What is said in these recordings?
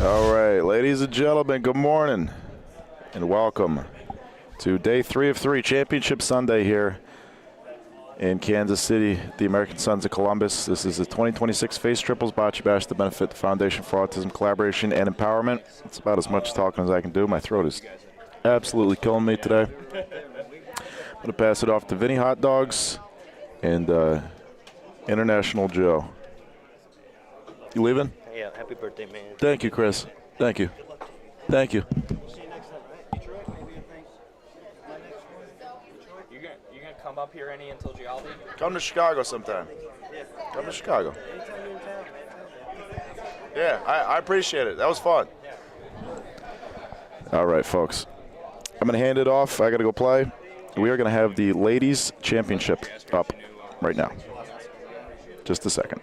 All right, ladies and gentlemen, good morning and welcome to day 3 of 3, Championship Sunday here in Kansas City, the American Sons of Columbus. This is the 2026 F.A.C.E. Triples Bocce Bash to benefit the Foundation for Autism Collaboration and Empowerment. It's about as much talking as I can do. My throat is absolutely killing me today. I'm going to pass it off to Vinny Hot Dogs and International Joe. You leaving? Yeah, happy birthday, man. Thank you, Chris. Thank you. Thank you. You gonna come up here any until Gialdi? Come to Chicago sometime. Come to Chicago. Yeah, I appreciate it. That was fun. All right, folks. I'm going to hand it off. I got to go play. We are going to have the ladies' championship up right now. Just a second.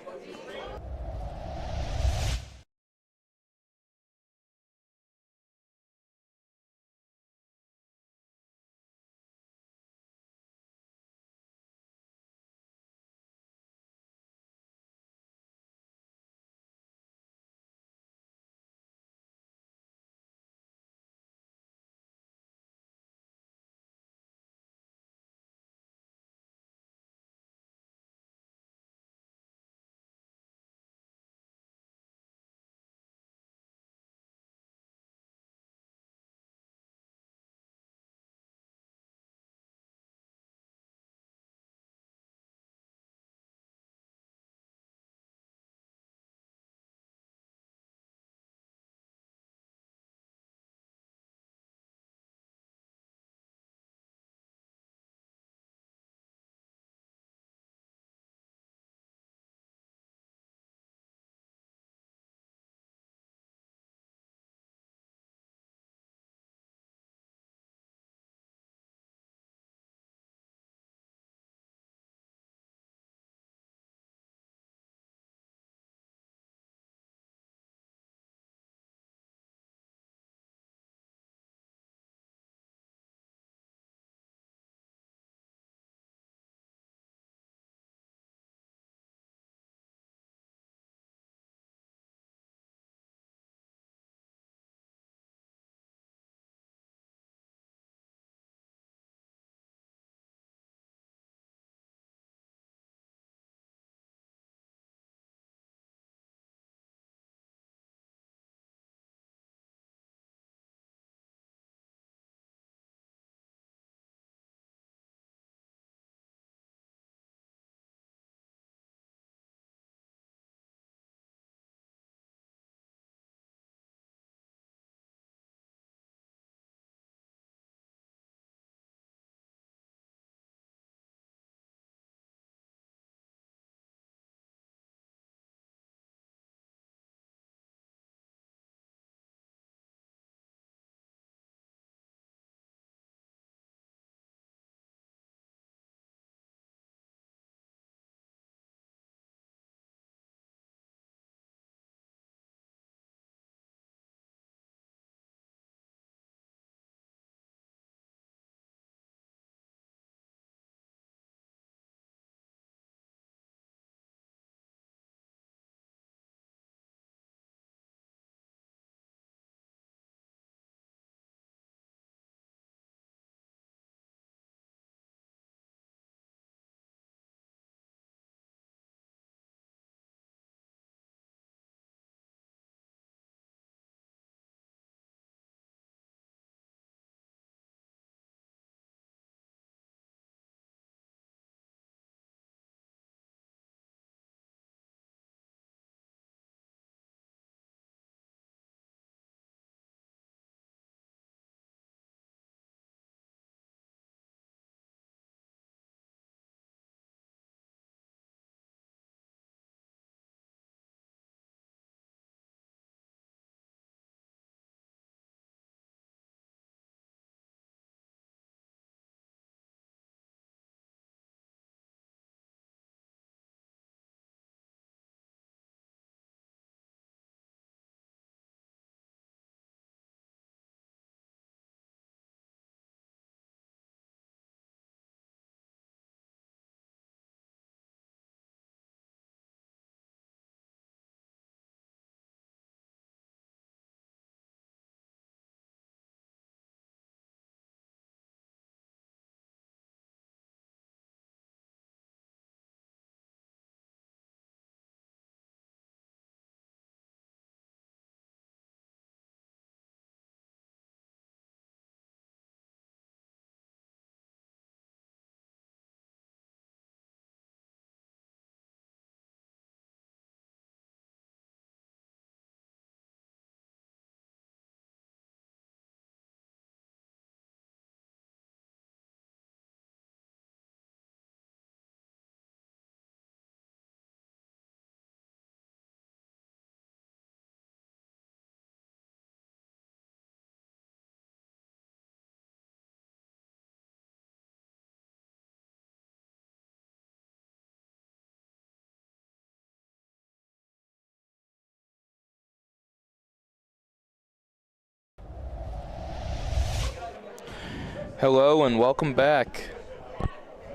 Hello and welcome back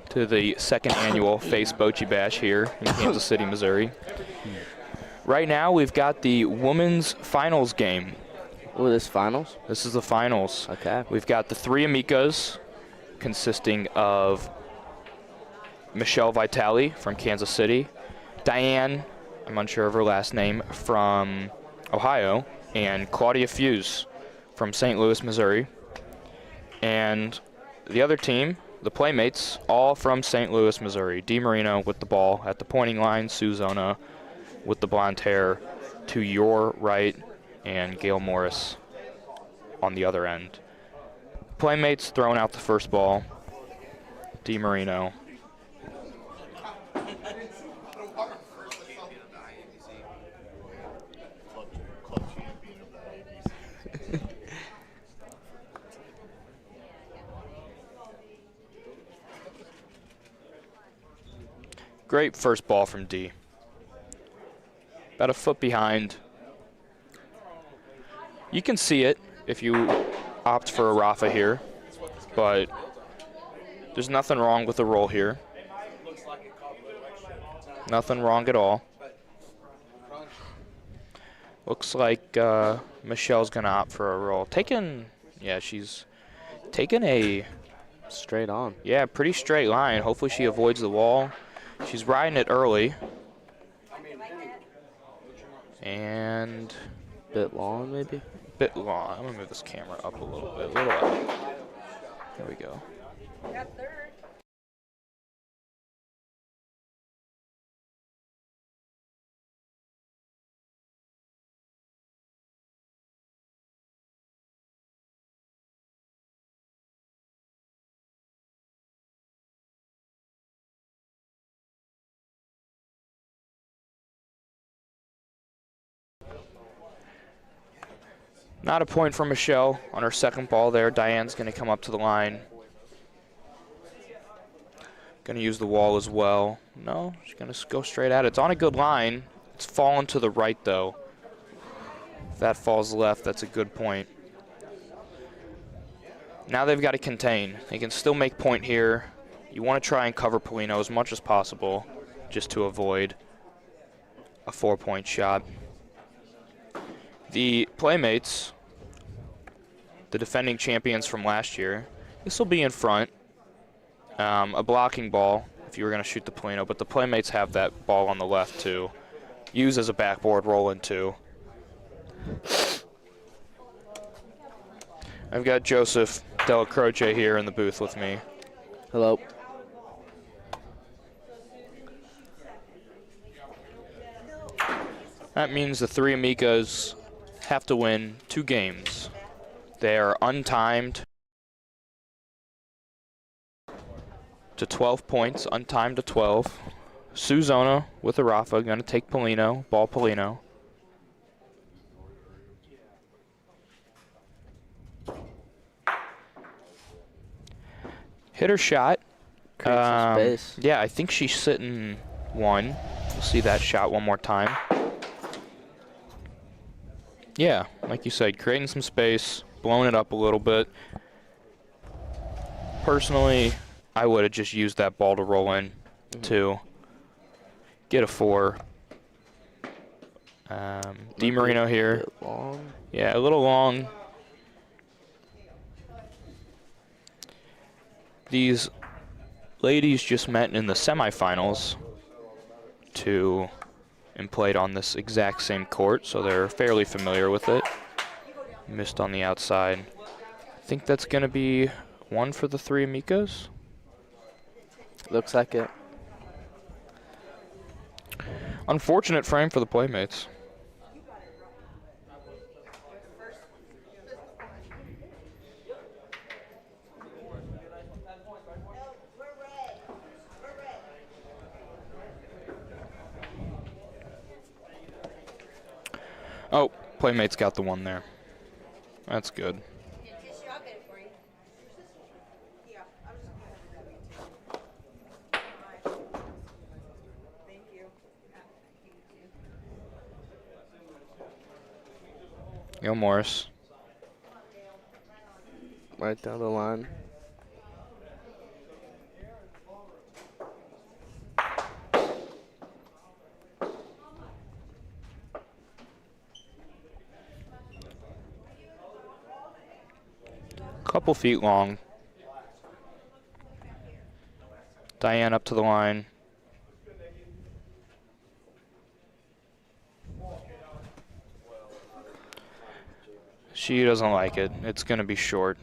to the second annual F.A.C.E Bocce Bash here in Kansas City, Missouri. Right now we've got the women's finals game. Oh, this finals? This is the finals. Okay. We've got the three amicas consisting of Michelle Vitale from Kansas City, Diane, I'm unsure of her last name, from Ohio, and Claudia Fuse from St. Louis, Missouri. And the other team, the Playmates, all from St. Louis, Missouri. Di Marino with the ball at the pointing line, Suzona with the blonde hair to your right, and Gail Morris on the other end. Playmates throwing out the first ball. Di Marino. Great first ball from D. About a foot behind. You can see it if you opt for a Rafa here, but there's nothing wrong with the roll here. Nothing wrong at all. Looks like Michelle's going to opt for a roll. She's taken a Straight on. Yeah, pretty straight line. Hopefully she avoids the wall. She's riding it early. And Bit long, maybe? bit long. I'm going to move this camera up a little bit. There we go. Not a point for Michelle on her second ball there. Diane's going to come up to the line. Going to use the wall as well. No, she's going to go straight at it. It's on a good line. It's fallen to the right, though. If that falls left, that's a good point. Now they've got to contain. They can still make point here. You want to try and cover Polino as much as possible just to avoid a 4-point shot. The Playmates, the defending champions from last year, this will be in front. A blocking ball if you were going to shoot the Polino, but the Playmates have that ball on the left to use as a backboard roll into. I've got Joseph Della Croce here in the booth with me. Hello. That means the three amicas have to win 2 games. They are untimed to 12 points, untimed to 12. Suzona with a Rafa, going to take Polino, ball Polino. Hit her shot. Create some space. Yeah, I think she's sitting 1. We'll see that shot one more time. Yeah, like you said, creating some space, blowing it up a little bit. Personally, I would have just used that ball to roll in to get a 4. Di Marino here. Bit long. Yeah, a little long. These ladies just met in the semifinals and played on this exact same court, so they're fairly familiar with it. Missed on the outside. I think that's going to be 1 for the three amicos. Looks like it. Unfortunate frame for the Playmates. Oh, Playmates got the 1 there. That's good. Yo, Morris. Right down the line. couple feet long. Diane up to the line. She doesn't like it. It's going to be short.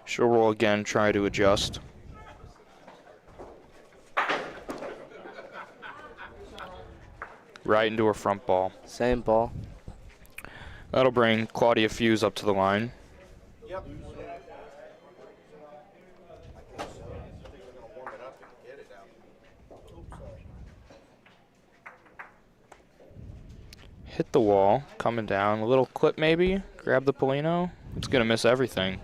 She'll roll again, try to adjust. Right into her front ball. Same ball. That'll bring Claudia Fuse up to the line. Yep. Hit the wall, coming down. A little clip maybe. Grab the Polino. It's going to miss everything.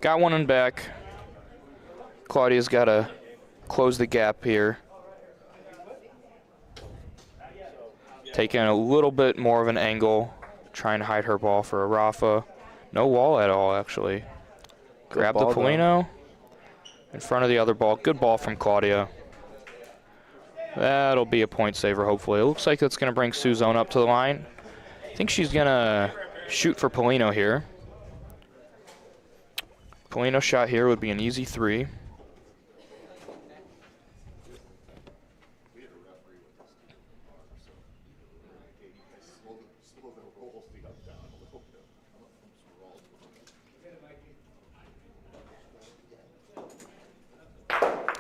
Got one in back. Claudia's got to close the gap here. Taking a little bit more of an angle. Trying to hide her ball for a Rafa. No wall at all, actually. Grab the Polino. In front of the other ball. Good ball from Claudia. That'll be a point saver, hopefully. It looks like it's going to bring Suzone up to the line. I think she's going to shoot for Polino here. Polino shot here would be an easy 3.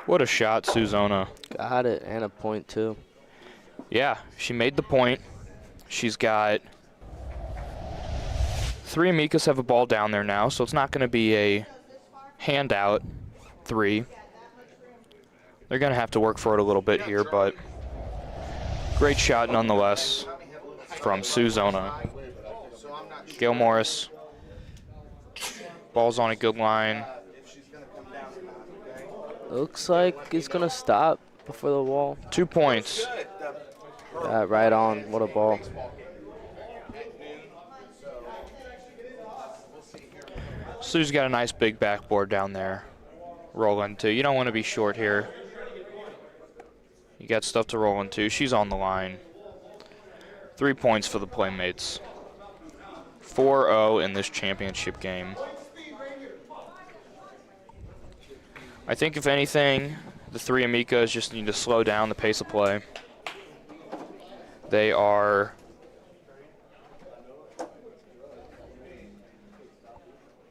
What a shot, Suzona. Got it, and a point too. Yeah, she made the point. She's got 3 Amikas have a ball down there now, so it's not going to be a handout 3. They're going to have to work for it a little bit here, but great shot nonetheless from Suzona. Gail Morris. Ball's on a good line. Looks like he's gonna stop before the wall. 2 points. Right on. What a ball. Sue's got a nice big backboard down there. Roll into. You don't want to be short here. You got stuff to roll into. She's on the line. 3 points for the Playmates. 4-0 in this championship game. I think if anything, the 3 Amikas just need to slow down the pace of play. They are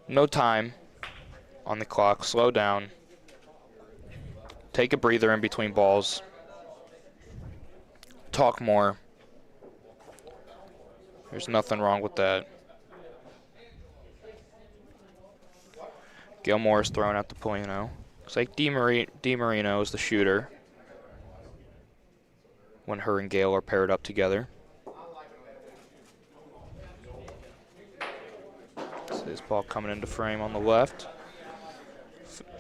no time on the clock. Slow down. Take a breather in between balls. Talk more. There's nothing wrong with that. Gail Morris throwing out the Polino. Looks like DiMarino is the shooter when her and Gail are paired up together. So this ball coming into frame on the left.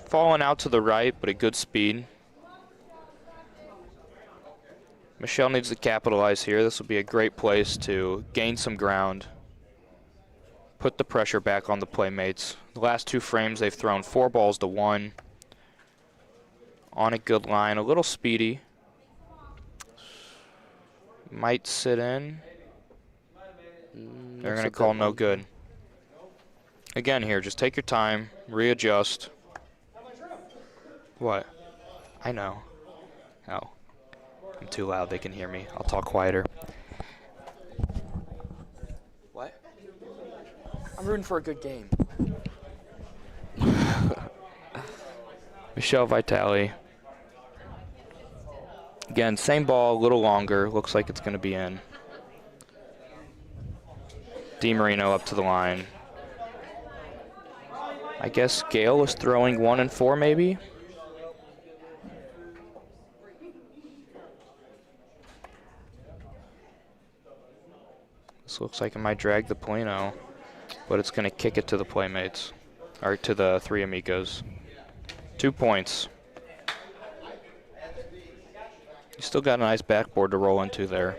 Falling out to the right, but at good speed. Michelle needs to capitalize here. This will be a great place to gain some ground. Put the pressure back on the Playmates. The last 2 frames, they've thrown 4 balls to 1. On a good line, a little speedy. Might sit in. They're going to call no good. Again here, just take your time, readjust. What? I know. Oh, I'm too loud, they can hear me. I'll talk quieter. What? I'm rooting for a good game. Michelle Vitale. Again, same ball, a little longer. Looks like it's going to be in. DiMarino up to the line. I guess Gail is throwing 1 and 4 maybe. This looks like it might drag the Polino, but it's going to kick it to the Playmates, or to the 3 Amikas. 2 points. You still got a nice backboard to roll into there.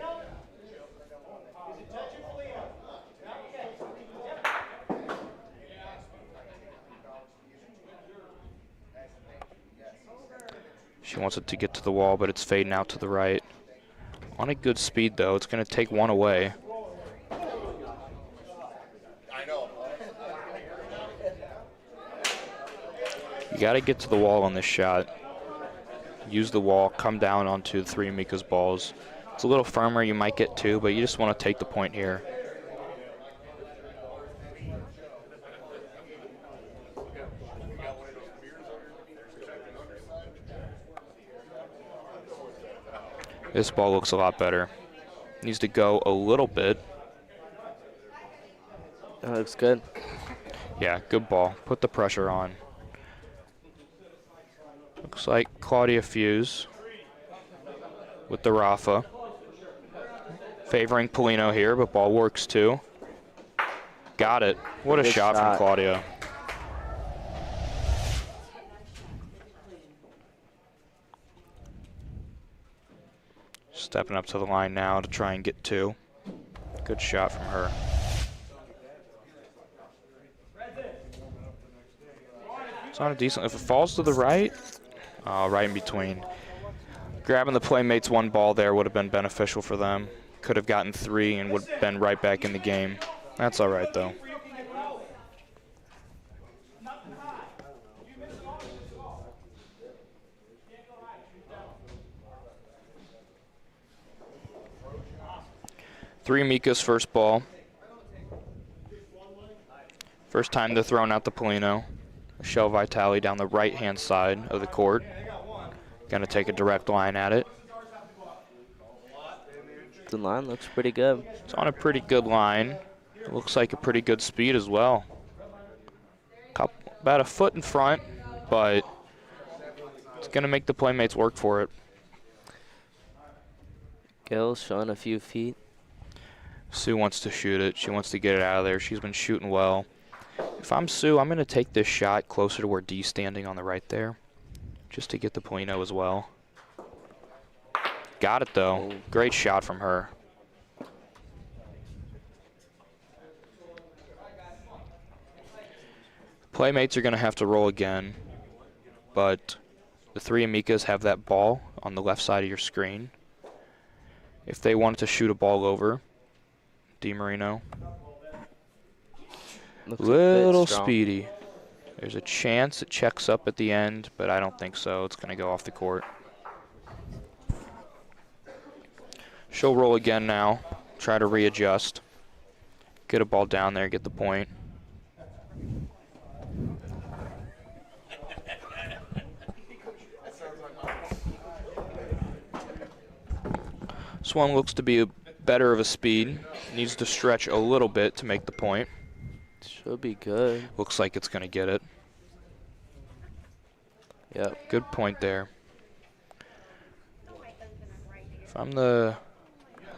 She wants it to get to the wall, but it's fading out to the right. On a good speed, though. It's going to take one away. You got to get to the wall on this shot. Use the wall, come down onto the three Mika's balls. It's a little firmer, you might get two, but you just want to take the point here. This ball looks a lot better. Needs to go a little bit. That looks good. Yeah, good ball. Put the pressure on. Looks like Claudia Fuse with the Rafa. Favoring Polino here, but ball works too. Got it. What a Good shot from Claudia. Stepping up to the line now to try and get two. Good shot from her. It's on a decent, if it falls to the right, right in between. Grabbing the playmates one ball there would have been beneficial for them. Could have gotten three and would have been right back in the game. That's all right, though. Three Mika's first ball. First time they're throwing out the Polino. Michelle Vitale down the right-hand side of the court. Gonna take a direct line at it. The line looks pretty good. It's on a pretty good line. It looks like a pretty good speed as well. About a foot in front, but it's gonna make the playmates work for it. Gil's showing a few feet. Sue wants to shoot it. She wants to get it out of there. She's been shooting well. If I'm Sue, I'm going to take this shot closer to where Dee's standing on the right there, just to get the Polino as well. Got it, though. Great shot from her. Playmates are going to have to roll again, but the three Amikas have that ball on the left side of your screen. If they wanted to shoot a ball over, DiMarino. Little speedy. There's a chance it checks up at the end, but I don't think so. It's going to go off the court. She'll roll again now. Try to readjust. Get a ball down there, get the point. This one looks to be better of a speed. Needs to stretch a little bit to make the point. Should be good. Looks like it's going to get it. Yep. Good point there. If I'm the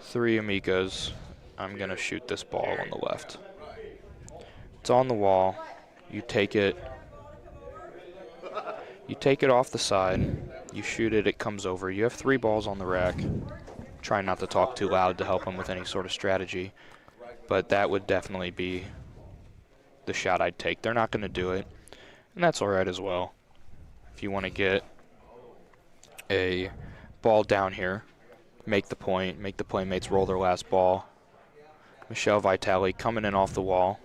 three Amikas, I'm going to shoot this ball on the left. It's on the wall. You take it. You take it off the side. You shoot it, it comes over. You have three balls on the rack. Try not to talk too loud to help them with any sort of strategy. But that would definitely be the shot I'd take. They're not going to do it, and that's all right as well. If you want to get a ball down here, make the point, make the playmates roll their last ball. Michelle Vitale coming in off the wall.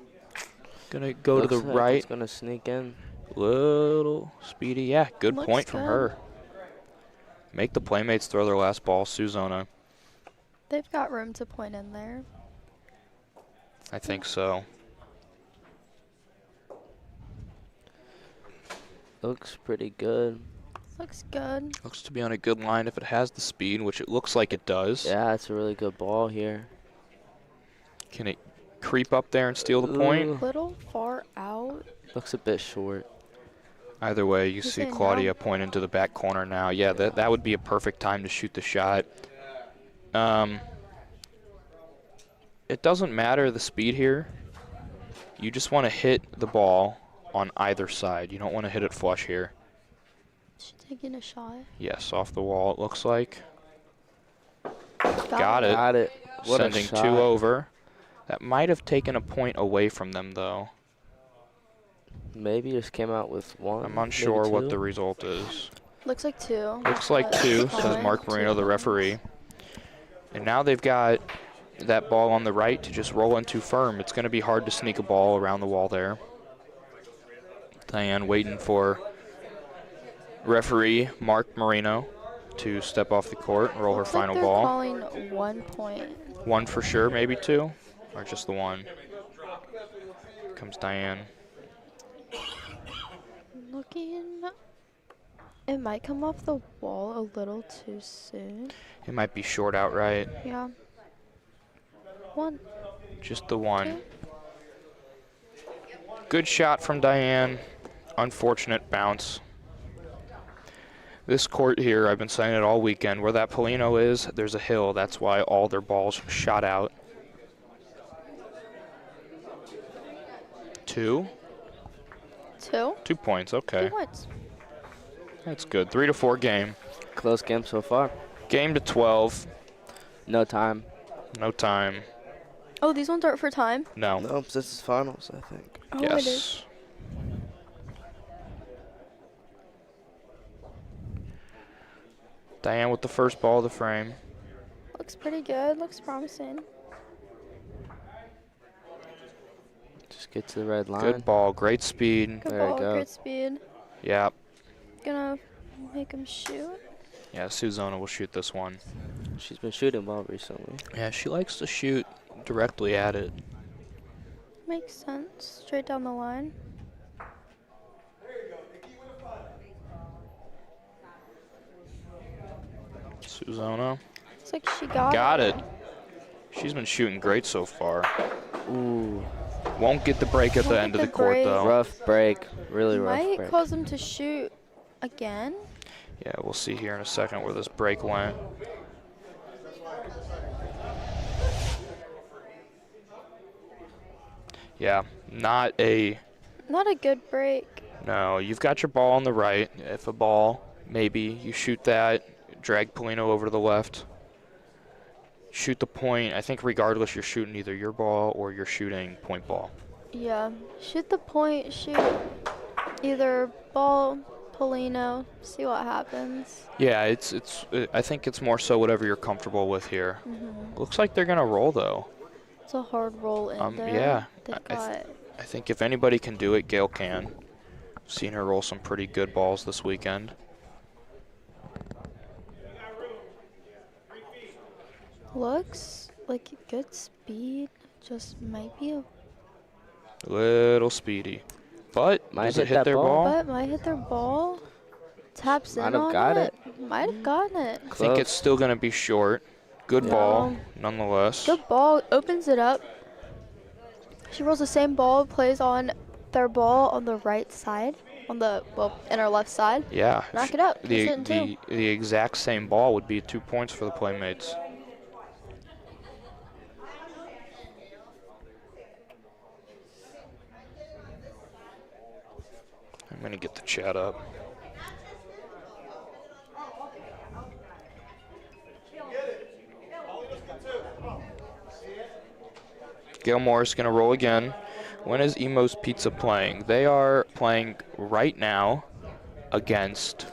Gonna go to the right. It's gonna sneak in. Little speedy, yeah, good point from her. Make the playmates throw their last ball, Suzona. They've got room to point in there. I think so. Looks pretty good. Looks good. Looks to be on a good line if it has the speed, which it looks like it does. Yeah, it's a really good ball here. Can it creep up there and steal the point? Little far out. Looks a bit short. Either way, you You see say no? Claudia point into the back corner now. Yeah, that would be a perfect time to shoot the shot. It doesn't matter the speed here. You just want to hit the ball on either side. You don't want to hit it flush here. She's taking a shot. Yes, off the wall it looks like. Got it. Got it. What a Sending shot. two over. That might have taken a point away from them, though. Maybe just came out with one. I'm maybe unsure what two. the result is. Looks like two. Looks like but two, it's says fine. Mark Marino, the referee. And now they've got that ball on the right to just roll into firm. It's going to be hard to sneak a ball around the wall there. Diane waiting for referee Mark Marino to step off the court and roll Looks her like final they're ball. calling 1 point. One for sure, maybe two, or just the one. Here comes Diane. Looking, it might come off the wall a little too soon. It might be short outright. Yeah. 1, Just the one. 2. Good shot from Diane. Unfortunate bounce. This court here, I've been saying it all weekend, where that Polino is, there's a hill. That's why all their balls shot out. 2? 2. 2 points, 2 okay. points. That's good. 3-4 game. Close game so far. Game to 12. No time. No time. Oh, these ones aren't for time? No. No, this is finals, I think. Oh, it is. Yes. Diane with the first ball of the frame. Looks pretty good. Looks promising. Just get to the red line. Good ball. Great speed. Good There you ball, go. great speed. Yeah. Gonna make him shoot. Yeah, Suzona will shoot this one. She's been shooting well recently. Yeah, she likes to shoot directly at it. Makes sense. Straight down the line. Suzona. Looks like she got Got it. She's been shooting great so far. Ooh, Won't get the break at the Won't end get of the the court, break. though. rough break. Really rough Might break. cause him to shoot again. Yeah, we'll see here in a second where this break went. Yeah, not a... Not a good break. No, you've got your ball on the right. If a ball, maybe you shoot that, drag Polino over to the left. Shoot the point. I think regardless, you're shooting either your ball or you're shooting point ball. Yeah. Shoot the point. Shoot either ball, Polino. See what happens. Yeah, I think it's more so whatever you're comfortable with here. Looks like they're gonna roll though. It's a hard roll in there. Yeah, They've I got. I think if anybody can do it, Gail can. Seen her roll some pretty good balls this weekend. Looks like good speed. Just might be a. Little speedy, but Might does hit it hit that their ball. ball? But might hit their ball. Taps Might in have on got it. Might have gotten it. I think it's still gonna be short. Good ball, nonetheless. Good ball. Opens it up. She rolls the same ball. Plays on their ball on the right side. On the inner left side. Yeah. Knock it up. He's hitting two. The exact same ball would be 2 points for the playmates. I'm going to get the chat up. Gail Morris going to roll again. When is Emo's Pizza playing? They are playing right now against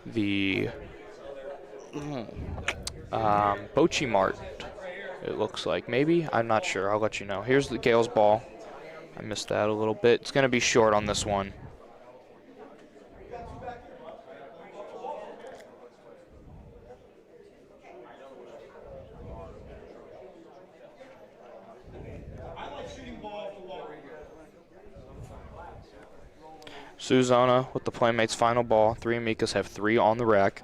the Bocce Mart, it looks like. Maybe? I'm not sure. I'll let you know. Here's the Gail's ball. I missed that a little bit. It's going to be short on this one. Suzona with the Playmates final ball. Three Amikas have 3 on the rack.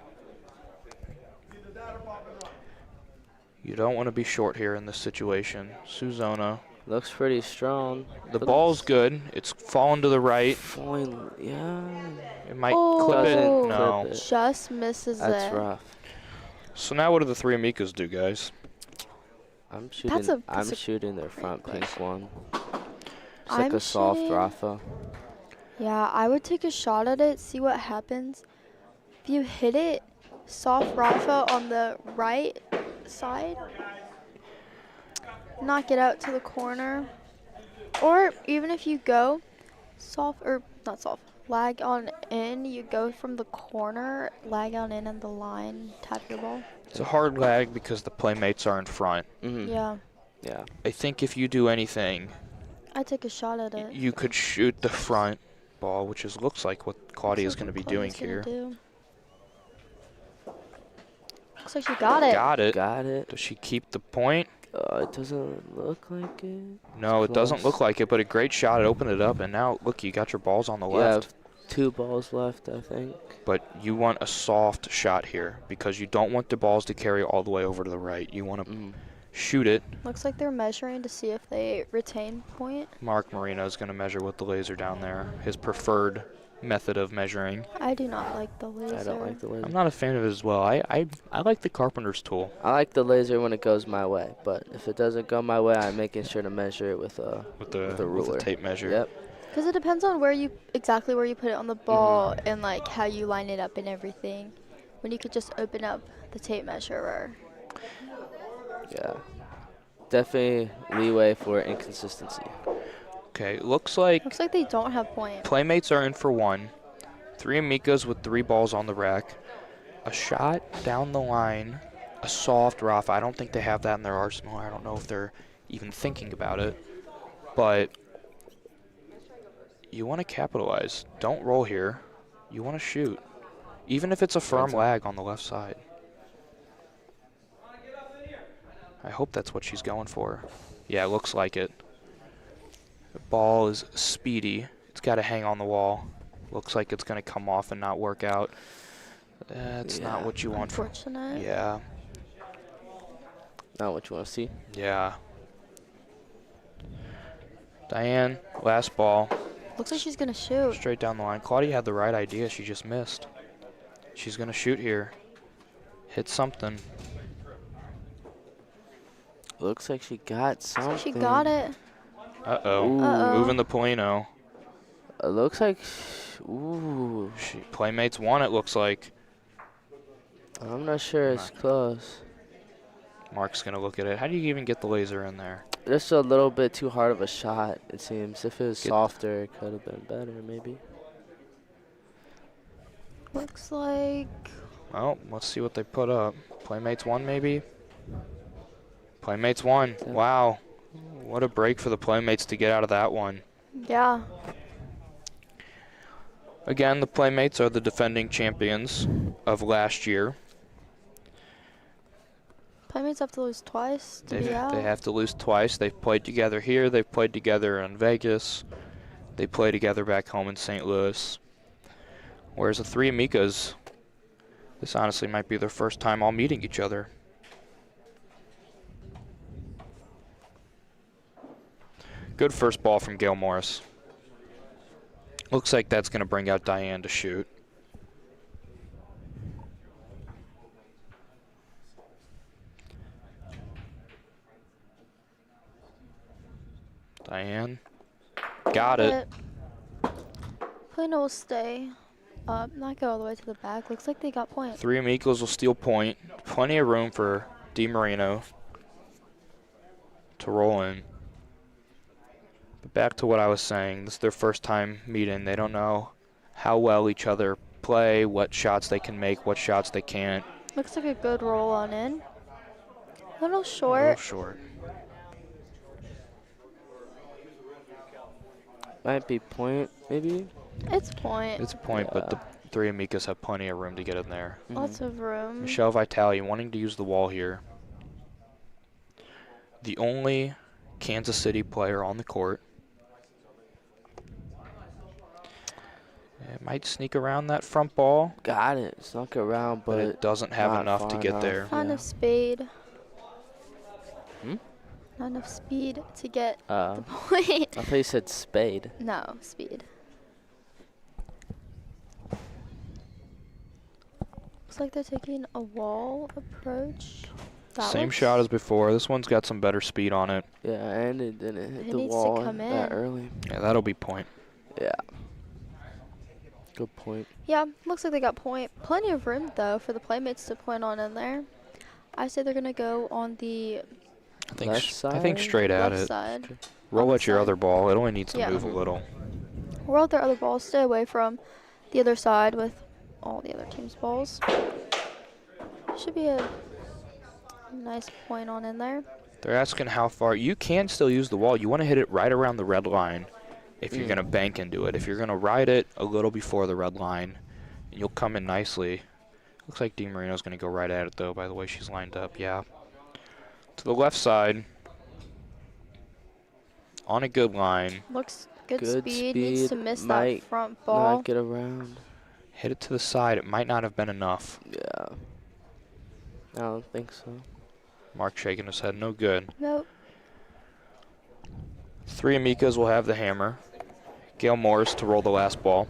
You don't want to be short here in this situation. Suzona. Looks pretty strong. The ball's good. It's falling to the right. Falling, yeah. It might Oh, clip it. Doesn't No. clip it. Just misses That's it. rough. So now what do the 3 Amikas do, guys? I'm That's shooting their front great pink one. It's I'm like a soft shooting- Rafa. Yeah, I would take a shot at it, see what happens. If you hit it, soft Rafa on the right side, knock it out to the corner. Or even if you go soft, or not soft, lag on in, you go from the corner, lag on in and the line, tap your ball. It's a hard lag because the playmates are in front. Mm-hmm. Yeah. Yeah. I think if you do anything, I take a shot at it. you could shoot the front ball, which looks like what Claudia's Looks going to like be what doing Claudia's gonna here. do. Looks like she got it. Got it. Got it. Does she keep the point? It doesn't look like it. No, It's it doesn't close. look like it, but a great shot. It opened it up, and now, look, you got your balls on the You left. have 2 balls left, I think. But you want a soft shot here because you don't want the balls to carry all the way over to the right. You want to shoot it. Looks like they're measuring to see if they retain point. Mark Marino is going to measure with the laser down there, his preferred method of measuring. I do not like the laser. I don't like the laser. I'm not a fan of it as well. I like the carpenter's tool. I like the laser when it goes my way, but if it doesn't go my way, I'm making sure to measure it with a ruler. tape measure. Yep. Because it depends on exactly where you put it on the ball and like how you line it up and everything. When you could just open up the tape measurer. Yeah. Definitely leeway for inconsistency. Okay, looks like Looks like they don't have point. playmates are in for 1. 3 Amicas with 3 balls on the rack. A shot down the line. A soft Rafa. I don't think they have that in their arsenal. I don't know if they're even thinking about it. But you want to capitalize. Don't roll here. You want to shoot. Even if it's a firm lag on the left side. I hope that's what she's going for. Yeah, it looks like it. The ball is speedy. It's got to hang on the wall. Looks like it's going to come off and not work out. That's not what you want. Unfortunate. Yeah. Not what you want to see. Yeah. Diane, last ball. Looks like she's gonna shoot. Straight down the line. Claudia had the right idea. She just missed. She's going to shoot here. Hit something. Looks like she got Looks something. like she got it. Uh-oh. Uh-oh. Moving the Polino. It looks like, ooh. Playmates won, it looks like. I'm not sure it's close. Mark's going to look at it. How do you even get the laser in there? Just a little bit too hard of a shot, it seems. If it was softer, it could have been better, maybe. Looks like Well, let's see what they put up. Playmates won, maybe? Playmates won. Yeah. Wow. What a break for the Playmates to get out of that one. yeah. Again, the Playmates are the defending champions of last year. Playmates have to lose twice to be out. They have to lose twice. They've played together here. They've played together in Vegas. They play together back home in St. Louis. Whereas the 3 Amicas, this honestly might be their first time all meeting each other. Good first ball from Gail Morris. Looks like that's going to bring out Diane to shoot. Diane. Got it. Polino will stay up, not go all the way to the back. Looks like they got point. 3 Amicos will steal point. Plenty of room for DiMarino to roll in. But back to what I was saying. This is their first time meeting. They don't know how well each other play, what shots they can make, what shots they can't. Looks like a good roll on in. A little A short. little short. Might be point, maybe. It's point. It's a point, but the 3 Amicas have plenty of room to get in there. Lots of room. Michelle Vitale wanting to use the wall here. The only Kansas City player on the court. It might sneak around that front ball, Got it. Snuck around, but it doesn't have not enough to far get enough. there. Not enough speed. Hmm? Not enough speed to get the I point. thought you said spade. No, speed. Looks like they're taking a wall approach. That Same looks- shot as before. This one's got some better speed on it. Yeah, and it didn't hit It the needs to wall come that in. early. Yeah, that'll be point. Yeah. Good point. Yeah, looks like they got point. Plenty of room though for the playmates to point on in there. I say they're gonna go on the I think Left I think side? straight at left it. side. Roll on the at your side. other ball. It only needs to Yeah. move a little. roll their other balls. Stay away from the other side with all the other team's balls. Should be a nice point on in there. They're asking how far. You can still use the wall. You want to hit it right around the red line if you're going to bank into it. If you're going to ride it a little before the red line, you'll come in nicely. Looks like DiMarino's going to go right at it, though, by the way she's lined up. Yeah. To the left side. On a good line. Looks good, Good speed. Needs to miss that might front ball. Not get around. Hit it to the side. It might not have been enough. Yeah. I don't think so. Mark shaking his head. No good. Nope. 3 Amicas will have the hammer. Gail Morris to roll the last ball.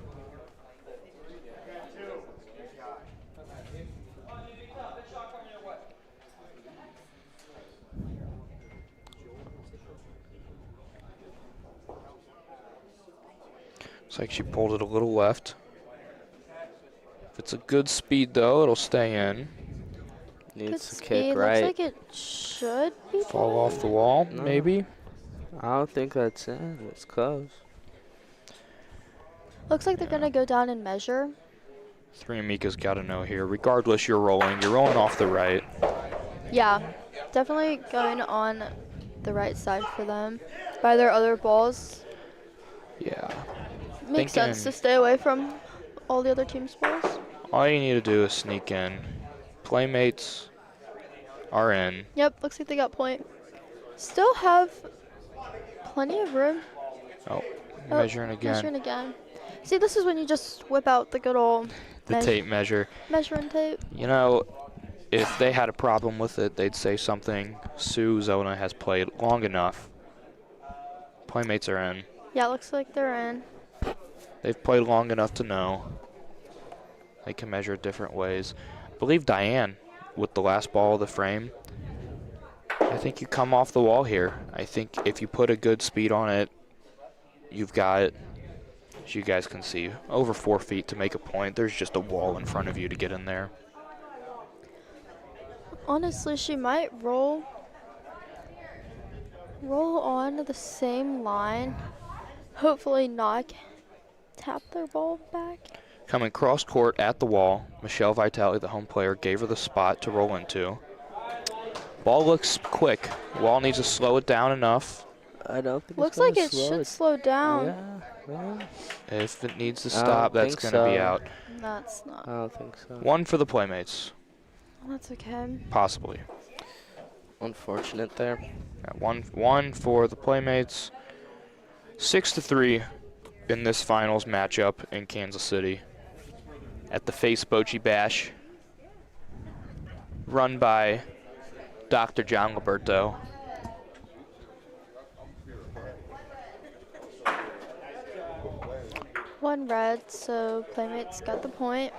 Looks like she pulled it a little left. If it's a good speed, though, it'll stay in. Needs Good to speed. kick right. Looks like it should be. Fall off the wall, No. maybe. I don't think that's it. It's close. Looks like they're gonna go down and measure. 3 Amicas got to know here. Regardless, you're rolling. You're rolling off the right. Yeah, definitely going on the right side for them. By their other balls, Yeah. makes sense to Thinking- stay away from all the other team's balls. All you need to do is sneak in. Playmates are in. Yep, looks like they got point. Still have plenty of room. Oh, Oh, measuring again. Measuring again. See, this is when you just whip out the good old The tape measure. measuring tape. You know, if they had a problem with it, they'd say something. Sue Zona has played long enough. Playmates are in. Yeah, looks like they're in. They've played long enough to know. They can measure different ways. I believe Diane, with the last ball of the frame, I think you come off the wall here. I think if you put a good speed on it, you've got, as you guys can see, over 4 feet to make a point. There's just a wall in front of you to get in there. Honestly, she might roll on the same line. Hopefully not tap their ball back. Coming cross court at the wall, Michelle Vitale, the home player, gave her the spot to roll into. Ball looks quick. Wall needs to slow it down enough. I don't think Looks it's gonna like it slow should slow down. Yeah. If it needs to I don't stop, that's think going to be so. out. That's not. I don't think so. One for the Playmates, That's okay. possibly. Unfortunate there. Yeah, one for the Playmates. 6-3 in this finals matchup in Kansas City at the F.A.C.E Bocce Bash, run by Dr. John Liberto. One red, so Playmates got the point.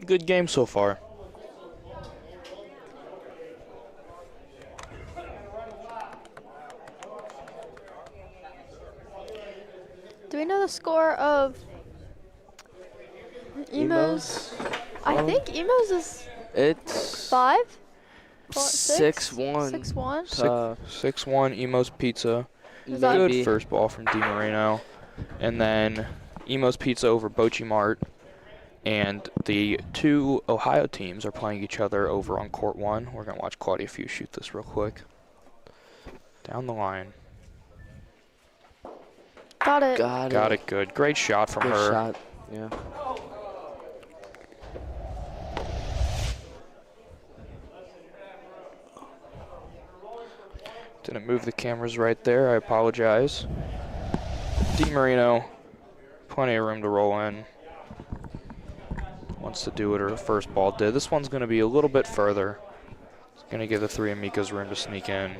Good game so far. Do we know the score of Emo's? I think Emo's is It's 5? 6-1. 6-1? Tough. 6-1 Emo's Pizza. Is that- Good Maybe. first ball from DiMarino. And then Emo's Pizza over Bocce Mart. And the two Ohio teams are playing each other over on court 1. We're going to watch Claudia Few shoot this real quick. Down the line. Got it. Got it good. Great shot from Good her. shot. Yeah. Didn't move the cameras right there. I apologize. DiMarino, plenty of room to roll in. Wants to do what her first ball did. This one's going to be a little bit further. It's going to give the 3 Amicas room to sneak in.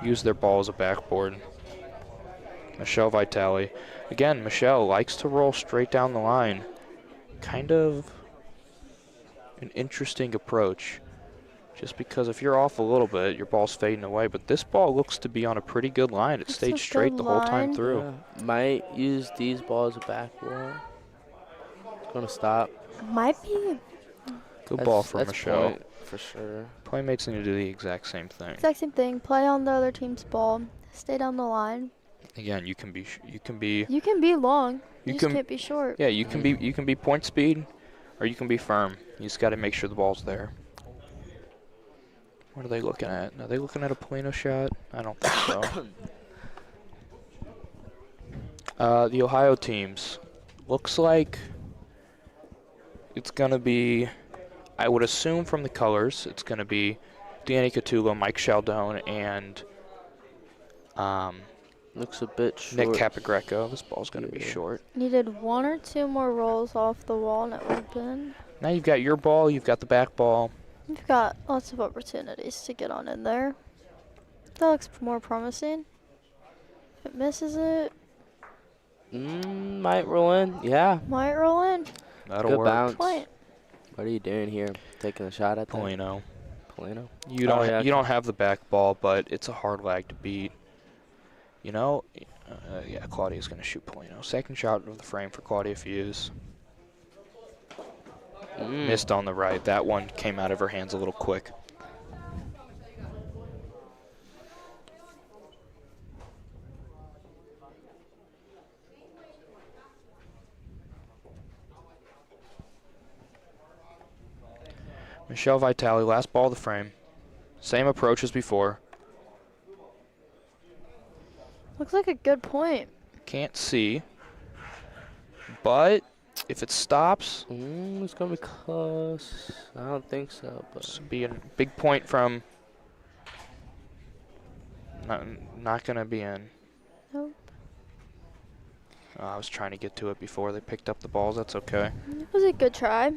Use their ball as a backboard. Michelle Vitale. Again, Michelle likes to roll straight down the line. Kind of an interesting approach. Just because if you're off a little bit, your ball's fading away. But this ball looks to be on a pretty good line. It It's stayed a straight good the whole time line. through. Yeah. Might use these balls as a backboard. Gonna stop. Might be Good ball for That's Michelle. point for sure. Playmates need to do the exact same thing. exact same thing. Play on the other team's ball. Stay down the line. Again, you can be You can be long. You just can't be short. yeah, you can be point speed, or you can be firm. You just got to make sure the ball's there. What are they looking at? Are they looking at a Polino shot? I don't think so. The Ohio teams. Looks like it's going to be, I would assume from the colors, it's going to be Danny Catullo, Mike Sheldon, and Looks a bit short. Nick Capagreco. This ball's going to be Yeah. short. Needed 1 or 2 more rolls off the wall and it would have been. Now you've got your ball, you've got the back ball. We've got lots of opportunities to get on in there. That looks more promising. If it misses it, Might roll in. Yeah. might roll in. That'll Good work. bounce. Point. What are you doing here? Taking a shot at that? Polino. Polino. You don't yeah. you don't have the back ball, but it's a hard lag to beat. You know, yeah, Claudia's going to shoot Polino. Second shot of the frame for Claudia Fuse. Missed on the right. That one came out of her hands a little quick. Michelle Vitale, last ball of the frame. Same approach as before. Looks like a good point. Can't see. But if it stops, It's gonna be close. I don't think so, but this would be a big point from. Not gonna be in. Nope. I was trying to get to it before they picked up the balls. That's okay. It was a good try.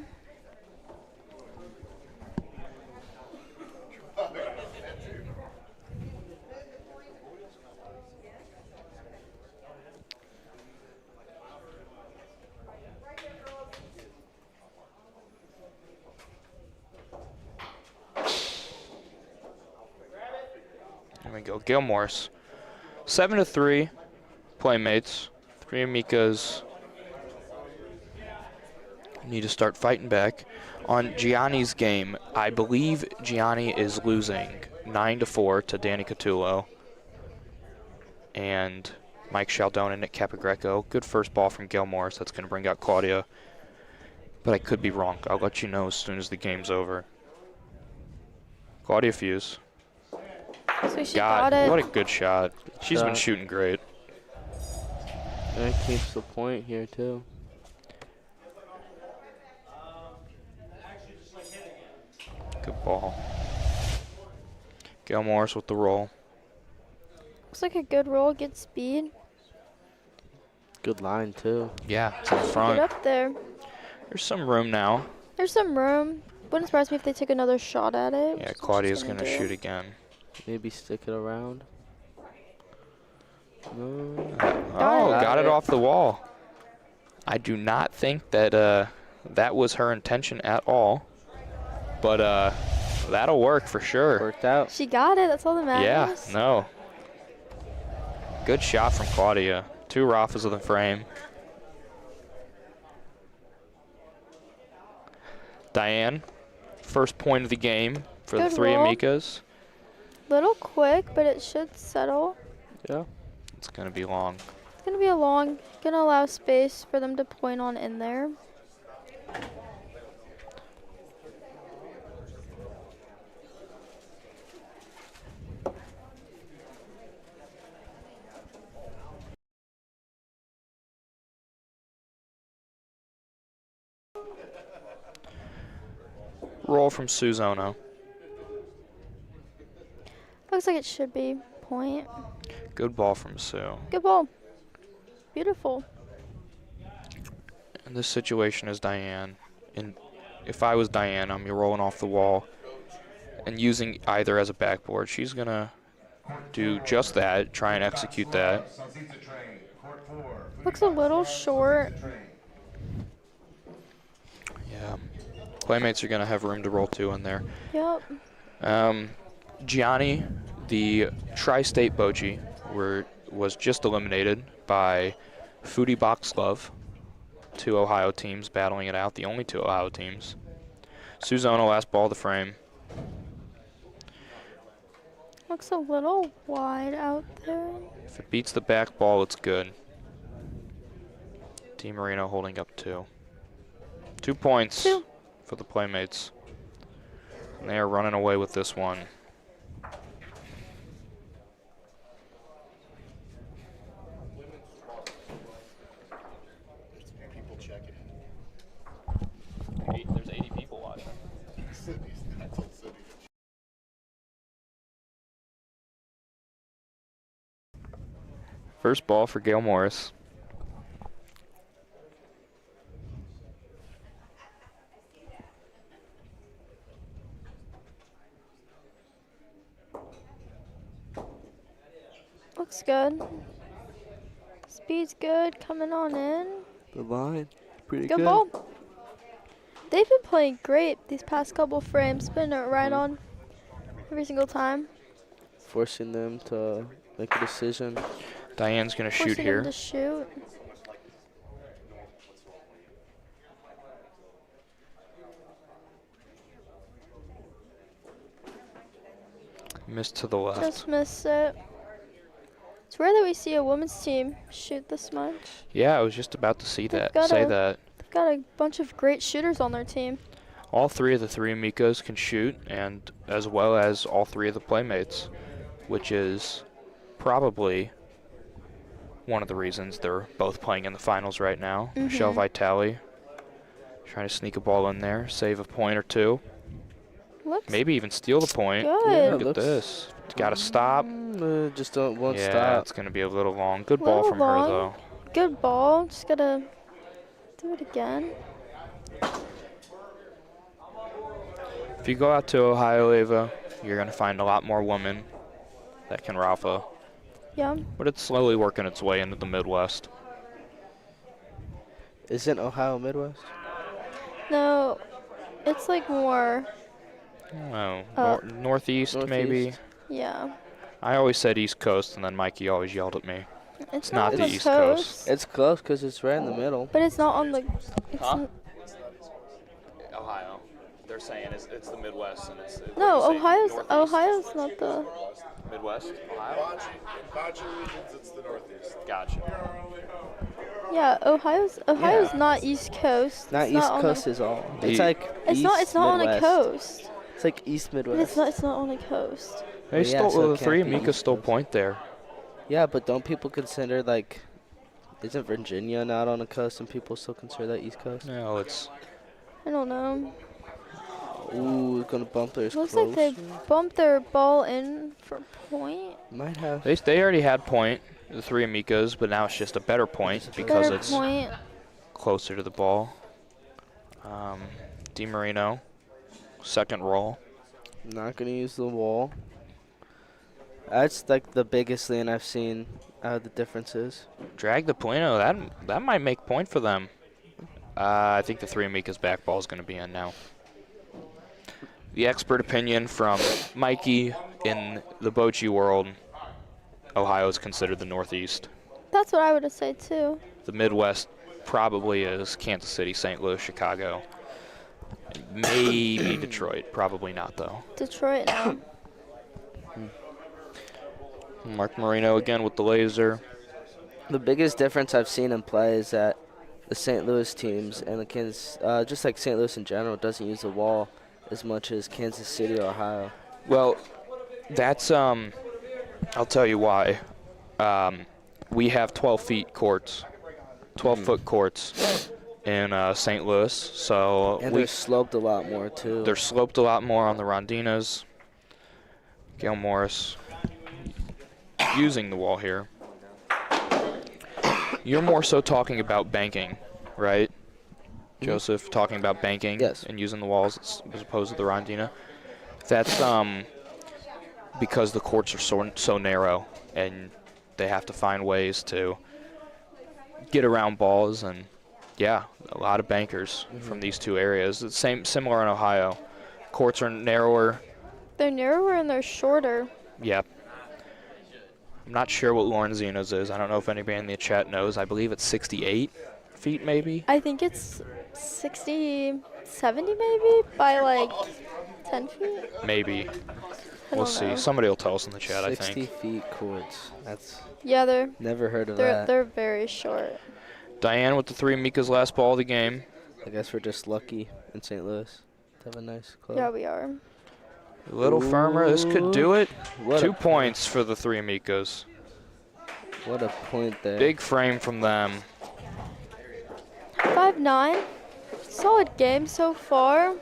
There we go. Gail Morse. 7-3. Playmates. 3 Amikas need to start fighting back. On Gianni's game, I believe Gianni is losing 9-4 to Danny Catullo and Mike Sheldon and Nick Capagreco. Good first ball from Gail Morris. That's going to bring out Claudia. But I could be wrong. I'll let you know as soon as the game's over. Claudia Fuse. So she got it. What a good shot. She's been shot. shooting great. and keeps the point here too. Good ball. Gail Morris with the roll. Looks like a good roll, good speed. Good line too. Yeah, it's in Get front. up there. There's some room now. There's some room. Wouldn't surprise me if they took another shot at it. Yeah, which is what Claudia's she's going to do. shoot again. Maybe stick it around. No. Got it off the wall. I do not think that that was her intention at all. But that'll work for sure. Worked out. She got it. That's all that matters. Yeah, no. Good shot from Claudia. 2 Rafas of the frame. Diane, first point of the game for Good the 3 roll. Amikas. Little quick, but it should settle. Yeah. It's going to be long. It's gonna be a long. Gonna allow space for them to point on in there. Roll from Suzono. Looks like it should be point. Good ball from Sue. Good ball. Beautiful. In this situation is Diane. And if I was Diane, I'm rolling off the wall and using either as a backboard. She's going to do just that, try and execute that. Looks a little short. Yeah. Playmates are going to have room to roll 2 in there. Yep. Gianni, the tri-state Bocce, was just eliminated by Foodie Box Love. Two Ohio teams battling it out, the only two Ohio teams. Suzona, last ball of the frame. Looks a little wide out there. If it beats the back ball, it's good. DiMarino holding up 2. 2 points 2. for the Playmates. And they are running away with this one. There's 80 people watching. First ball for Gail Morris. Looks good. Speed's good. Coming on in. The line, pretty Good ball. They've been playing great these past couple frames. Putting it right on every single time. Forcing them to make a decision. Diane's going to shoot Forcing here. them to shoot. Missed to the left. Just missed it. It's rare that we see a women's team shoot this much. Yeah, I was just about to see They've that. got Say a- that. They've got a bunch of great shooters on their team. All 3 of the 3 Amicos can shoot, and as well as all 3 of the Playmates, which is probably one of the reasons they're both playing in the finals right now. Michelle Vitale trying to sneak a ball in there, save a point or 2, Looks maybe even steal the point. good. Look at looks- this. Got to stop. Just won't Yeah, stop. it's going to be a little long. Good ball Little from long. her, though. Good ball. Just gotta do it again. If you go out to Ohio, Ava, you're going to find a lot more women that can rafa. Yeah. But it's slowly working its way into the Midwest. Isn't Ohio Midwest? No, it's like more. Oh, northeast, maybe. Northeast. Yeah. I always said East Coast, and then Mikey always yelled at me. It's not on the the East Coast. coast. It's close because it's right in the middle. But it's not on the. It's Huh? Ohio. They're saying it's the Midwest, and it's. No, Ohio's not the. Midwest. Ohio. Bocce regions, it's the Northeast. Gotcha. Yeah, Ohio's not East Coast. Not It's East on Coast the, is all. The- It's like It's East, not. It's not on a Midwest. coast. It's like East But Midwest. it's not on a coast. They Well, yeah, stole so the it can't 3 be Amicas East stole Coast. point there. Yeah, but don't people consider like, isn't Virginia not on the coast and people still consider that East Coast? No, it's I don't know. Ooh, it's gonna bump theirs Looks close. like they bumped their ball in for point. Might have. they already had point, the 3 Amicas, but now it's just a better point because Better it's point. closer to the ball. DiMarino, second roll. Not gonna use the wall. That's like the biggest thing I've seen out of the differences. Drag the Polino, that might make point for them. I think the 3 Amicas back ball is going to be in now. The expert opinion from Mikey in the Bocce world, Ohio is considered the Northeast. That's what I would have said too. The Midwest probably is Kansas City, St. Louis, Chicago. Maybe Detroit. Probably not, though. Detroit now. Mark Marino again with the laser. The biggest difference I've seen in play is that the St. Louis teams and the Kansas, just like St. Louis in general, doesn't use the wall as much as Kansas City or Ohio. Well, that's, I'll tell you why. We have 12 feet courts, 12-foot courts in St. Louis. So And they're sloped a lot more, too. they're sloped a lot more on the Rondinas. Gail Morris using the wall here. You're more so talking about banking, right? Joseph, talking about banking Yes. and using the walls as opposed to the Rondina. That's because the courts are so narrow and they have to find ways to get around balls, and yeah, a lot of bankers from these two areas. It's similar in Ohio. Courts are narrower. They're narrower and they're shorter. Yep. I'm not sure what Lorenzino's is. I don't know if anybody in the chat knows. I believe it's 68 feet maybe? I think it's 60, 70 maybe by like 10 feet. Maybe. I We'll don't see. know. Somebody will tell us in the chat, I 60 think. feet courts. That's Yeah, they're never heard of they're that. they're very short. Diane with the 3, Mika's last ball of the game. I guess we're just lucky in St. Louis to have a nice club. Yeah, we are. A little firmer. This could do it. What 2 a points for the 3 Mikas. What a point there. Big frame from them. 5-9. Solid game so far.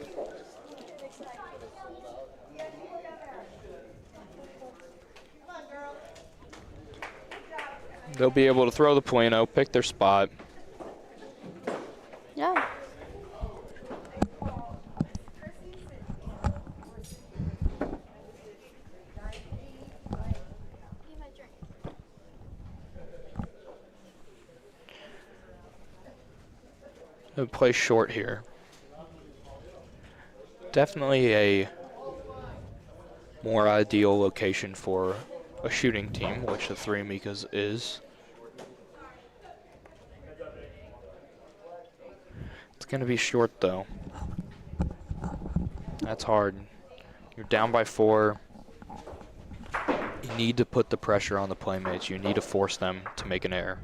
They'll be able to throw the Polino, pick their spot. Yeah. They'll play short here. Definitely a more ideal location for a shooting team, which the 3 Mikas is. It's going to be short, though. That's hard. You're down by 4. You need to put the pressure on the playmates. You need to force them to make an error.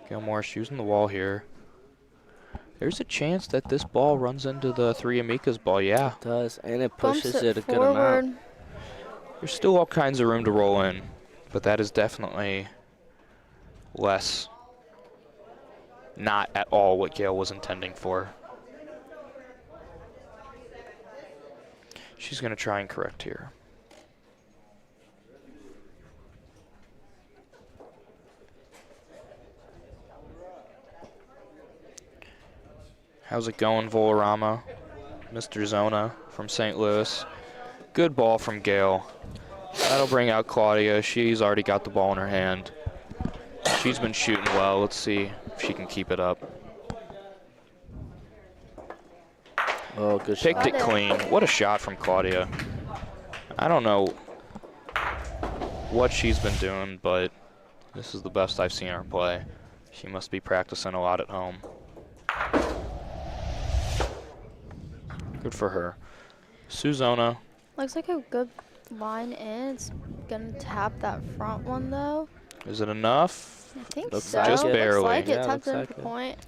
Gilmore's using the wall here. There's a chance that this ball runs into the 3 Amika's ball, yeah. It does, and it Bumps pushes it a good forward. amount. There's still all kinds of room to roll in, but that is definitely less, not at all what Gail was intending for. She's going to try and correct here. How's it going, Volarama? Mr. Zona from St. Louis. Good ball from Gail. That'll bring out Claudia. She's already got the ball in her hand. She's been shooting well. Let's see if she can keep it up. Oh, good Picked shot. it clean. What a shot from Claudia. I don't know what she's been doing, but this is the best I've seen her play. She must be practicing a lot at home. Good for her. Suzona. Looks like a good line in. It's gonna tap that front one though. Is it enough? I think Looks so. like Just it. barely. Looks like it Yeah, tapped looks in like for it. point.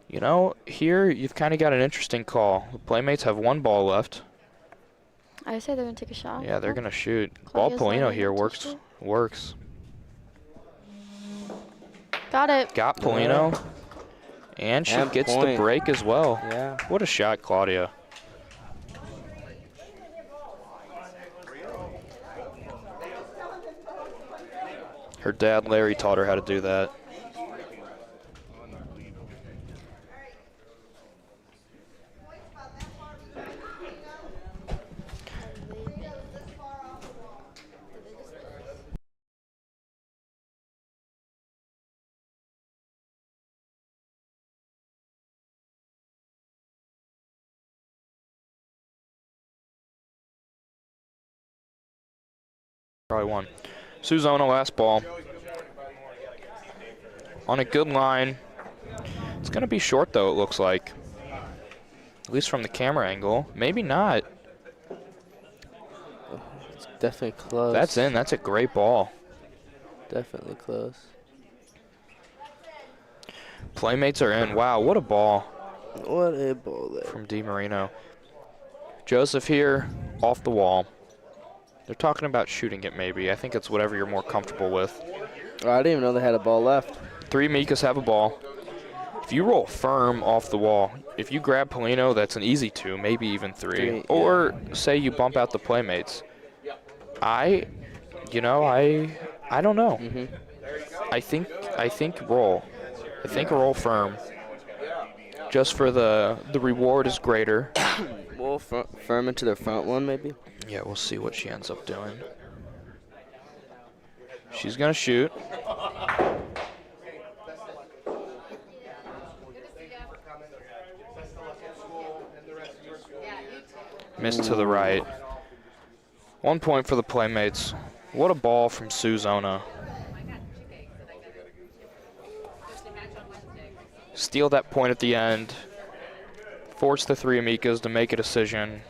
You know, here you've kind of got an interesting call. The Playmates have 1 ball left. I say they're gonna take a shot. Yeah, they're gonna shoot. Claudia's Ball Polino lining here up to works. shoot. Works. Got it. Got Polino, and she And gets the point. break as well. Yeah. What a shot, Claudia. Her dad, Larry, taught her how to do that. Probably won. Suzona, last ball. On a good line. It's going to be short, though, it looks like. At least from the camera angle. Maybe not. It's definitely close. That's in. That's a great ball. Definitely close. Playmates are in. Wow, what a ball What a ball there. from DiMarino. Joseph here, off the wall. They're talking about shooting it, maybe. I think it's whatever you're more comfortable with. Oh, I didn't even know they had a ball left. 3 Mikas have a ball. If you roll firm off the wall, if you grab Polino, that's an easy 2, maybe even 3. Three, Or say you bump out the Playmates. I don't know. I think roll. I think roll firm. Just for the reward is greater. Well, firm into their front one, maybe. Yeah, we'll see what she ends up doing. She's gonna shoot. Missed to the right. 1 point for the Playmates. What a ball from Suzona. steal that point at the end, force the three amicas to make a decision.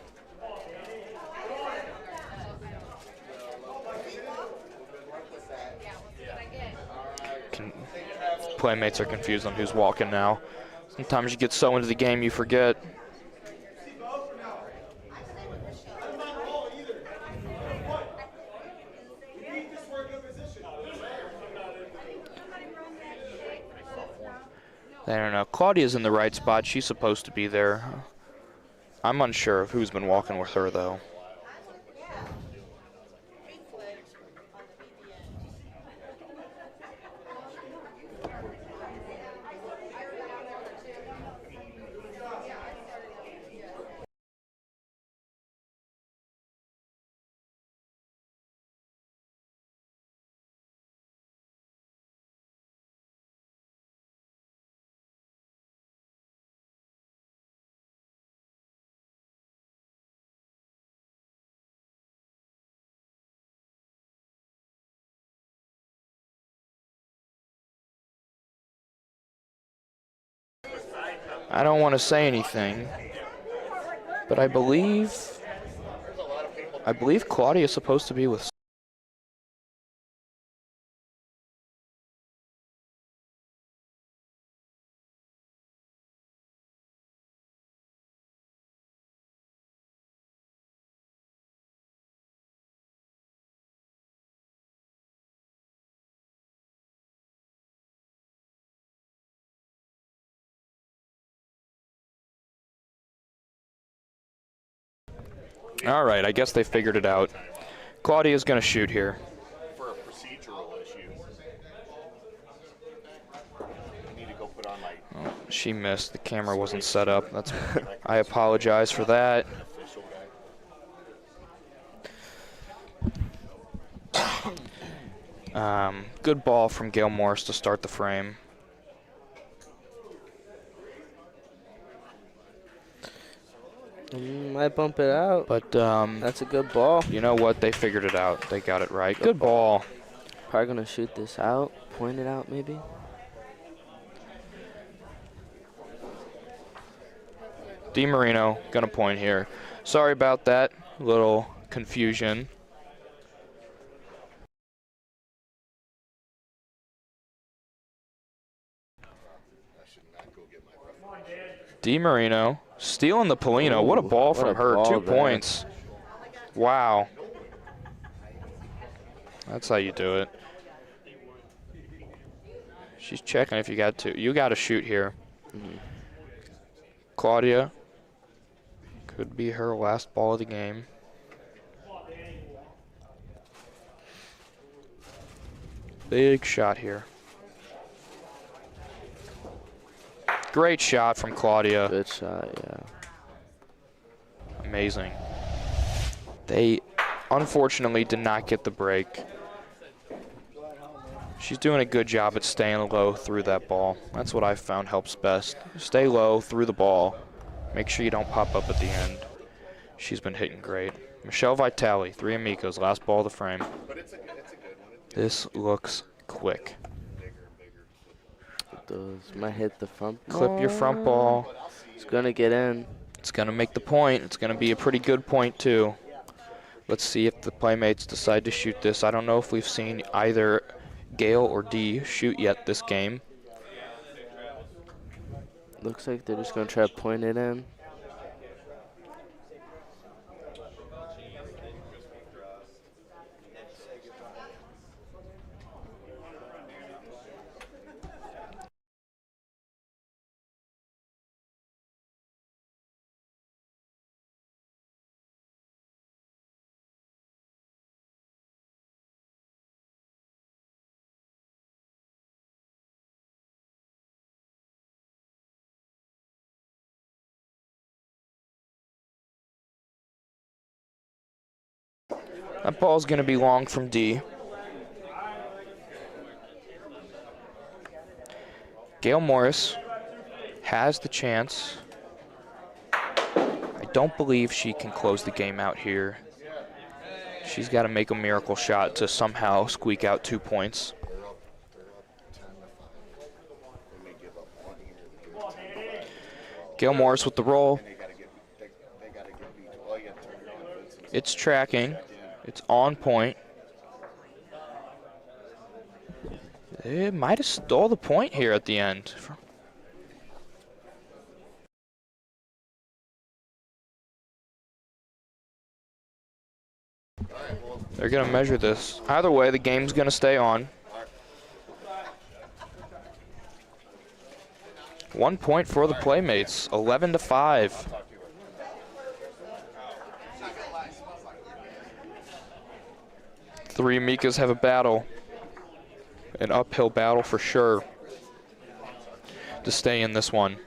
Playmates are confused on who's walking now. Sometimes you get so into the game you forget. I don't know. Claudia's in the right spot. She's supposed to be there. I'm unsure of who's been walking with her, though. I don't want to say anything, but I believe Claudia's supposed to be with. All right, I guess they figured it out. Claudia's going to shoot here. For a procedural issue, I need to go put on my Oh, she missed. The camera wasn't set up. That's. I apologize for that. official guy. Good ball from Gail Morris to start the frame. Might bump it out. But That's a good ball. you know what? They figured it out. They got it right. Good ball. Probably gonna shoot this out, point it out maybe. DiMarino gonna point here. Sorry about that little confusion. DiMarino stealing the Polino. What a ball what from a her. ball 2 there. points. Wow. That's how you do it. She's checking if you got to. You got to shoot here. Claudia. Could be her last ball of the game. Big shot here. Great shot from Claudia. Good shot, yeah. Amazing. They unfortunately did not get the break. She's doing a good job at staying low through that ball. That's what I've found helps best. Stay low through the ball. Make sure you don't pop up at the end. She's been hitting great. Michelle Vitale, 3 amigos, last ball of the frame. This looks quick. It does. Might hit the front ball. Clip your front ball. It's gonna get in. It's going to make the point. It's going to be a pretty good point, too. Let's see if the playmates decide to shoot this. I don't know if we've seen either Gail or Dee shoot yet this game. Looks like they're just gonna try to point it in. That ball's going to be long from D. Gail Morris has the chance. I don't believe she can close the game out here. She's got to make a miracle shot to somehow squeak out 2 points. Gail Morris with the roll. It's tracking. It's on point. It might have stole the point here at the end. They're going to measure this. Either way, the game's going to stay on. 1 point for the Playmates, 11-5. Three Mikas have a battle, an uphill battle for sure to stay in this one.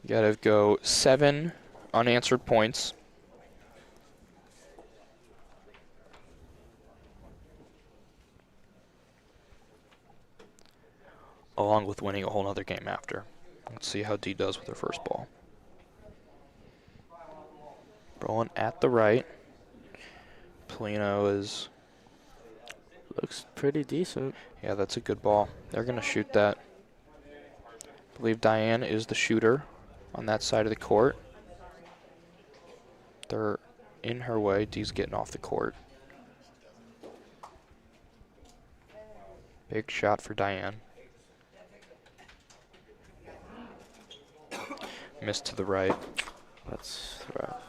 You gotta go 7 unanswered points. Along with winning a whole other game after. Let's see how D does with her first ball. Rolling at the right. Polino is... Looks pretty decent. Yeah, that's a good ball. They're going to shoot that. I believe Diane is the shooter on that side of the court. They're in her way. D's getting off the court. Big shot for Diane. Missed to the right. That's rough.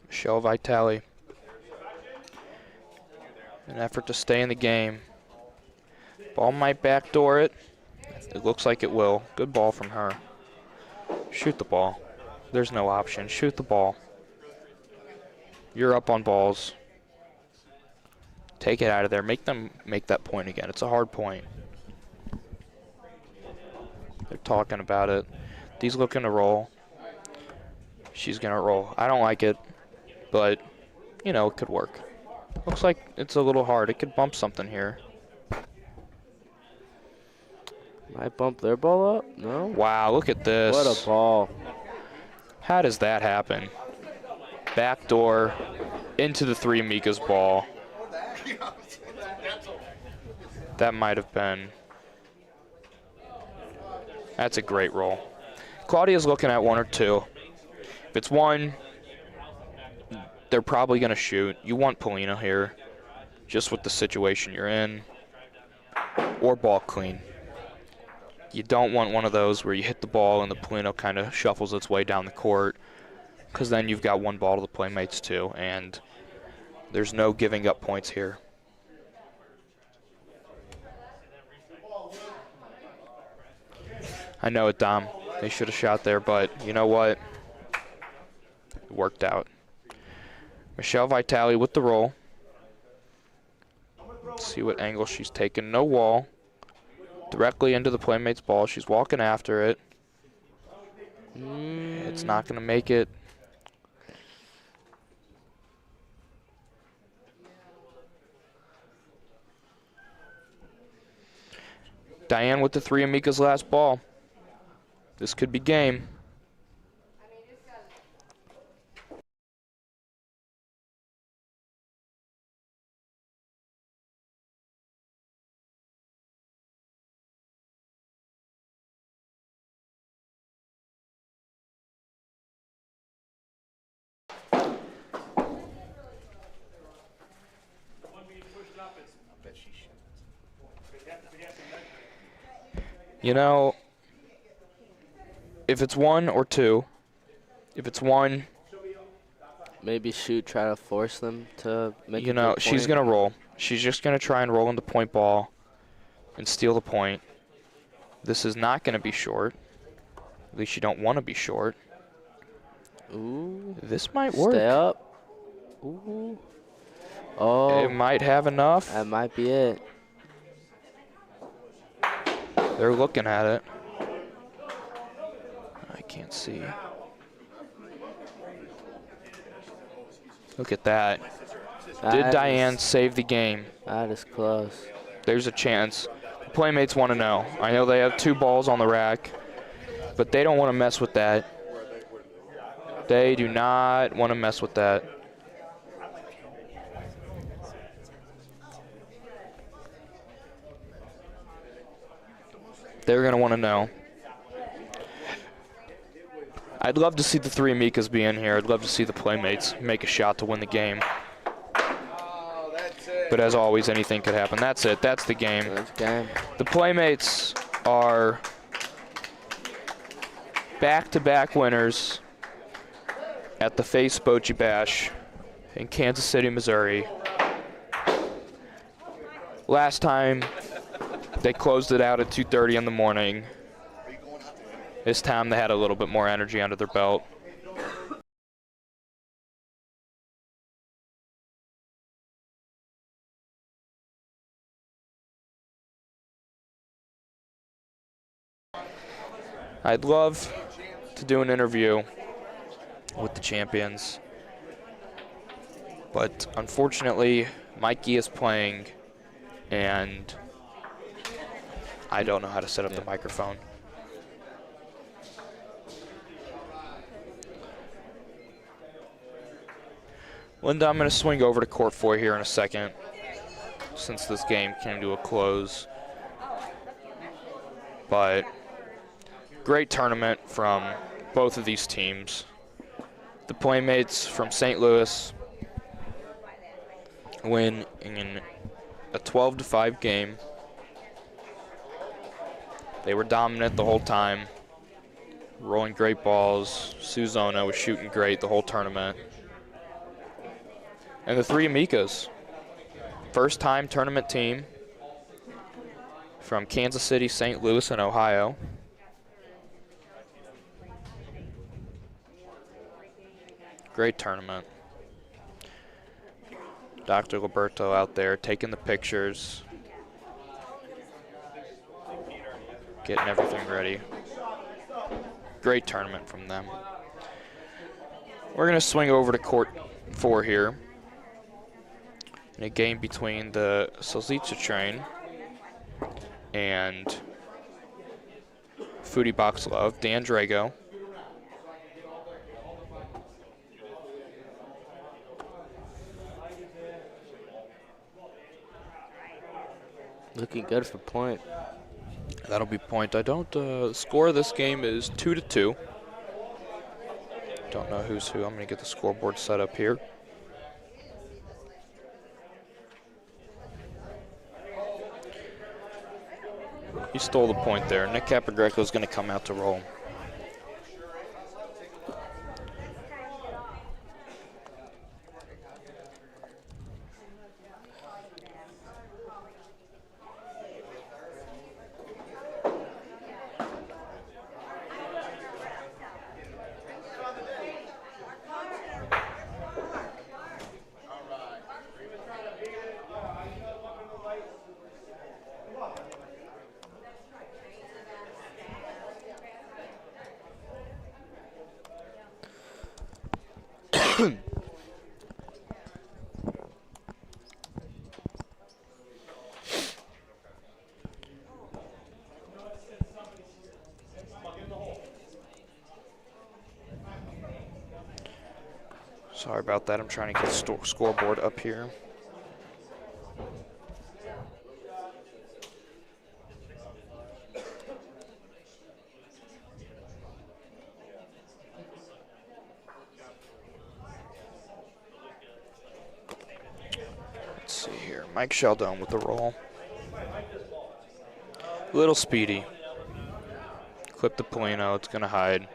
Michelle Vitale. An effort to stay in the game. Ball might backdoor it. It looks like it will. Good ball from her. Shoot the ball. There's no option. Shoot the ball. You're up on balls. Take it out of there. Make them make that point again. It's a hard point. They're talking about it. D's looking to roll. She's going to roll. I don't like it, but, you know, it could work. Looks like it's a little hard. It could bump something here. Might bump their ball up? No? Wow, look at this. What a ball. How does that happen? Backdoor into the three Mika's ball. That might have been. That's a great roll. Claudia's looking at 1 or 2. If it's 1, they're probably going to shoot. You want Polino here, just with the situation you're in, or ball clean. You don't want one of those where you hit the ball and the Polino kind of shuffles its way down the court, because then you've got 1 ball to the Playmates too, and there's no giving up points here. I know it, Dom. They should have shot there, but you know what? It worked out. Michelle Vitale with the roll. Let's see what angle she's taking. No wall. Directly into the Playmates ball. She's walking after it. It's not going to make it. Diane with the 3 of Mika's last ball. This could be game. You know, if it's 1 or 2, if it's 1, Maybe shoot, try to force them to make you a know, good she's point. going to roll. She's just going to try and roll in the point ball and steal the point. This is not going to be short. At least you don't want to be short. Ooh. This might work. Stay up. Ooh. Oh. It might have enough. That might be it. They're looking at it. I can't see. Look at that. Did Diane save the game? That is close. There's a chance. The Playmates want to know. I know they have 2 balls on the rack, but they don't want to mess with that. They do not want to mess with that. They're going to want to know. I'd love to see the 3 Amikas be in here. I'd love to see the Playmates make a shot to win the game. But as always, anything could happen. That's it. That's the game. That's game. The Playmates are back-to-back winners at the F.A.C.E Bocce Bash in Kansas City, Missouri. Last time, they closed it out at 2:30 in the morning. This time, they had a little bit more energy under their belt. I'd love to do an interview with the champions, but unfortunately, Mikey is playing, and I don't know how to set up the microphone. Linda, I'm going to swing over to court 4 here in a second, since this game came to a close. But great tournament from both of these teams. The Playmates from St. Louis win in a 12-5 game. They were dominant the whole time, rolling great balls. Suzona was shooting great the whole tournament. And the 3 Amikas, first-time tournament team from Kansas City, St. Louis, and Ohio. Great tournament. Dr. Liberto out there taking the pictures, getting everything ready. Great tournament from them. We're going to swing over to court 4 here in a game between the Solzitsa train and Foodie Box Love, Dan Drago. Looking good for point. That'll be point. I don't, the score of this game is 2-2. Don't know who's who. I'm going to get the scoreboard set up here. He stole the point there. Nick Capogreco is going to come out to roll. Sorry about that. I'm trying to get the scoreboard up here. Let's see here. Mike Sheldon with the roll. Little speedy. Clip the Polino. It's going to hide.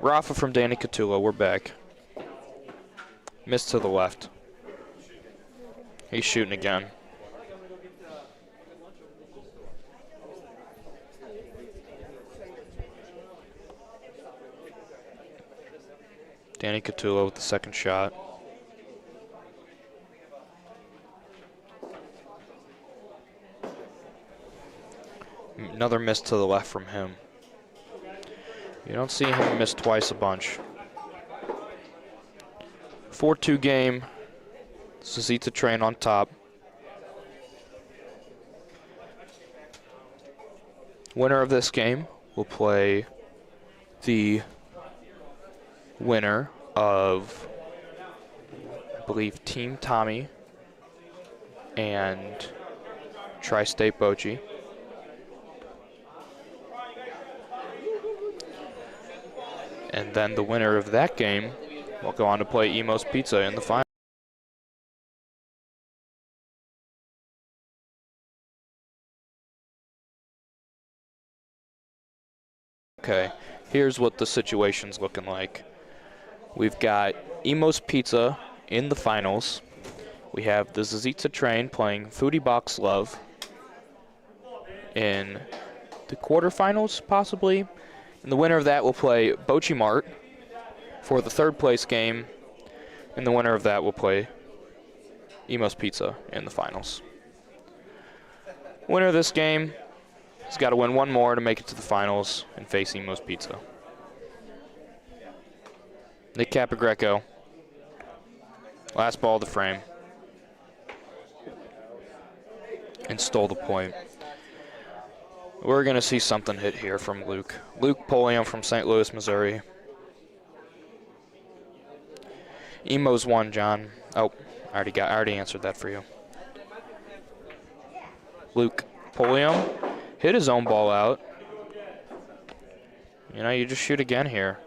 Rafa from Danny Catullo. We're back. Missed to the left. He's shooting again. Danny Catullo with the second shot. Another miss to the left from him. You don't see him miss twice a bunch. 4-2 game. Zazita Train on top. Winner of this game will play the winner of, I believe, Team Tommy and Tri-State Bocce. And then the winner of that game will go on to play Emo's Pizza in the final. Okay, here's what the situation's looking like. We've got Emo's Pizza in the finals. We have the Zazita Train playing Foodie Box Love in the quarterfinals, possibly. And the winner of that will play Bocce Mart for the third place game. And the winner of that will play Emo's Pizza in the finals. Winner of this game has got to win one more to make it to the finals and face Emo's Pizza. Nick Capogreco. Last ball of the frame. And stole the point. We're going to see something hit here from Luke. Luke Polium from St. Louis, Missouri. Emo's won, John. Oh, I already answered that for you. Luke Polium hit his own ball out. You know, you just shoot again here.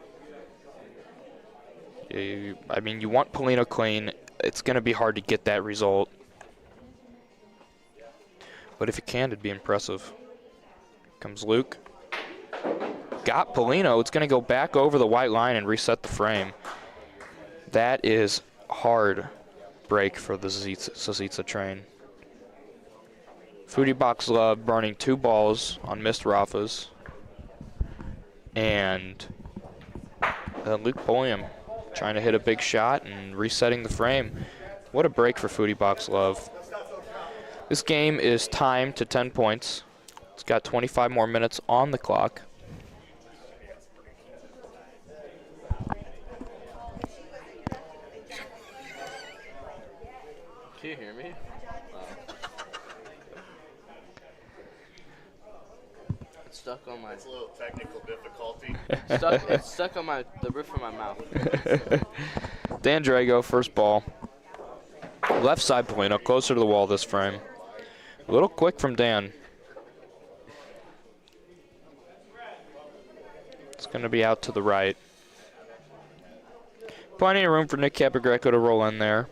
I mean, you want Polino clean. It's going to be hard to get that result. But if you can, it'd be impressive. Comes Luke. Got Polino. It's going to go back over the white line and reset the frame. That is hard break for the Zazita Train. Foodie Box Love burning 2 balls on missed Rafas. And Luke Polium trying to hit a big shot and resetting the frame. What a break for Foodie Box Love. This game is timed to 10 points. It's got 25 more minutes on the clock. Can you hear me? It's stuck on my. It's a little technical difficulty. It's stuck on the roof of my mouth. Dan Drago, first ball. Left side Polino, closer to the wall this frame. A little quick from Dan. It's going to be out to the right. Plenty of room for Nick Capogreco to roll in there.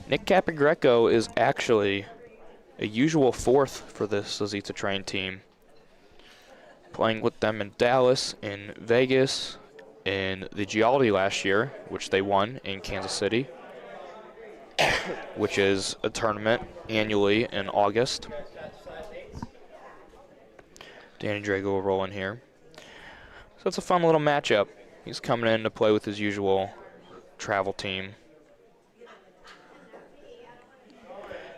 Nick Capogreco is actually a usual fourth for this Zazita Train team. Playing with them in Dallas, in Vegas, in the Geology last year, which they won in Kansas City, which is a tournament annually in August. Danny Drago will roll in here. So it's a fun little matchup. He's coming in to play with his usual travel team.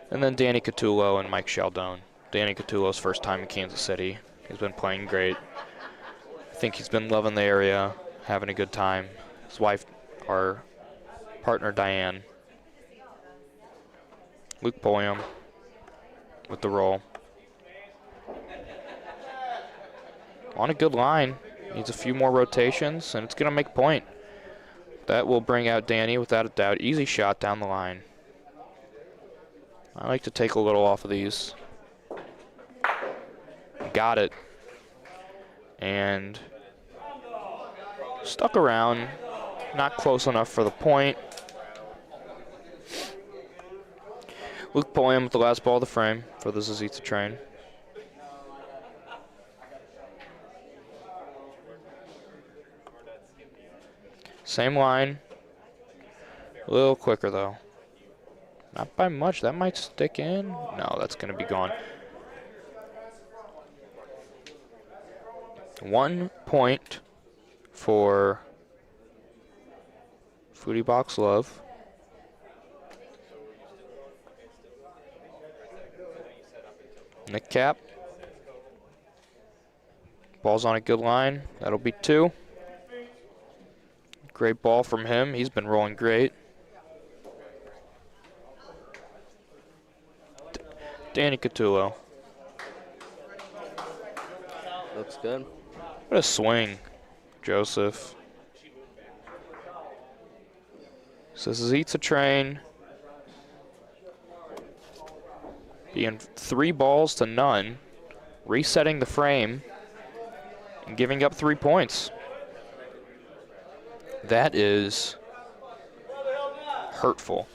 And then Danny Catullo and Mike Sheldon. Danny Catullo's first time in Kansas City. He's been playing great. I think he's been loving the area, having a good time. His wife, our partner Diane. Luke Polium with the roll. On a good line. Needs a few more rotations, and it's going to make point. That will bring out Danny without a doubt. Easy shot down the line. I like to take a little off of these. Got it. And stuck around. Not close enough for the point. Luke Polium with the last ball of the frame for the Zazita Train. Same line. A little quicker, though. Not by much. That might stick in. No, that's going to be gone. 1 point for Foodie Box Love. Nick Cap. Ball's on a good line. That'll be 2. Great ball from him. He's been rolling great. Danny Catullo. Looks good. What a swing, Joseph. So this is Eats a Train. Being 3 balls to none. Resetting the frame. And giving up 3 points. That is hurtful.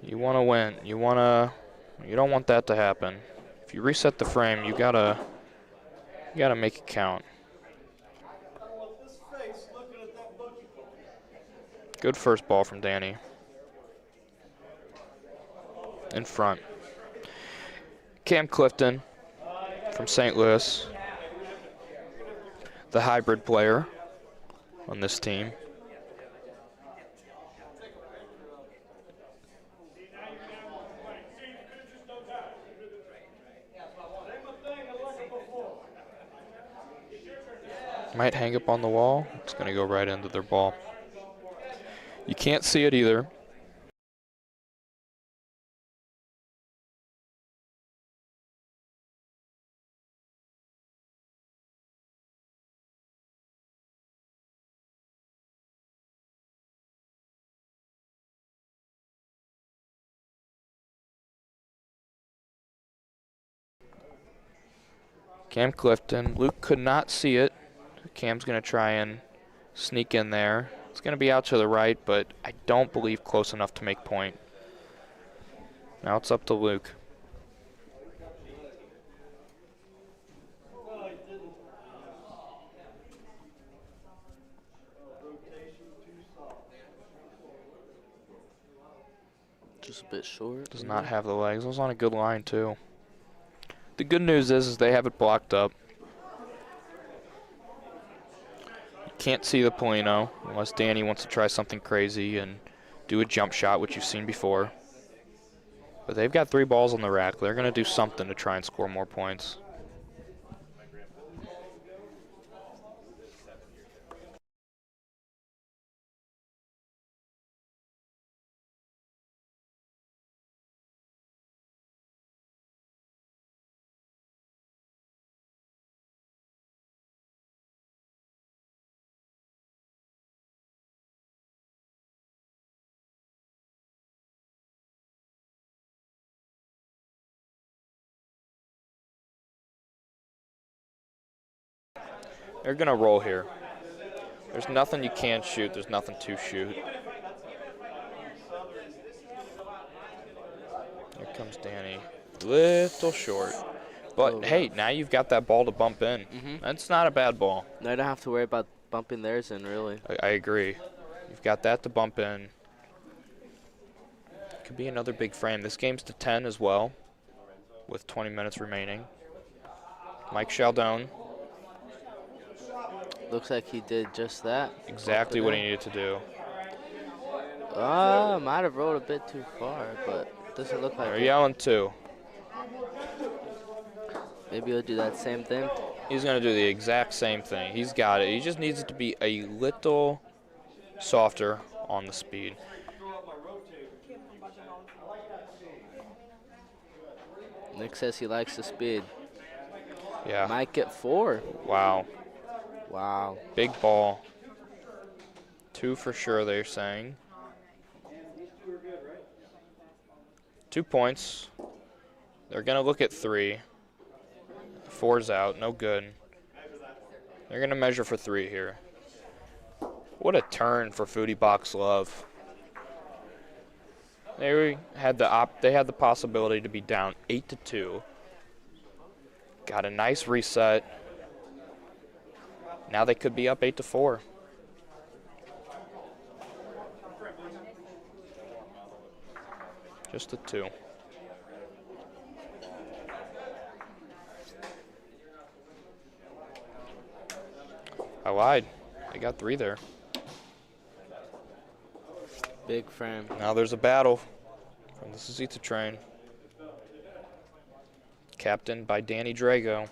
You want to win. You don't want that to happen. If you reset the frame, you gotta make it count. Good first ball from Danny. In front. Cam Clifton from St. Louis. The hybrid player on this team. Might hang up on the wall. It's going to go right into their ball. You can't see it either. Cam Clifton. Luke could not see it. Cam's going to try and sneak in there. It's going to be out to the right, but I don't believe close enough to make point. Now it's up to Luke. Just a bit short. Does not have the legs. It was on a good line, too. The good news is they have it blocked up. You can't see the Polino unless Danny wants to try something crazy and do a jump shot, which you've seen before. But they've got 3 balls on the rack. They're going to do something to try and score more points. They're going to roll here. There's nothing you can't shoot. There's nothing to shoot. Here comes Danny. Little short. But, hey, now you've got that ball to bump in. That's not a bad ball. I don't have to worry about bumping theirs in, really. I agree. You've got that to bump in. Could be another big frame. This game's to 10 as well, with 20 minutes remaining. Mike Sheldon. Looks like he did just that. Exactly what he needed to do. Might have rolled a bit too far, but doesn't look like They're it. yelling too. Maybe he'll do that same thing. He's going to do the exact same thing. He's got it. He just needs it to be a little softer on the speed. Nick says he likes the speed. Yeah. Might get 4. Wow. Wow. Big ball. 2 for sure, they're saying. 2 points. They're going to look at 3. 4's out. No good. They're going to measure for 3 here. What a turn for Foodie Box Love. They had the possibility to be down 8-2. Got a nice reset. Now they could be up 8-4. Just a 2. I lied. They got 3 there. Big frame. Now there's a battle from the Zazita train. Captained by Danny Drago.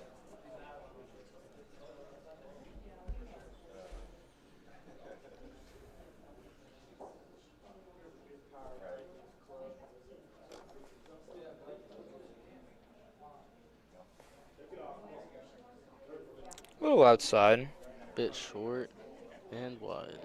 A little outside. Bit short and wide.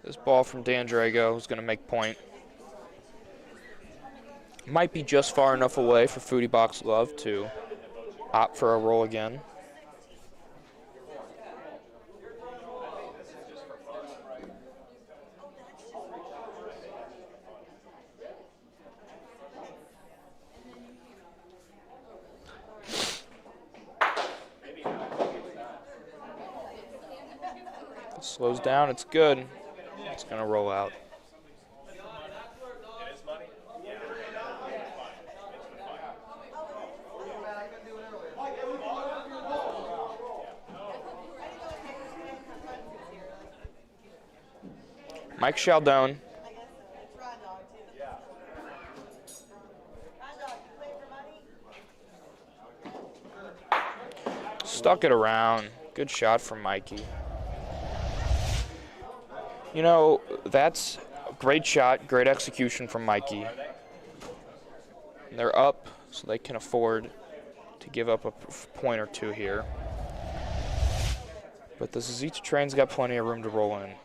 This ball from Dan Drago is going to make point. Might be just far enough away for Foodie Box Love to opt for a roll again. Slows down, it's good. It's going to roll out. Mike Sheldon. Stuck it around. Good shot from Mikey. You know, that's a great shot, great execution from Mikey. They're up, so they can afford to give up a point or 2 here. But the Zazita train's got plenty of room to roll in.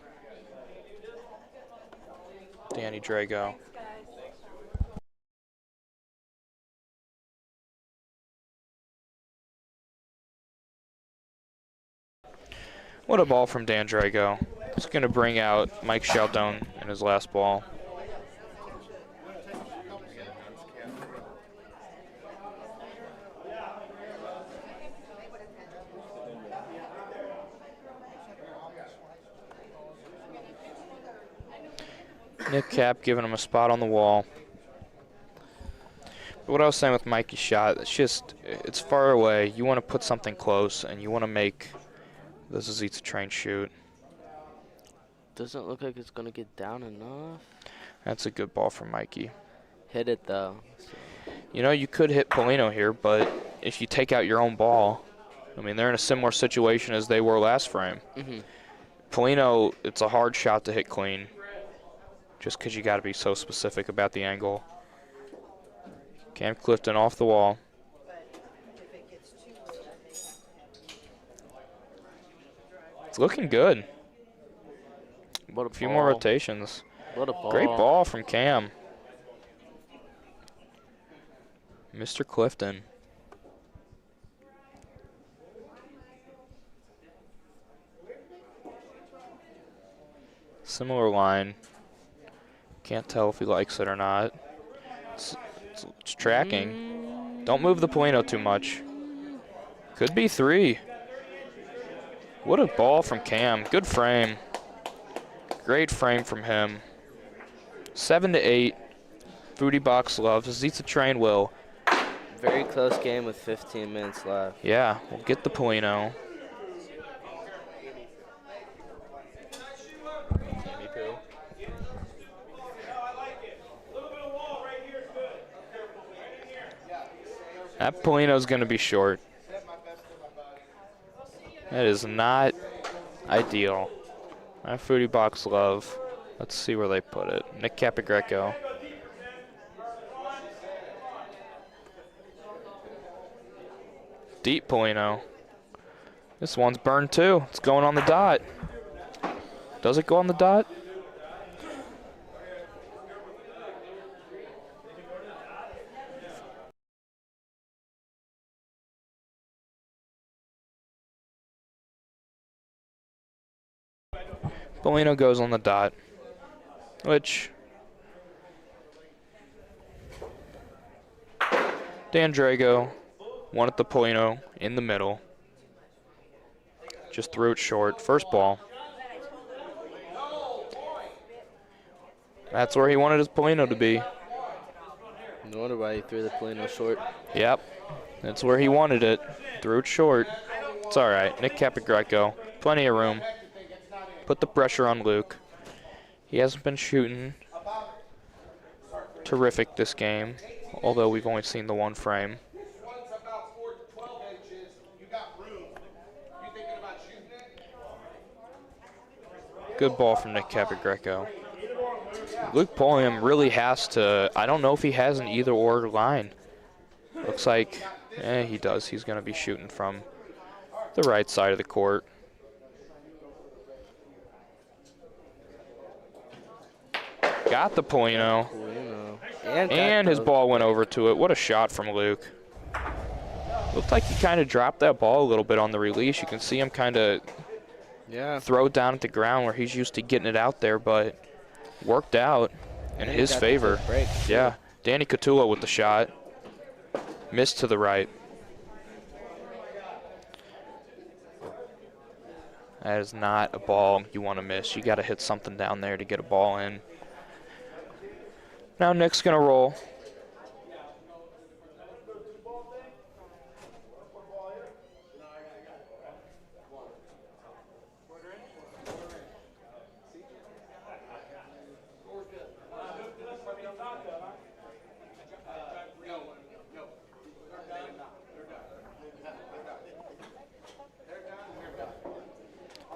Danny Drago. What a ball from Dan Drago. It's going to bring out Mike Sheldon in his last ball. Nick Cap giving him a spot on the wall. But what I was saying with Mikey's shot, it's far away. You want to put something close, and you want to make the Zazita train shoot. Doesn't look like it's going to get down enough. That's a good ball from Mikey. Hit it, though. So. You know, you could hit Polino here, but if you take out your own ball, I mean, they're in a similar situation as they were last frame. Polino, it's a hard shot to hit clean, just because you got to be so specific about the angle. Cam Clifton off the wall. It's looking good. What a few ball. more rotations. What a ball. Great ball from Cam. Mr. Clifton. Similar line. Can't tell if he likes it or not. It's tracking. Don't move the Polino too much. Could be 3. What a ball from Cam. Good frame. Great frame from him. 7-8. Foodie Box Love. Zazita train will. Very close game with 15 minutes left. Yeah, we'll get the Polino. That Polino's going to be short. That is not ideal. That Foodie Box Love. Let's see where they put it. Nick Capigreco. Deep Polino. This one's burned too. It's going on the dot. Does it go on the dot? Polino goes on the dot, which Dan Drago wanted the Polino in the middle. Just threw it short. First ball. That's where he wanted his Polino to be. No wonder why he threw the Polino short. Yep, that's where he wanted it. Threw it short. It's all right. Nick Capogreco, plenty of room. Put the pressure on Luke. He hasn't been shooting terrific this game, although we've only seen the one frame. Good ball from Nick Capogreco. Luke Pulliam really has to, I don't know if he has an either-or line. Looks like, he does. He's going to be shooting from the right side of the court. Got the Polino. And his ball went over to it. What a shot from Luke. Looked like he kind of dropped that ball a little bit on the release. You can see him kind of throw it down at the ground where he's used to getting it out there, but worked out in his favor. Yeah, Danny Catula with the shot. Missed to the right. That is not a ball you want to miss. You got to hit something down there to get a ball in. Now Nick's going to roll.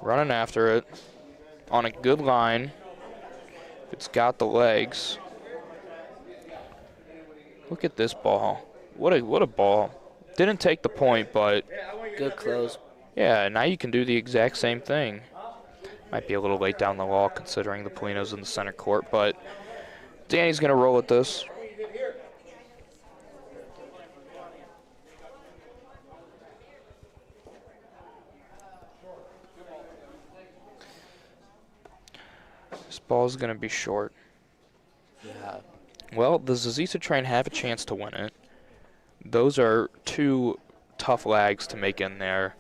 Running after it on a good line. It's got the legs. Look at this ball. What a ball. Didn't take the point, but good close. Yeah, now you can do the exact same thing. Might be a little late down the wall considering the Polino's in the center court, but Danny's going to roll with this. This ball's going to be short. Yeah. Well, the Zizica train have a chance to win it. Those are two tough lags to make in there.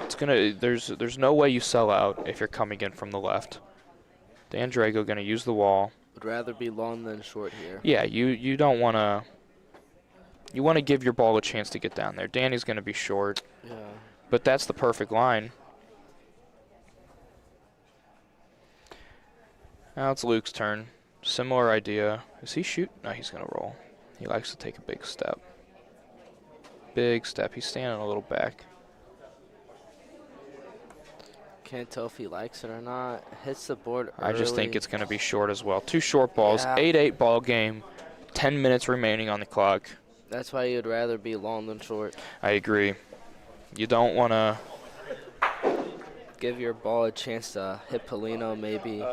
It's gonna. There's no way you sell out if you're coming in from the left. Dan Drago gonna use the wall. Would rather be long than short here. Yeah, you don't wanna. You want to give your ball a chance to get down there. Danny's gonna be short. Yeah. But that's the perfect line. Now it's Luke's turn. Similar idea. Is he shoot? No, he's going to roll. He likes to take a big step. Big step. He's standing a little back. Can't tell if he likes it or not. Hits the board early. I just think it's going to be short as well. Two short balls. Yeah. 8-8 ball game. 10 minutes remaining on the clock. That's why you'd rather be long than short. I agree. You don't want to give your ball a chance to hit Polino maybe.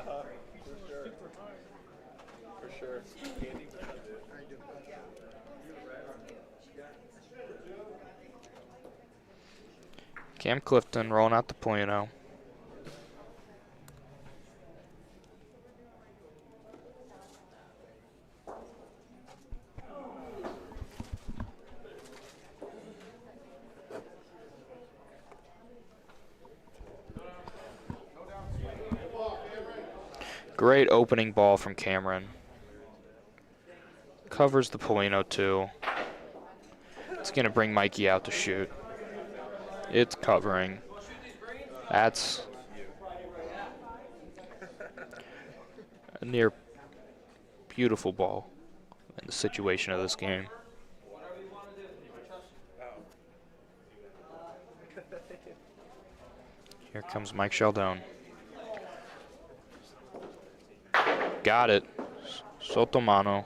Cam Clifton rolling out the Polino. Great opening ball from Cameron. Covers the Polino too. It's going to bring Mikey out to shoot. It's covering. That's a near beautiful ball in the situation of this game. Here comes Mike Sheldon. Got it. Sotomano.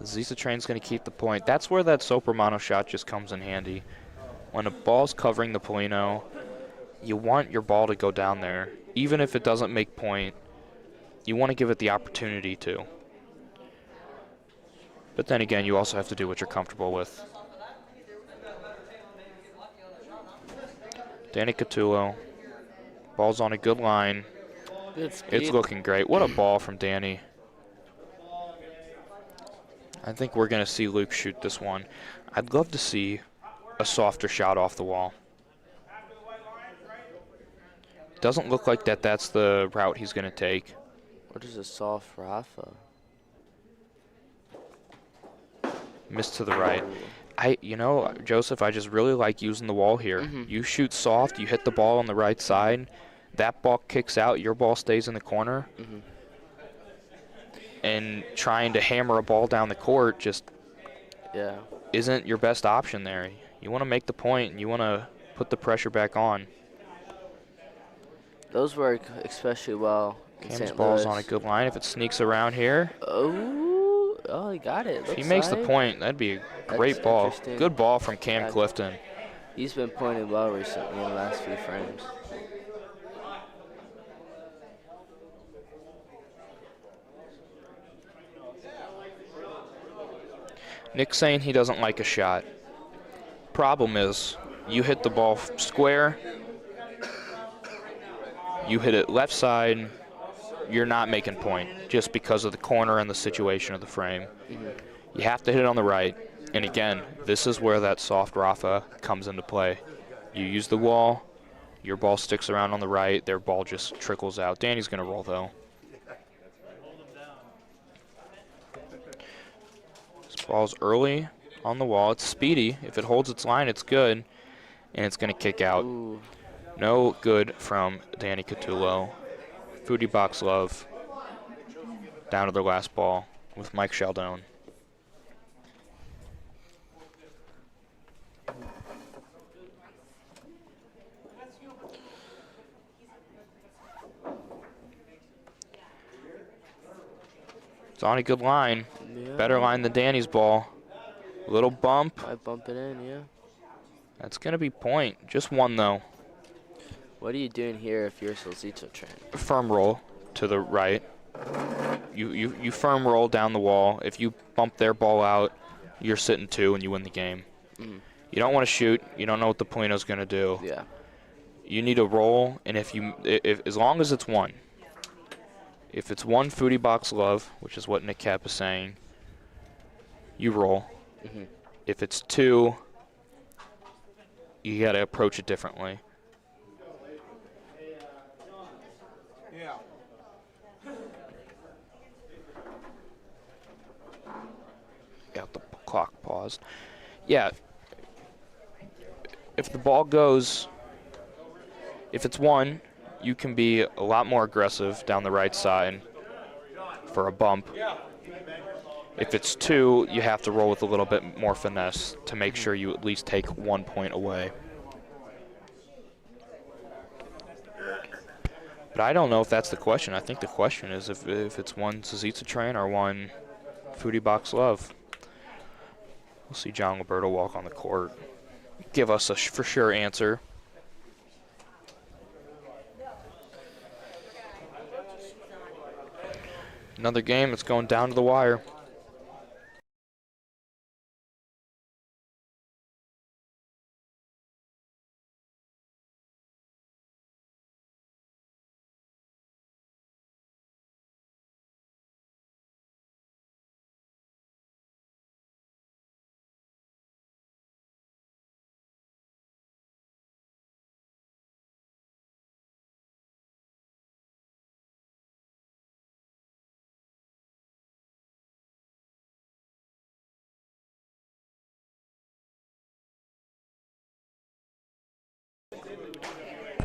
Ziza Train's going to keep the point. That's where that Soprano shot just comes in handy. When a ball's covering the Polino, you want your ball to go down there. Even if it doesn't make point, you want to give it the opportunity to. But then again, you also have to do what you're comfortable with. Danny Catullo. Ball's on a good line. Good speed. It's looking great. What a ball from Danny. I think we're going to see Luke shoot this one. I'd love to see a softer shot off the wall. Doesn't look like that's the route he's going to take. What is a soft Rafa? Missed to the right. Joseph, I just really like using the wall here. You shoot soft, you hit the ball on the right side. That ball kicks out, your ball stays in the corner. And trying to hammer a ball down the court just isn't your best option there. You want to make the point and you want to put the pressure back on. Those work especially well in Cam's St. ball's Louis. on a good line. If it sneaks around here, Oh, he got it. if he Looks makes the like. point, that'd be a great That's ball. interesting. Good ball from Cam Yeah. Clifton. He's been pointing well recently in the last few frames. Nick's saying he doesn't like a shot. Problem is, you hit the ball square, you hit it left side, you're not making point just because of the corner and the situation of the frame. You have to hit it on the right. And again, this is where that soft Rafa comes into play. You use the wall, your ball sticks around on the right, their ball just trickles out. Danny's going to roll, though. This ball's early on the wall. It's speedy. If it holds its line, it's good. And it's going to kick out. Ooh. No good from Danny Catullo. Foodie Box Love down to their last ball with Mike Sheldon. It's on a good line. Yeah. Better line than Danny's ball. Little bump. I bump it in, yeah. That's going to be point. Just one, though. What are you doing here if you're Solzito trained? Firm roll to the right. You firm roll down the wall. If you bump their ball out, you're sitting 2 and you win the game. You don't want to shoot. You don't know what the Polino's going to do. Yeah. You need a roll, and if as long as it's one. If it's one Foodie Box Love, which is what Nick Cap is saying, you roll. If it's 2, you got to approach it differently. Got the clock paused. Yeah. If the ball goes, if it's 1, you can be a lot more aggressive down the right side for a bump. If it's 2, you have to roll with a little bit more finesse to make sure you at least take 1 point away. But I don't know if that's the question. I think the question is if it's one Zazitza train or one Foodie Box Love. We'll see John Liberto walk on the court. Give us a for sure answer. Another game that's going down to the wire.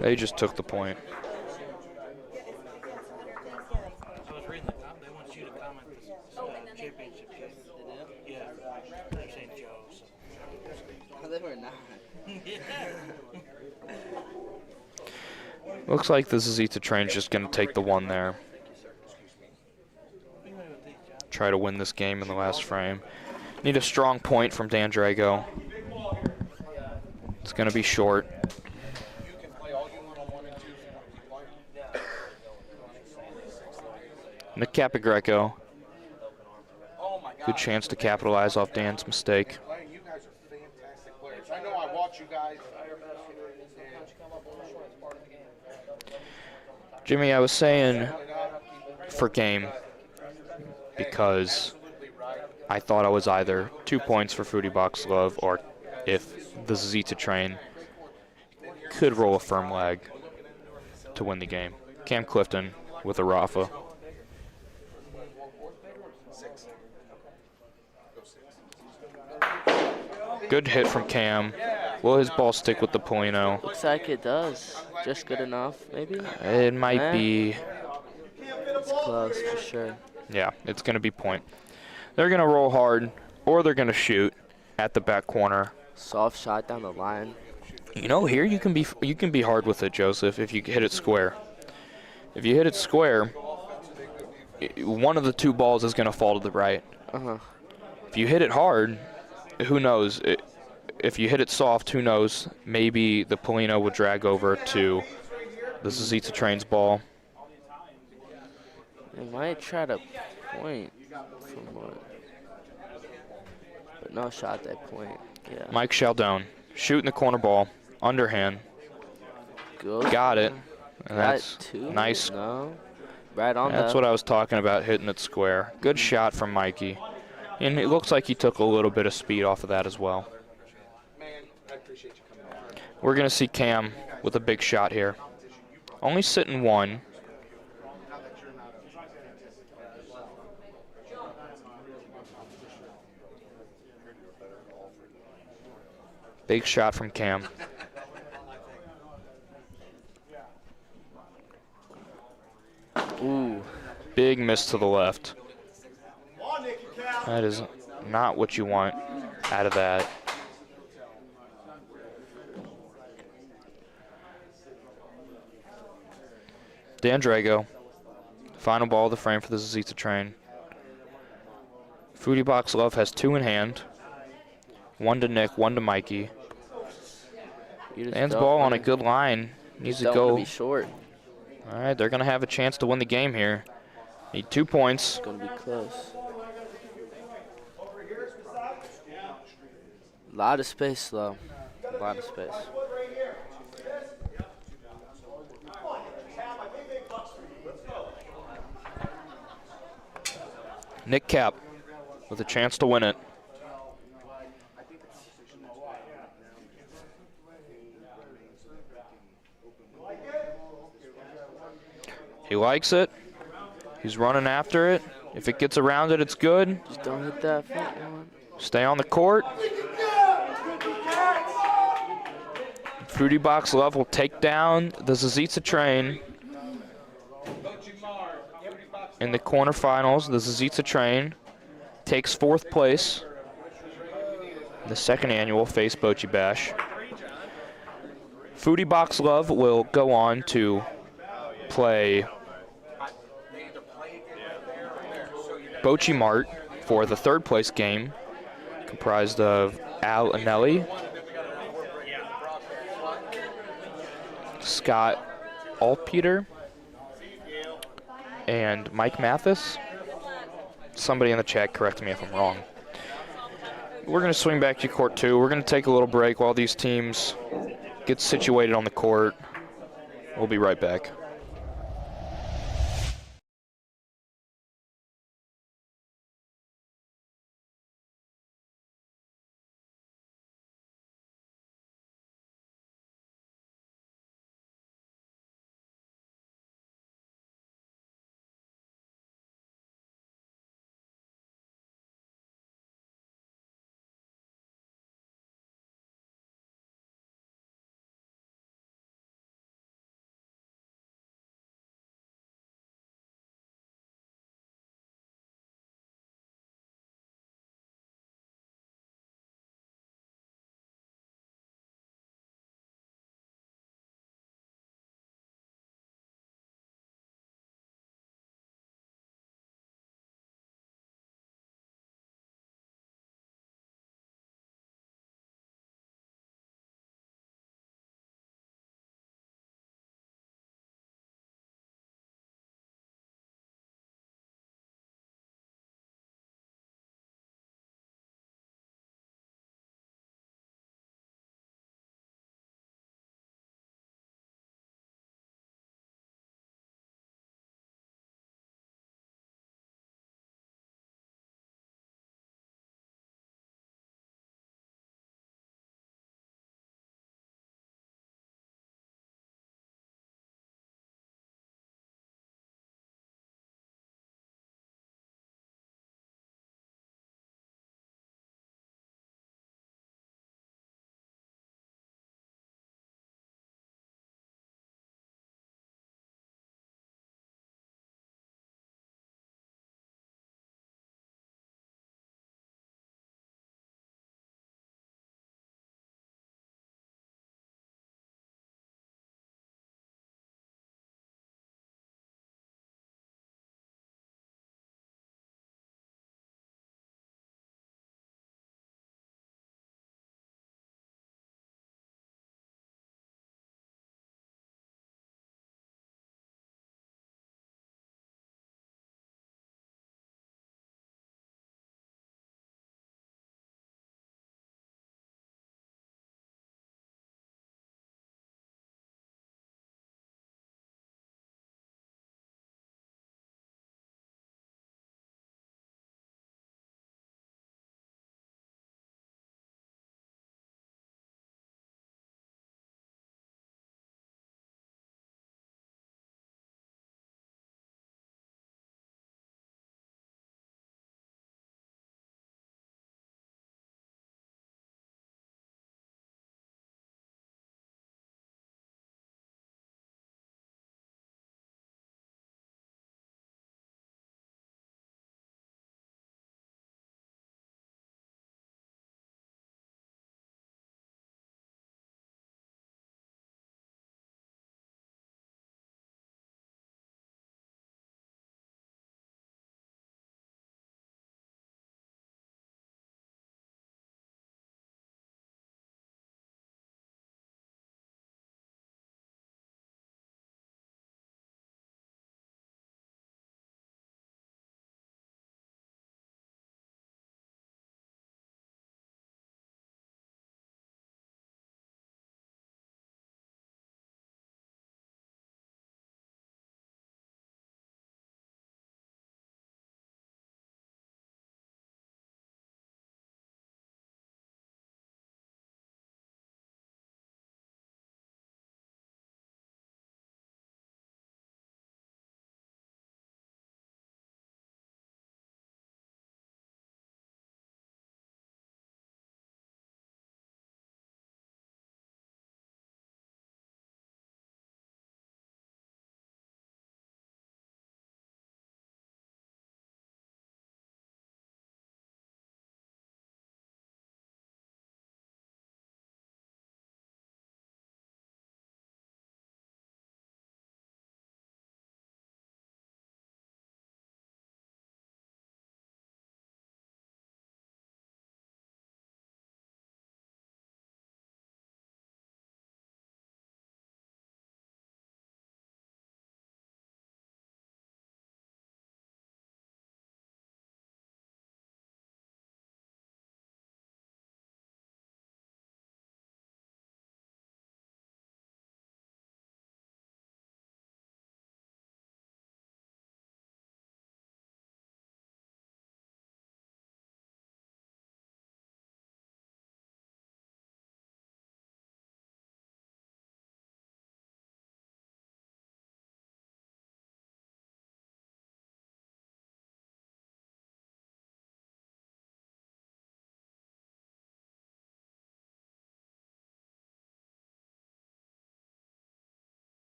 They just took the point. I was reading the comment. They want you to comment this championship game. Yeah. They're saying Joe. So. They were not. Looks like the Zazita train's just going to take the 1 there. Try to win this game in the last frame. Need a strong point from Dan Drago. It's going to be short. Nick Capigreco. Good chance to capitalize off Dan's mistake. You guys are fantastic players. I know I watch you guys. Jimmy, I was saying for game because I thought I was either 2 points for Foodie Box Love or if the Zita train could roll a firm leg to win the game. Cam Clifton with a Rafa. Good hit from Cam. Will his ball stick with the Polino? Looks like it does. Just good enough, maybe? It might Eh, be. It's close for sure. Yeah, it's going to be point. They're going to roll hard, or they're going to shoot at the back corner. Soft shot down the line. You know, here you can be hard with it, Joseph, if you hit it square. If you hit it square, one of the two balls is going to fall to the right. Uh-huh. If you hit it hard, who knows? If you hit it soft, who knows? Maybe the Polino would drag over to the Zazita Train's ball. They might try to point from what? But no shot that point. Yeah. Mike Sheldon shooting the corner ball, underhand. Goes Got it. there. And that's Got two? nice. No. Right on That's that. what I was talking about, hitting it square. Good shot from Mikey. And it looks like he took a little bit of speed off of that as well. We're going to see Cam with a big shot here. Only sitting one. Big shot from Cam. Ooh. Big miss to the left. That is not what you want out of that. Dan Drago. Final ball of the frame for the Zazita Train. Foodie Box Love has two in hand. One to Nick, one to Mikey. Dan's ball on a good line. Needs to go. Be short. All right, they're going to have a chance to win the game here. Need 2 points. It's going to be close. A lot of space, though. A lot of space. Nick Cap with a chance to win it. He likes it. He's running after it. If it gets around it, it's good. Just don't hit that front one. Stay on the court. Foodie Box Love will take down the Zazita Train in the quarterfinals. The Zazita Train takes 4th place in the 2nd annual F.A.C.E Bocce Bash. Foodie Box Love will go on to play Bocce Mart for the 3rd place game, comprised of Al Anelli, Scott Alpeter, and Mike Mathis. Somebody in the chat correct me if I'm wrong. We're going to swing back to court 2. We're going to take a little break while these teams get situated on the court. We'll be right back.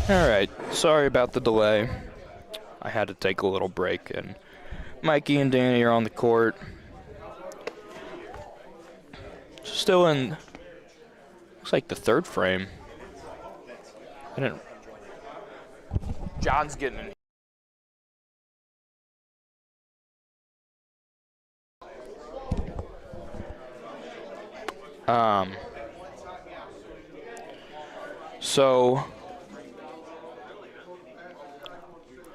All right, sorry about the delay. I had to take a little break, and Mikey and Danny are on the court. Still in, looks like the third frame. I didn't. John's getting in. So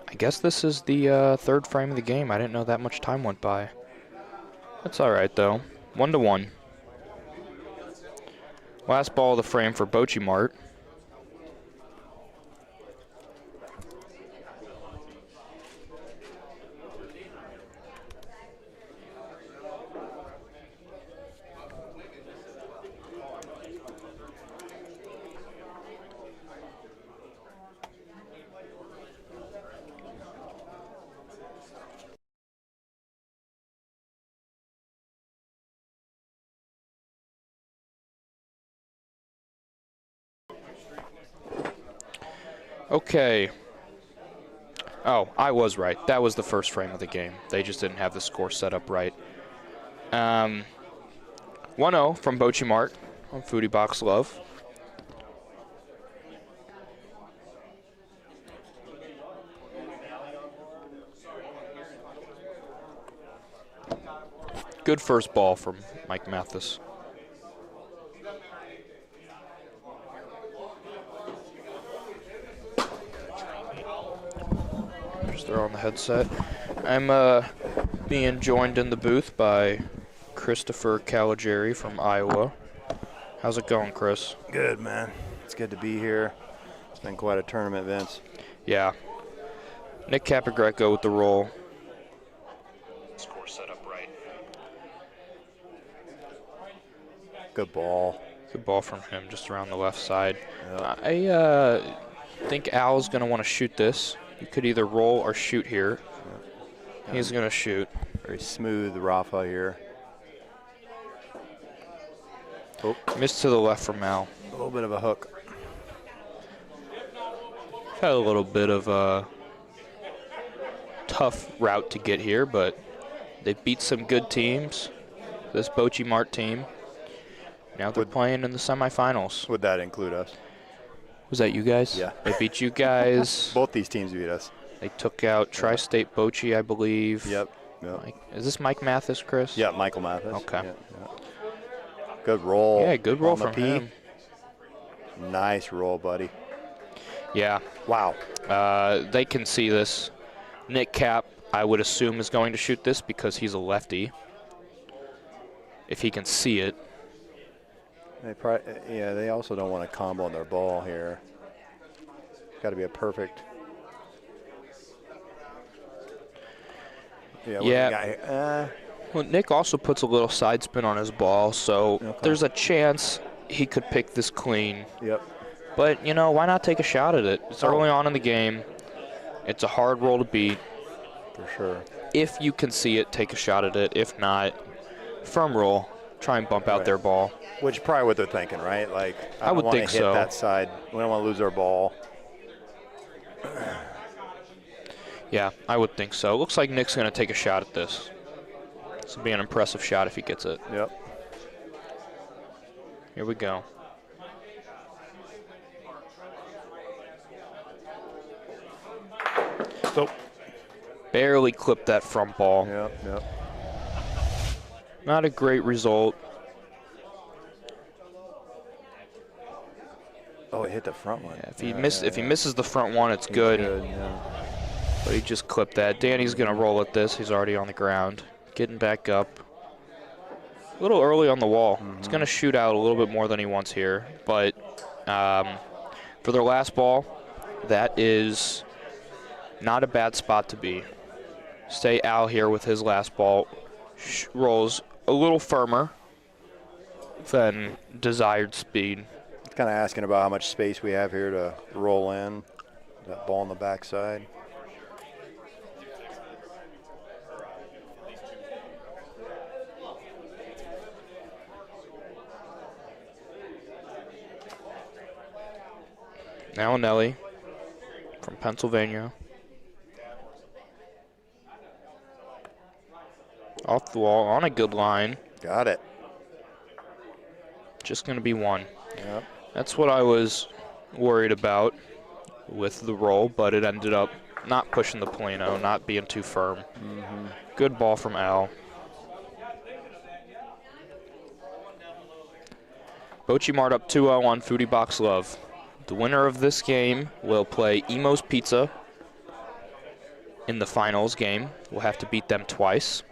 I guess this is the third frame of the game. I didn't know that much time went by. That's all right though. 1-1. Last ball of the frame for Bocce Mart. Okay. Oh, I was right. That was the first frame of the game. They just didn't have the score set up right. 1-0 from Bocce Mart on Foodie Box Love. Good first ball from Mike Mathis. Just throw on the headset. I'm being joined in the booth by Christopher Caligari from Iowa. How's it going, Chris? Good, man. It's good to be here. It's been quite a tournament, Vince. Yeah. Nick Capogreco with the roll. Score set up right. Good ball. Good ball from him, just around the left side. Yep. I think Al's going to want to shoot this. You could either roll or shoot here. Yep. He's going to shoot. Very smooth, Rafa here. Oh, Missed to the left from Al. a little bit of a hook. Had a little bit of a tough route to get here, but they beat some good teams. This Bocce Mart team. Now they're playing in the semifinals. Would that include us? Was that you guys? Yeah. They beat you guys. Both these teams beat us. They took out Tri-State Bocce, I believe. Yep. Yep. Is this Mike Mathis, Chris? Yeah, Michael Mathis. Okay. Yeah, yeah. Good roll. Yeah, good roll on the from P. him. Nice roll, buddy. Yeah. Wow. They can see this. Nick Cap, I would assume, is going to shoot this because he's a lefty. If he can see it. They also don't want to combo on their ball here. Got to be a perfect. Yeah. What do we got here? Well, Nick also puts a little side spin on his ball, so there's a chance he could pick this clean. Yep. But, you know, why not take a shot at it? It's early on in the game. It's a hard roll to beat. For sure. If you can see it, take a shot at it. If not, firm roll. Try and bump out their ball. Which is probably what they're thinking, right? Like, I would don't want think to hit so. that side. We don't want to lose our ball. Yeah, I would think so. Looks like Nick's going to take a shot at this. This will be an impressive shot if he gets it. Yep. Here we go. So. Barely clipped that front ball. Yep, yep. Not a great result. Oh, he hit the front one. Yeah, if he misses the front one, it's good. Yeah. But he just clipped that. Danny's going to roll at this. He's already on the ground. Getting back up. A little early on the wall. It's going to shoot out a little bit more than he wants here. But for their last ball, that is not a bad spot to be. Stay Al here with his last ball. Rolls a little firmer than desired speed. It's kind of asking about how much space we have here to roll in. That ball on the backside. Now Nelly from Pennsylvania. Off the wall, on a good line. Got it. Just going to be one. Yep. That's what I was worried about with the roll, but it ended up not pushing the Polino, not being too firm. Good ball from Al. Bocce Mart up 2-0 on Foodie Box Love. The winner of this game will play Emo's Pizza in the finals game. We'll have to beat them twice.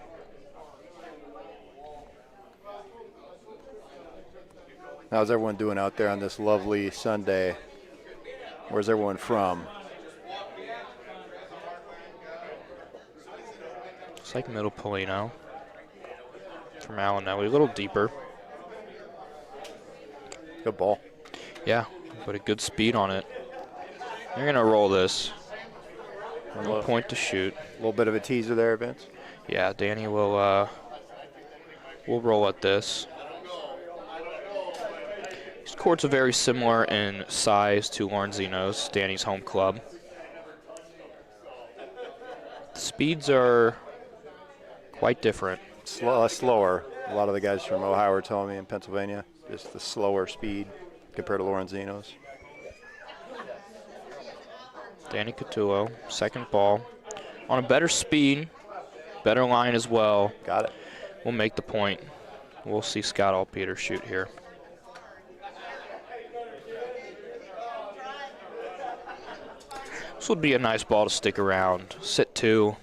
How's everyone doing out there on this lovely Sunday? Where's everyone from? It's like middle Polino from Al and Ellie, a little deeper. Good ball. Yeah, but a good speed on it. You're going to roll this. No point to shoot. A little bit of a teaser there, Vince. Yeah, Danny will roll at this. These courts are very similar in size to Lorenzino's, Danny's home club. The speeds are quite different. Slower. A lot of the guys from Ohio were telling me in Pennsylvania, just the slower speed compared to Lorenzino's. Danny Catullo, second ball. On a better speed, better line as well. Got it. We'll make the point. We'll see Scott Allpeter shoot here. This would be a nice ball to stick around. Sit two.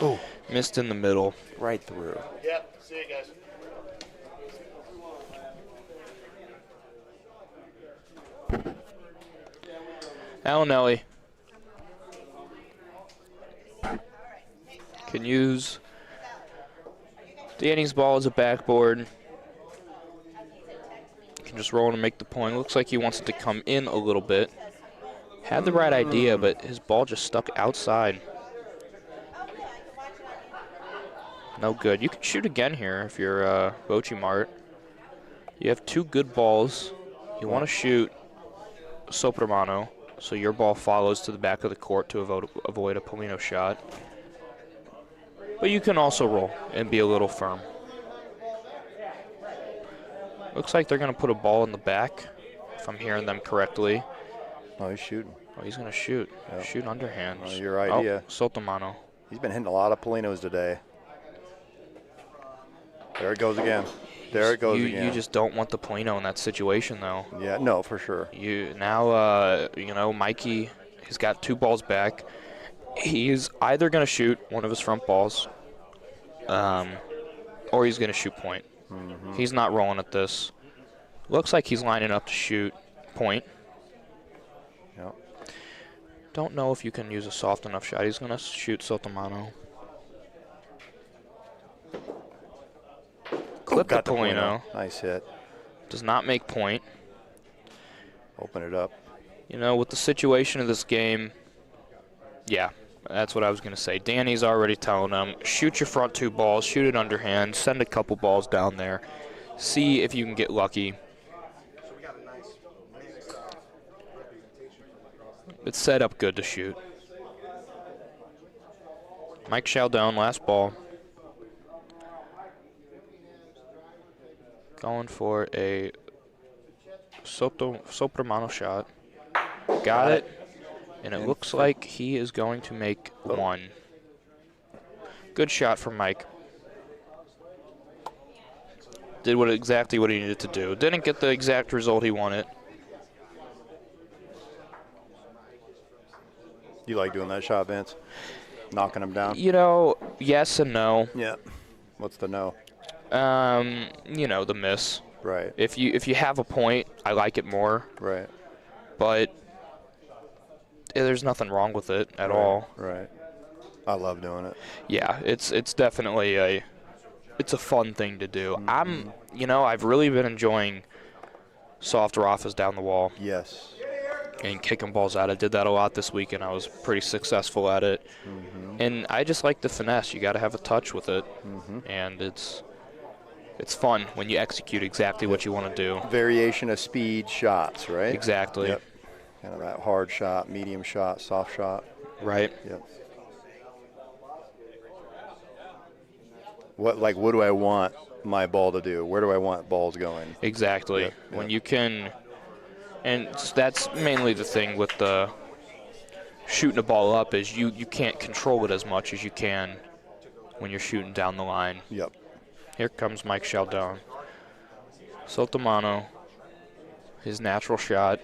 Oh, Missed in the middle. right through. Yep. See you guys. Alanelli can use Danny's ball as a backboard. Can just roll and make the point. Looks like he wants it to come in a little bit. Had the right idea, but his ball just stuck outside. No good. You can shoot again here if you're Bocce Mart. You have two good balls. You want to shoot Soprano, so your ball follows to the back of the court to avoid a Polino shot. But you can also roll and be a little firm. Looks like they're going to put a ball in the back, if I'm hearing them correctly. Oh, he's shooting. Oh, he's going to shoot. Yep. Shoot underhand. Well, your idea. Oh, Sotomano. He's been hitting a lot of Polinos today. There it goes again. There it goes again. You just don't want the Polino in that situation, though. Yeah, no, for sure. You now, Mikey has got two balls back. He's either going to shoot one of his front balls, or he's going to shoot point. He's not rolling at this. Looks like he's lining up to shoot point. Yep. Don't know if you can use a soft enough shot. He's going to shoot Sotomano. Clip the Got the Polino. Nice hit. Does not make point. Open it up. With the situation of this game, yeah, that's what I was going to say. Danny's already telling him, shoot your front two balls, shoot it underhand, send a couple balls down there, see if you can get lucky. It's set up good to shoot. Mike Chaldone, last ball. Going for a Soprano shot. Got it. And it looks like he is going to make one. Good shot from Mike. Did exactly what he needed to do. Didn't get the exact result he wanted. You like doing that shot, Vince? Knocking him down? Yes and no. Yeah. What's the no? The miss. Right. If you have a point, I like it more. Right. But there's nothing wrong with it at all. Right. I love doing it. Yeah, it's definitely a fun thing to do. I've really been enjoying soft Rafas down the wall. Yes. and kicking balls out. I did that a lot this week, and I was pretty successful at it. And I just like the finesse. You got to have a touch with it, and it's fun when you execute exactly what you want to do. Variation of speed shots, right? Exactly. Yep. Kind of that hard shot, medium shot, soft shot. Right. Yep. What do I want my ball to do? Where do I want balls going? Exactly. Yep, When yep. you can, and that's mainly the thing with the shooting a ball up is you can't control it as much as you can when you're shooting down the line. Yep. Here comes Mike Sheldon. Sotomano, his natural shot,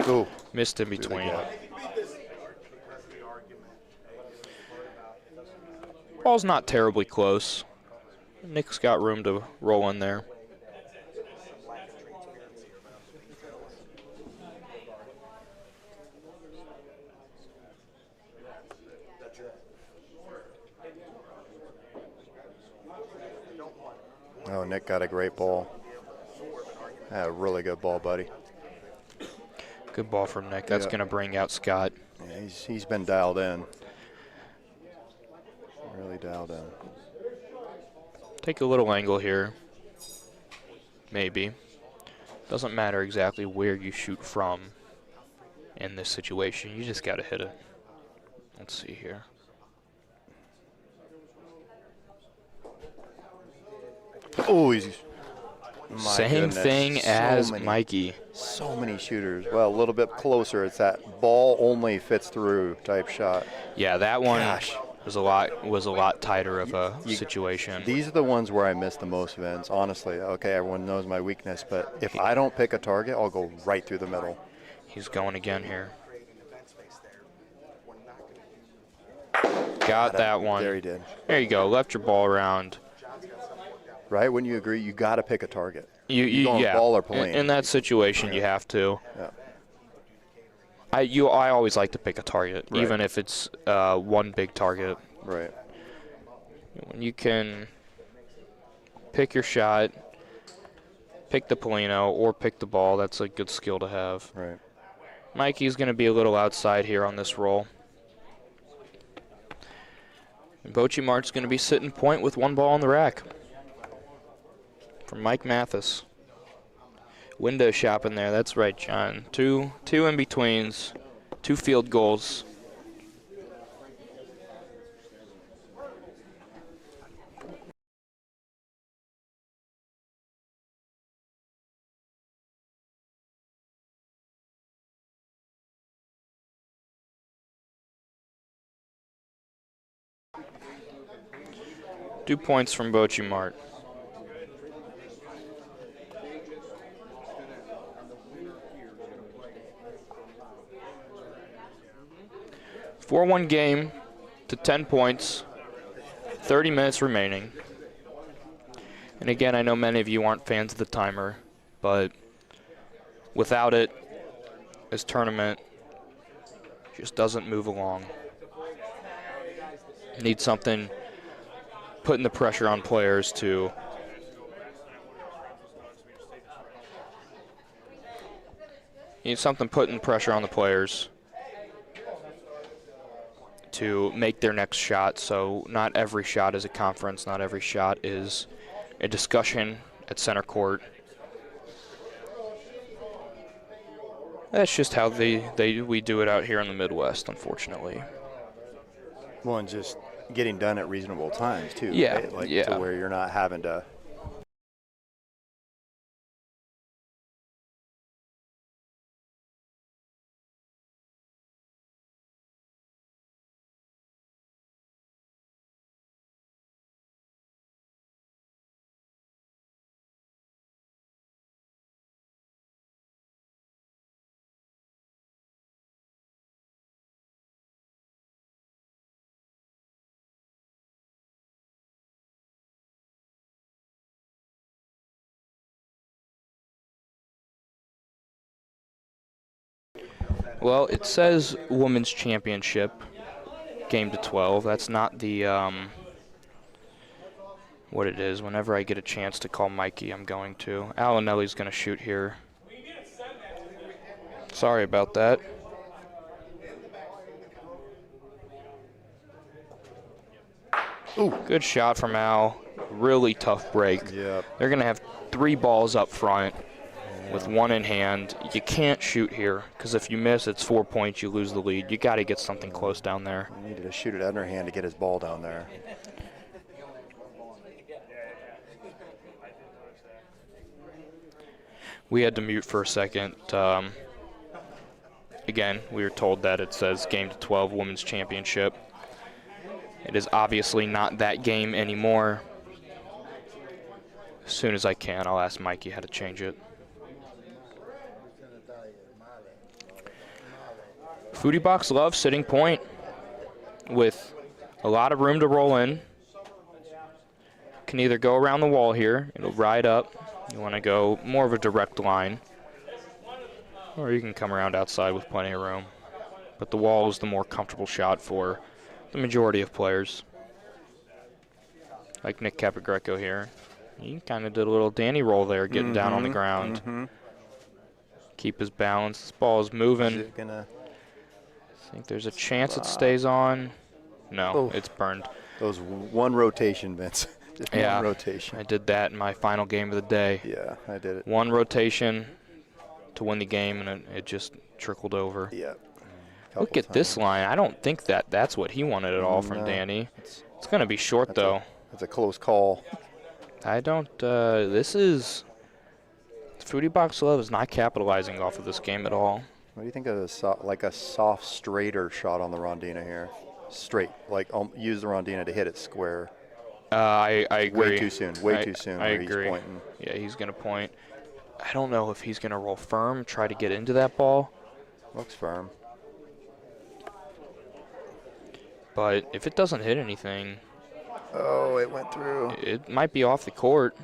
Ooh. missed in Through the between. gap. Ball's not terribly close. Nick's got room to roll in there. Oh, Nick got a great ball. A really good ball, buddy. Good ball from Nick. That's Yeah. going to bring out Scott. Yeah, he's been dialed in. Really dialed in. Take a little angle here. Maybe. Doesn't matter exactly where you shoot from in this situation. You just got to hit it. Let's see here. Oh, he's Same goodness. thing So as many. Mikey. So many shooters. Well, a little bit closer. It's that ball only fits through type shot. Yeah, that one Gosh. was a lot tighter of a situation. These are the ones where I miss the most, Vince. Honestly, okay, everyone knows my weakness, but if I don't pick a target, I'll go right through the middle. He's going again here. Got that one. There he did. There you go. Left your ball around. Right? Wouldn't you agree? You got to pick a target. You going yeah. ball or plane? In that situation, you have to. Yeah. I always like to pick a target, Right. even if it's one big target. Right. When you can pick your shot, pick the Polino, or pick the ball, that's a good skill to have. Right. Mikey's going to be a little outside here on this roll. And Bocce Mart's going to be sitting point with one ball on the rack. From Mike Mathis. Window shopping there, that's right, John. Two in-betweens, 2 field goals. Two points from Bocce Mart. A 4-1 game to 10 points, 30 minutes remaining. And again, I know many of you aren't fans of the timer, but without it, this tournament just doesn't move along. Need something putting the pressure on players to to make their next shot. So not every shot is a conference, not every shot is a discussion at center court. That's just how we do it out here in the Midwest, unfortunately. Well, and just getting done at reasonable times, too. Yeah, Right? Like yeah. to where you're not having to. Well, it says Women's Championship, game to 12. That's not the what it is. Whenever I get a chance to call Mikey, I'm going to. Alanelli's going to shoot here. Sorry about that. Ooh. Good shot from Al. Really tough break. Yep. They're going to have 3 balls up front with 1 in hand. You can't shoot here because if you miss, it's 4 points. You lose the lead. You got to get something close down there. He needed to shoot it underhand to get his ball down there. We had to mute for a second. Again, we were told that it says game to 12 women's championship. It is obviously not that game anymore. As soon as I can, I'll ask Mikey how to change it. Foodie Box Love sitting point with a lot of room to roll in. Can either go around the wall here, it'll ride up. You want to go more of a direct line, or you can come around outside with plenty of room. But the wall is the more comfortable shot for the majority of players. Like Nick Capogreco here. He kind of did a little Danny roll there, getting down on the ground. Keep his balance. This ball is moving. Is it gonna? I think there's a chance it stays on. No, it's burned. Those one rotation, Vince. Just one rotation. I did that in my final game of the day. Yeah, I did it. One rotation to win the game, and it just trickled over. Yeah. Look at this line. I don't think that's what he wanted at all from Danny. It's going to be short, though. That's a close call. I don't. This is. Foodie Box Love is not capitalizing off of this game at all. What do you think of a soft, straighter shot on the Rondina here? Straight, like use the Rondina to hit it square. I agree. Way too soon. Way too soon. I agree. He's pointing. Yeah, he's going to point. I don't know if he's going to roll firm, try to get into that ball. Looks firm. But if it doesn't hit anything, oh, it went through. It might be off the court.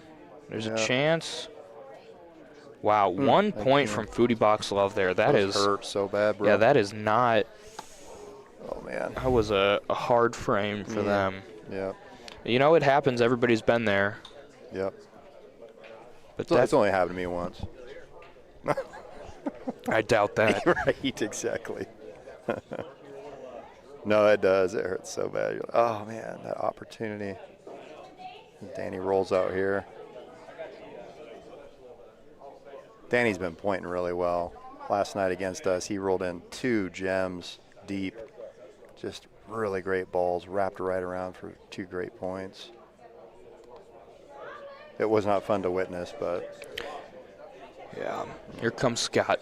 There's a chance. Wow, 1 point from Foodie Box Love there. That is hurt so bad, bro. Yeah, that is not. Oh man. That was a hard frame for them. Yeah. You know, it happens. Everybody's been there. Yep. But that's only happened to me once. I doubt that. Right, exactly. No, it does. It hurts so bad. You're like, oh, man, that opportunity. Danny rolls out here. Danny's been pointing really well. Last night against us, he rolled in 2 gems deep. Just really great balls, wrapped right around for 2 great points. It was not fun to witness, but. Yeah. Here comes Scott.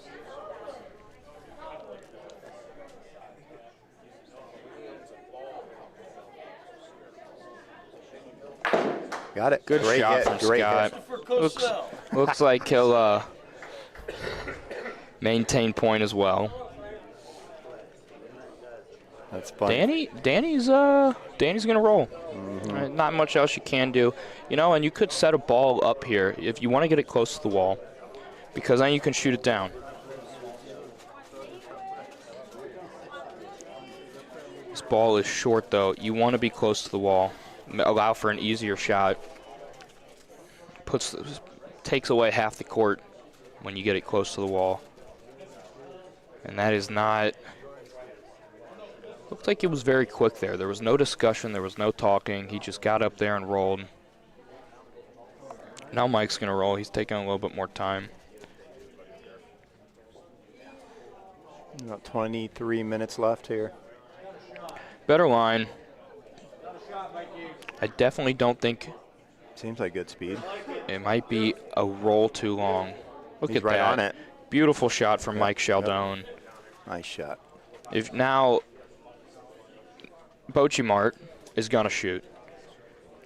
Got it. Good great shot hit. from Great Scott. Looks like he'll maintain point as well. That's fun. Danny's gonna roll. Not much else you can do, you know. And you could set a ball up here if you want to get it close to the wall, because then you can shoot it down. This ball is short though. You want to be close to the wall. Allow for an easier shot. Takes away half the court when you get it close to the wall. And that is not. Looked like it was very quick there. There was no discussion. There was no talking. He just got up there and rolled. Now Mike's going to roll. He's taking a little bit more time. About 23 minutes left here. Better line. I definitely don't think. Seems like good speed. It might be a roll too long. Look at right that. on it. Beautiful shot from Mike Sheldon. Yep. Nice shot. If now Bocce Mart is going to shoot.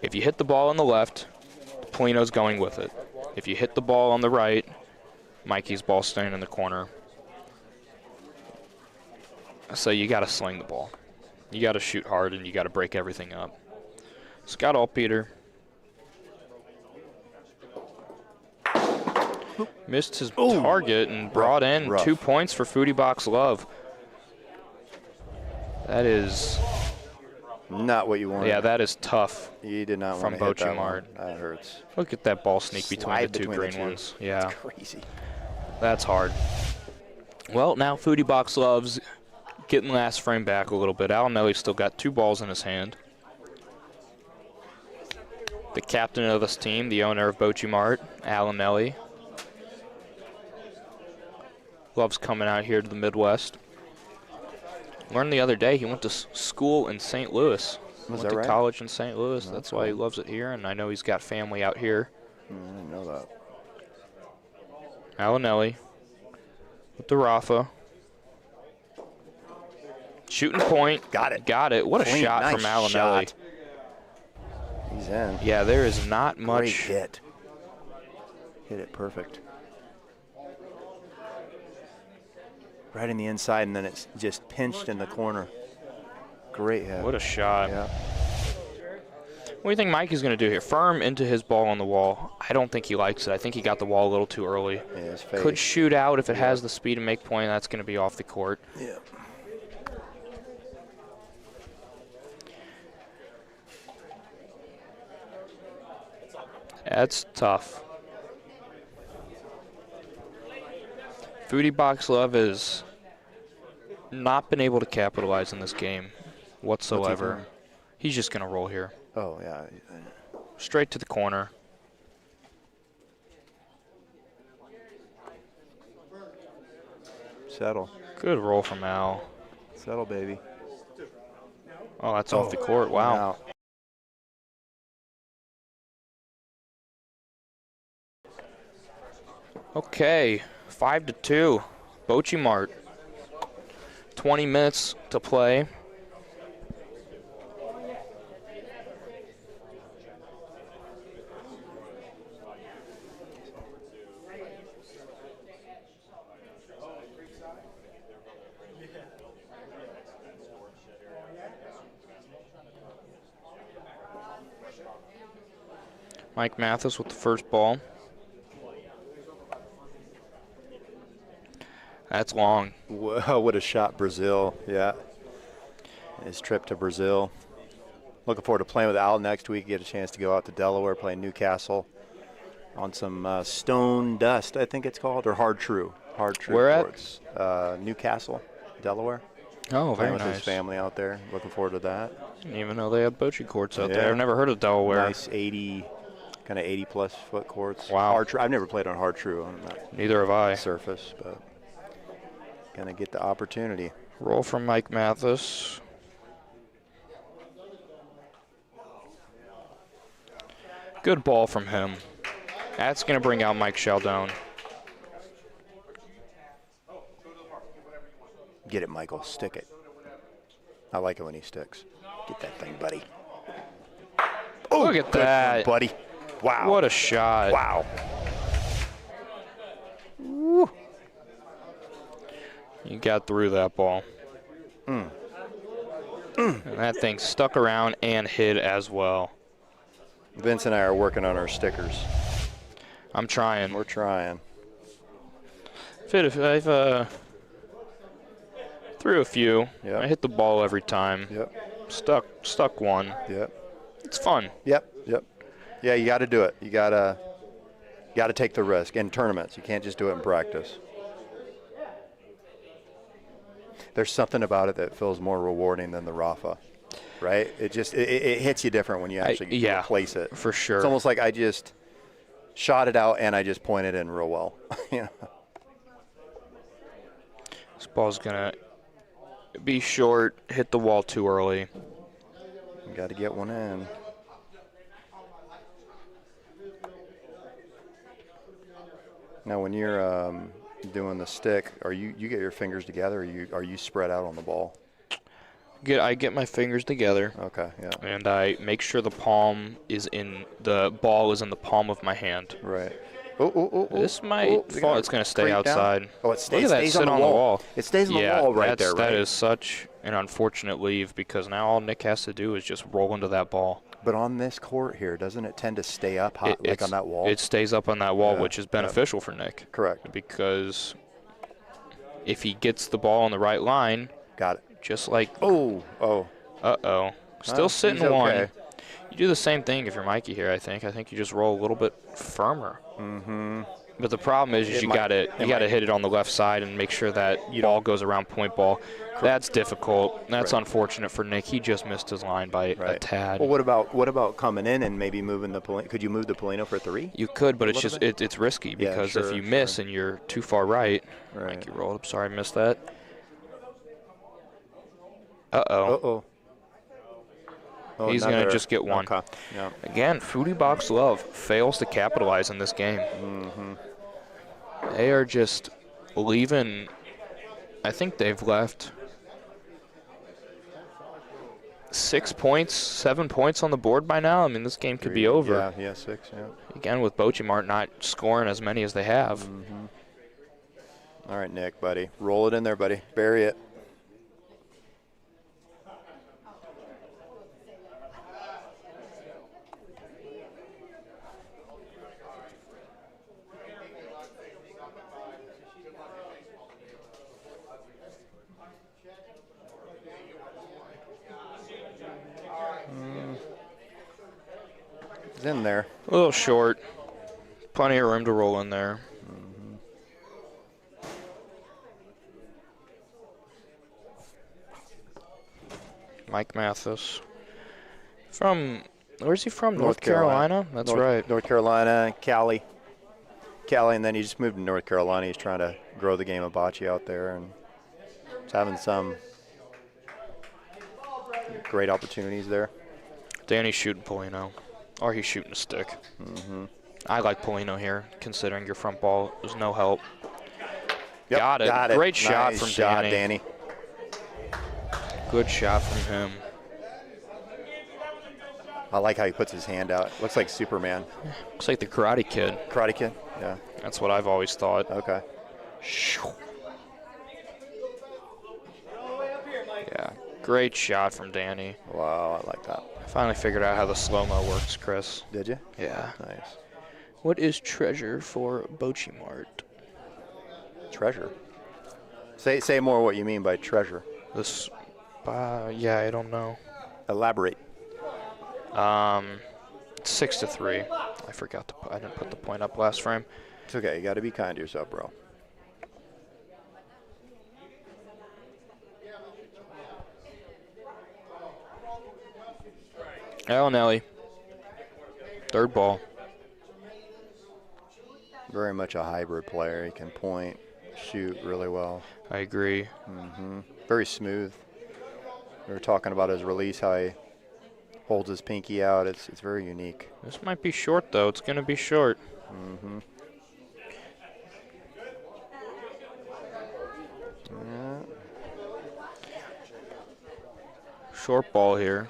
If you hit the ball on the left, Polino's going with it. If you hit the ball on the right, Mikey's ball staying in the corner. So you got to sling the ball. You got to shoot hard, and you got to break everything up. Scott Allpeter missed his target and brought in 2 points for Foodie Box Love. That is not what you wanted. Yeah, that is tough. You did not from want to hit Bocce Mart. That hurts. Look at that ball sneak between Slide the two between green the two. ones. Yeah, That's crazy. that's hard. Well, now Foodie Box Loves getting last frame back a little bit. Alanelli's still got 2 balls in his hand. The captain of this team, the owner of Bocce Mart, Alanelli. Loves coming out here to the Midwest. Learned the other day he went to school in St. Louis. Was Went that to right? college in St. Louis. Oh, That's why he cool. loves it here, and I know he's got family out here. I didn't know that. Alanelli with the Rafa. Shooting point. Got it. Got it. What a Clean, shot nice from Alanelli. shot. He's in. Yeah, there is not Great much. hit. Hit it perfect. Right in the inside, and then it's just pinched in the corner. Great hit. What a shot. Yeah. What do you think Mike is going to do here? Firm into his ball on the wall. I don't think he likes it. I think he got the wall a little too early. Yeah, his face. Could shoot out if it has the speed to make point. That's going to be off the court. Yeah. That's tough. Foodie Box Love has not been able to capitalize in this game whatsoever. doing? He's just going to roll here. Oh, yeah. Straight to the corner. Settle. Good roll from Al. Settle, baby. Oh, that's off the court. Wow. Now, Okay, 5-2. Bocce Mart. 20 minutes to play. Mike Mathis with the first ball. That's long. whoa, what a shot, Brazil. Yeah. His trip to Brazil. Looking forward to playing with Al next week. Get a chance to go out to Delaware, play Newcastle on some stone dust, I think it's called, or hard true. Hard true Where at? courts. Newcastle, Delaware. Oh, Playing very with his nice. family out there. Looking forward to that. Didn't even know they had bocce courts out Yeah. there. I've never heard of Delaware. Nice 80, kind of 80-plus foot courts. Wow. Hard true. I've never played on hard true on that Neither have I. surface, but gonna get the opportunity. Roll from Mike Mathis. Good ball from him. That's going to bring out Mike Sheldon. Get it, Michael. Stick it. I like it when he sticks. Get that thing, buddy. Oh, Look at good that. one, buddy. Wow. What a shot. Wow. You got through that ball. And that thing stuck around and hit as well. Vince and I are working on our stickers. I'm trying. We're trying. I've threw a few. Yep. I hit the ball every time. Yep. Stuck one. Yep. It's fun. Yep. Yep. Yeah, you got to do it. You got to take the risk in tournaments. You can't just do it in practice. There's something about it that feels more rewarding than the Rafa, right? It just it hits you different when you actually yeah, replace it. for sure. It's almost like I just shot it out and I just pointed in real well. You know? This ball's going to be short, hit the wall too early. You got to get one in. Now, when you're doing the stick, you get your fingers together, or are you spread out on the ball? I get my fingers together. Okay, yeah. And I make sure the ball is in the palm of my hand. Right. Oh, This might fall. It's going to stay break down. outside. Oh, it stays, Look at that stays sit on the wall. It stays on Yeah, the wall right there, right? That is such an unfortunate leave because now all Nick has to do is just roll into that ball. But on this court here, doesn't it tend to stay up high, like on that wall? It stays up on that wall, Yeah, which is beneficial for Nick. Correct. Because if he gets the ball on the right line, Got it. just like Oh. uh-oh, still Well, sitting he's one. okay. You do the same thing if you're Mikey here, I think. I think you just roll a little bit firmer. But the problem is you got to hit it on the left side and make sure that ball goes around point ball. That's difficult. That's unfortunate for Nick. He just missed his line by a tad. Well, what about coming in and maybe moving the Polino? Could you move the Polino for 3? You could, but it's risky because if you miss and you're too far right, like you rolled up. Sorry, I missed that. Uh-oh. Oh, he's going to just get one. Okay. Yeah. Again, Foodie Box Love fails to capitalize in this game. They are just leaving. I think they've left 6 points, 7 points on the board by now. I mean, this game could be over. Yeah, 6, yeah. Again, with Bocce Mart not scoring as many as they have. All right, Nick, buddy. Roll it in there, buddy. Bury it. It's in there. A little short. Plenty of room to roll in there. Mike Mathis. Where's he from? North Carolina? That's right. North Carolina, Cali, and then he just moved to North Carolina. He's trying to grow the game of bocce out there, and he's having some great opportunities there. Danny's shooting Polino, or he's shooting a stick. I like Polino here, considering your front ball was no help. Yep, Got it. Great shot from Danny. Good shot from him. I like how he puts his hand out. Looks like Superman. Looks like the Karate Kid. Karate Kid? Yeah. That's what I've always thought. Okay. Yeah, great shot from Danny. Wow, I like that. I finally figured out how the slow-mo works, Chris. Did you? Yeah. Nice. What is treasure for Bocce Mart? Treasure. Say more what you mean by treasure. This, yeah, I don't know. Elaborate. 6-3. I forgot I didn't put the point up last frame. It's okay. You got to be kind to yourself, bro. Nelly. Third ball. Very much a hybrid player. He can point, shoot really well. I agree. Very smooth. We were talking about his release, how he holds his pinky out. It's very unique. This might be short, though. It's going to be short. Yeah. Short ball here.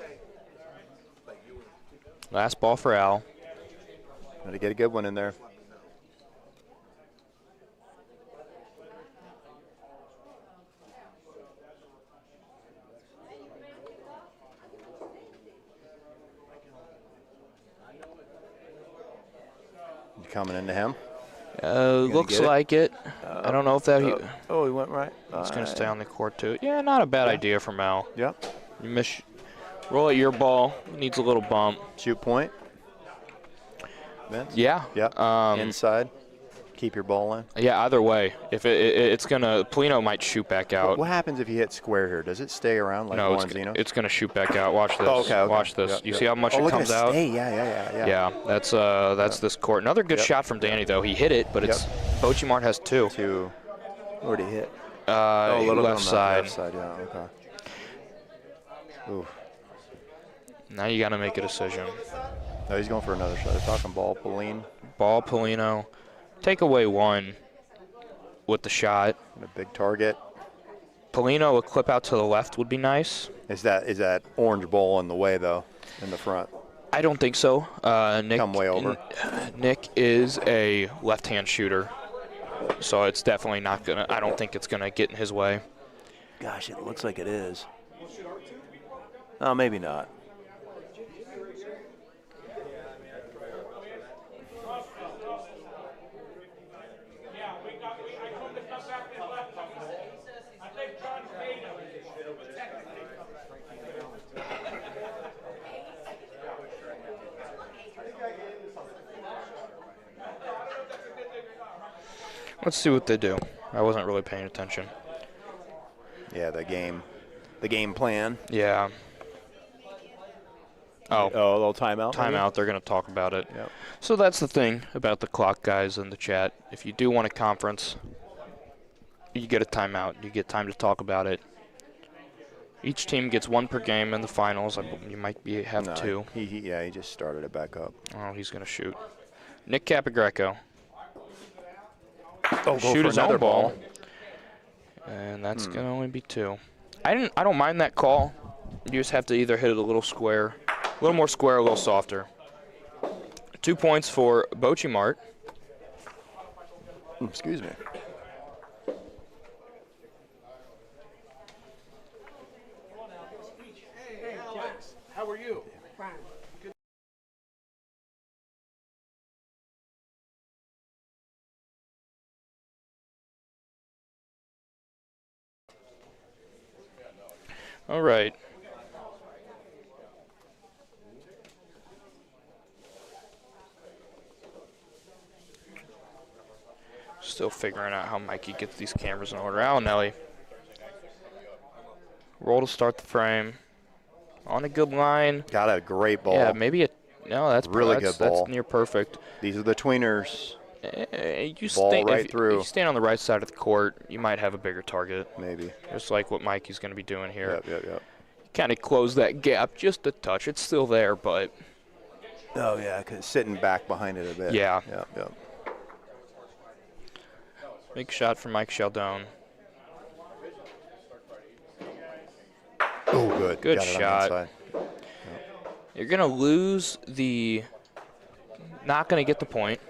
Last ball for Al. Got to get a good one in there. Coming into him. Looks like it. I don't know if that. He went right. He's going to stay on the court too. Yeah, not a bad idea from Al. Yep. You miss. Roll at your ball. Needs a little bump. Shoot point. Vince? Yeah. Yeah. Inside. Keep your ball in. Yeah. Either way, if it's gonna, Polino might shoot back out. What happens if you hit square here? Does it stay around like Lorenzino? It's gonna shoot back out. Watch this. Oh, okay. Watch this. Yep, you see how much it comes out? Stay. Yeah. Yeah. That's this court. Another good shot from Danny though. He hit it, but it's Bocce Mart has two. Where'd he hit? Left side. Left side. Yeah. Okay. Ooh. Now you got to make a decision. No, he's going for another shot. They're talking ball, Polino. Ball, Polino. Take away one with the shot. And a big target. Polino, a clip out to the left would be nice. Is that orange ball in the way, though, in the front? I don't think so. Nick, come way over. Nick is a left-hand shooter, so it's definitely not going to – I don't think it's going to get in his way. Gosh, it looks like it is. Oh, maybe not. Let's see what they do. I wasn't really paying attention. Yeah, the game plan. Yeah. Oh, Oh, a little timeout. maybe? timeout. They're going to talk about it. Yep. So that's the thing about the clock guys in the chat. If you do want a conference, you get a timeout. You get time to talk about it. Each team gets 1 per game in the finals. You might have No, 2. He just started it back up. Oh, he's going to shoot. Nick Capigreco. Oh, Shoot his own ball. And that's going to only be 2. I don't mind that call. You just have to either hit it a little square, a little more square, a little softer. 2 points for Bocce Mart. Excuse me. How are you? All right. Still figuring out how Mikey gets these cameras in order. Alanelli. Roll to start the frame. On a good line. Got a great ball. Yeah, maybe a no. That's Really that's, good ball. That's near perfect. These are the tweeners. Ball right through. If you stand on the right side of the court, you might have a bigger target. Maybe. Just like what Mikey's going to be doing here. Yep. Kind of close that gap just a touch. It's still there, but. Oh, yeah, 'cause sitting back behind it a bit. Yeah. Yep. Big shot from Mike Sheldon. Oh, good. Good Got it on the shot. inside. You're going to lose the. Not going to get the point.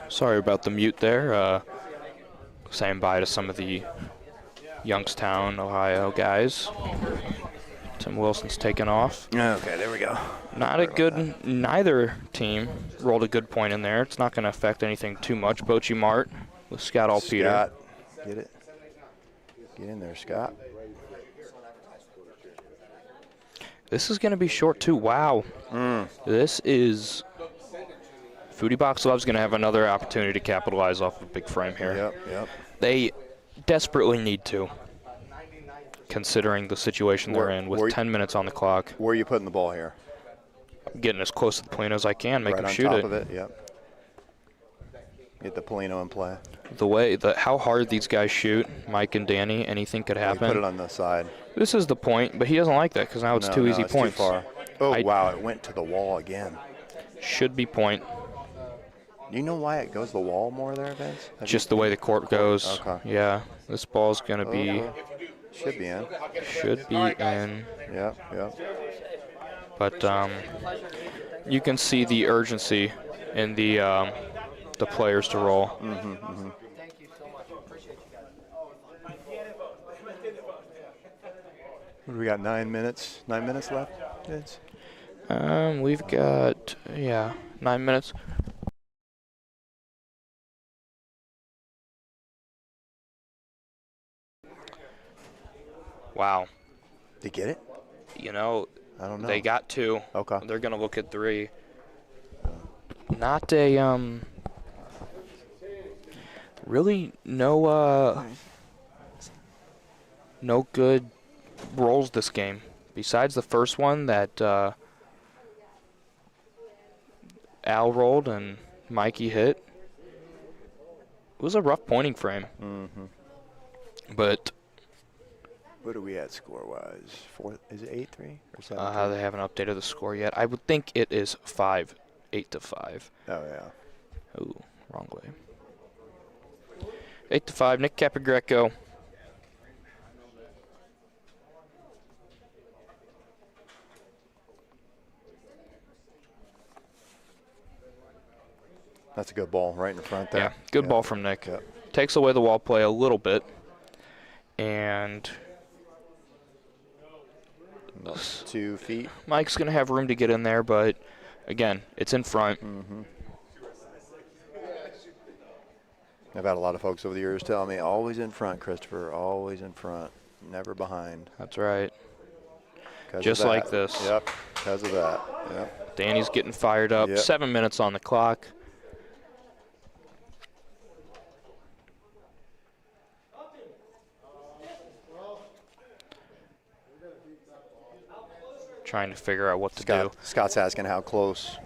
Sorry about the mute there. Saying bye to some of the Youngstown, Ohio guys. Tim Wilson's taken off. Okay, there we go. Not a good, neither team rolled a good point in there. It's not going to affect anything too much. Bocce Mart with Scott Allpeter. Scott, get it. Get in there, Scott. This is going to be short too. Wow. This is. Foodie Box Love's going to have another opportunity to capitalize off of a big frame here. Yep. They desperately need to, considering the situation they're in with 10 minutes on the clock. Where are you putting the ball here? I'm getting as close to the Polino as I can, make Right him on shoot top it. of it, yep. Get the Polino in play. How hard these guys shoot, Mike and Danny, anything could happen. Put it on the side. This is the point, but he doesn't like that because now it's two easy it's points. Too far. Oh, wow, it went to the wall again. Should be point. Do you know why it goes to the wall more there, Vince? Just the way the court goes. Okay. Yeah, this ball's going to be. Should be in. Should be in. Yep. But you can see the urgency in the players to roll. What do we got, 9 minutes? 9 minutes left, Vince? We've got, 9 minutes. Wow. They get it? You know, I don't know. they got 2. Okay. They're going to look at 3. Not a, really no good rolls this game. Besides the first one that Al rolled and Mikey hit. It was a rough pointing frame. But what are we at score-wise? 4? Is it 8-3 or 7? they haven't updated the score yet. I would think it is 8-5. Oh, yeah. Oh, wrong way. 8-5. Nick Capigreco. That's a good ball right in front there. Yeah, good Yep. ball from Nick. Yep. Takes away the wall play a little bit. And 2 feet. Mike's going to have room to get in there, but again, it's in front. I've had a lot of folks over the years tell me, always in front, Christopher, always in front, never behind. That's right. 'Cause of Just that. like this. Yep, because of that. Yep. Danny's getting fired up. Yep. 7 minutes on the clock. Trying to figure out what to do. Scott's asking how close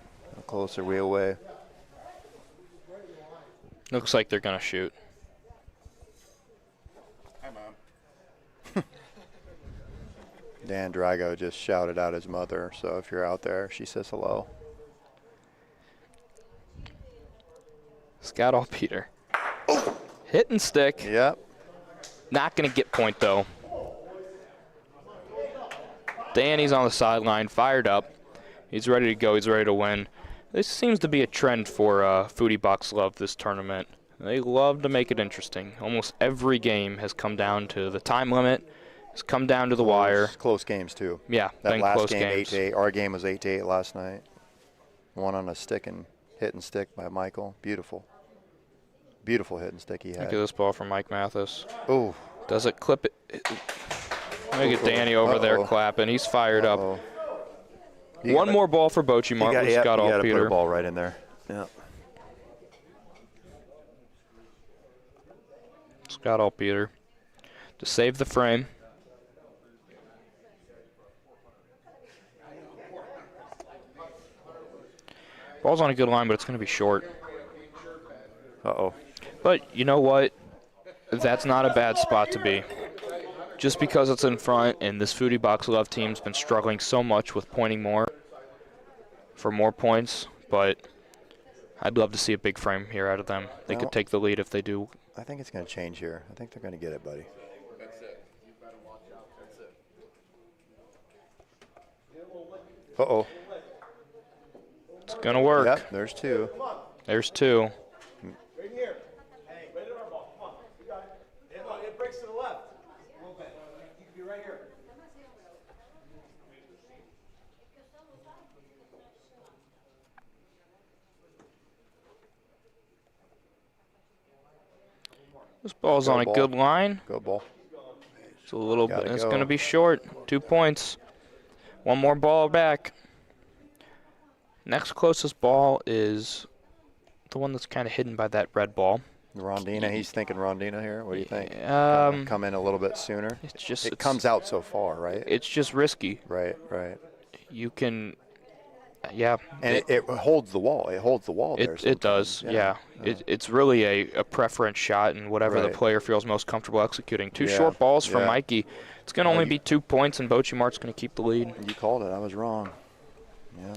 are we away? Looks like they're going to shoot. Hi, Mom. Dan Drago just shouted out his mother, so if you're out there, she says hello. Scott Allpeter. Hit and stick. Yep. Not going to get point, though. Danny's on the sideline, fired up. He's ready to go. He's ready to win. This seems to be a trend for Foodie Box Love this tournament. They love to make it interesting. Almost every game has come down to the time limit. It's come down to the wire. Close games, too. Yeah, That been last close game, games. 8-8. Our game was 8-8 last night. One on a stick and hit and stick by Michael. Beautiful. Beautiful hit and stick he Look had. at this ball from Mike Mathis. Oh. Does it clip it? Look at Danny over there Uh-oh. clapping. He's fired up. Uh-oh. One more ball for Bocce Mart with Scott You got to put a Allpeter. ball right in there. Yeah. Scott Allpeter to save the frame. Ball's on a good line, but it's going to be short. Uh-oh. But you know what? That's not a bad spot to be. Just because it's in front, and this Foodie Box Love team's been struggling so much with pointing more for more points, but I'd love to see a big frame here out of them. They Well, could take the lead if they do. I think it's going to change here. I think they're going to get it, buddy. Uh-oh. It's going to work. Yep, there's 2. There's 2. Right here. Hey, right at our ball. Come on. You got it. It breaks to the left. A little bit. You can be right here. This ball's Go on a ball. good line. Go ball. It's a little bit. Gotta It's go. going to be short. 2 points. One more ball back. Next closest ball is the one that's kind of hidden by that red ball. Rondina, he's thinking Rondina here. What do you think? Come in a little bit sooner. It's just It comes out so far, right? It's just risky. Right. You can, yeah. And it holds the wall. It holds the wall there. It does, sometimes. yeah. It's really a preference shot and whatever the Right. player feels most comfortable executing. 2 Yeah, short balls for yeah. Mikey. It's going to only be 2 points, and Bocce Mart's going to keep the lead. You called it. I was wrong. Yeah.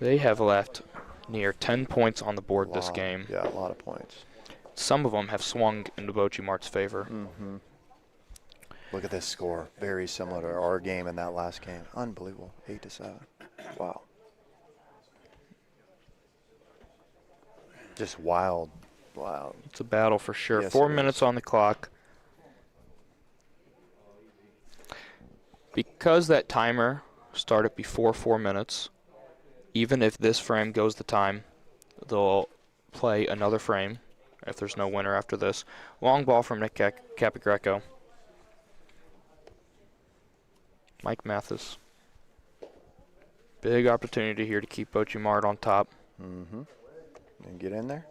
They have left near 10 points on the board this game. Yeah, a lot of points. Some of them have swung into Bocce Mart's favor. Mm-hmm. Look at this score. Very similar to our game in that last game. Unbelievable. 8-7. Wow. Just wild. Wow. It's a battle for sure. Yes, 4 it minutes is. on the clock. Because that timer started before 4 minutes, even if this frame goes the time, they'll play another frame if there's no winner after this. Long ball from Nick Capigreco. Mike Mathis. Big opportunity here to keep Bocce Mart on top. Mm-hmm. And get in there.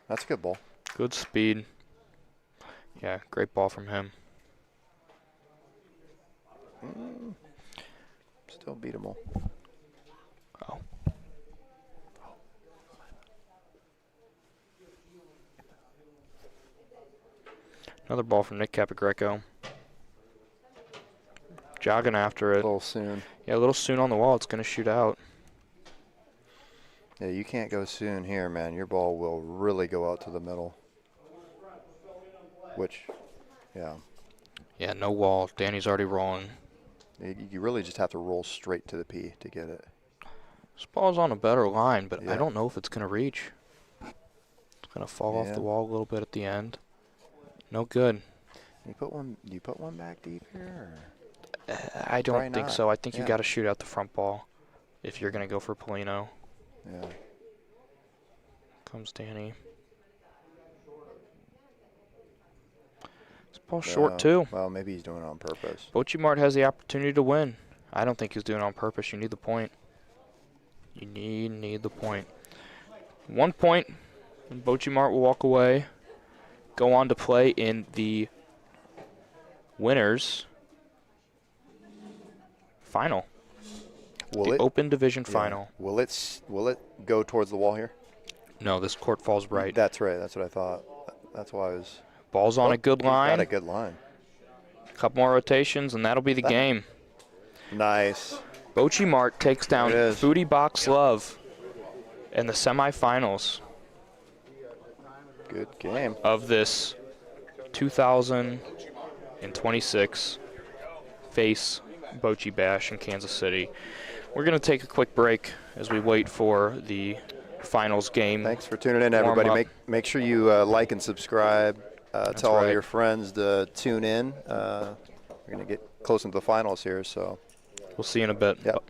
That's a good ball. Good speed. Yeah, great ball from him. Still beatable. Oh. Another ball from Nick Capigreco. Jogging after A it. little soon. Yeah, a little soon on the wall. It's going to shoot out. Yeah, you can't go soon here, man. Your ball will really go out to the middle. Which, yeah. Yeah, no wall. Danny's already rolling. You really just have to roll straight to the P to get it. This ball's on a better line, but I Yeah. don't know if it's going to reach. Gonna fall off Yeah. the wall a little bit at the end. No good. You put one back deep here? I don't Probably think not. so. I think you Yeah. got to shoot out the front ball if you're gonna go for Polino. Yeah. Comes Danny. This ball's short too. Well, maybe he's doing it on purpose. Bocce Mart has the opportunity to win. I don't think he's doing it on purpose. You need the point. You need the point. 1 point, and Bocce Mart will walk away. Go on to play in the winners final. Will the it Open Division final. Will it go towards the wall here? No, this court falls right. That's right. That's what I thought. That's why I was. Ball's on a good line. Got a good line. Couple more rotations, and that'll be the game. Nice. Bocce Mart takes down There it is. Foodie Box Love in the semifinals Good game. of this 2026 F.A.C.E Bocce Bash in Kansas City. We're going to take a quick break as we wait for the finals game. Thanks for tuning in, everybody. Warm up. Make sure you like and subscribe. Tell all right. your friends to tune in. We're going to get close into the finals here, so. We'll see you in a bit. Yep.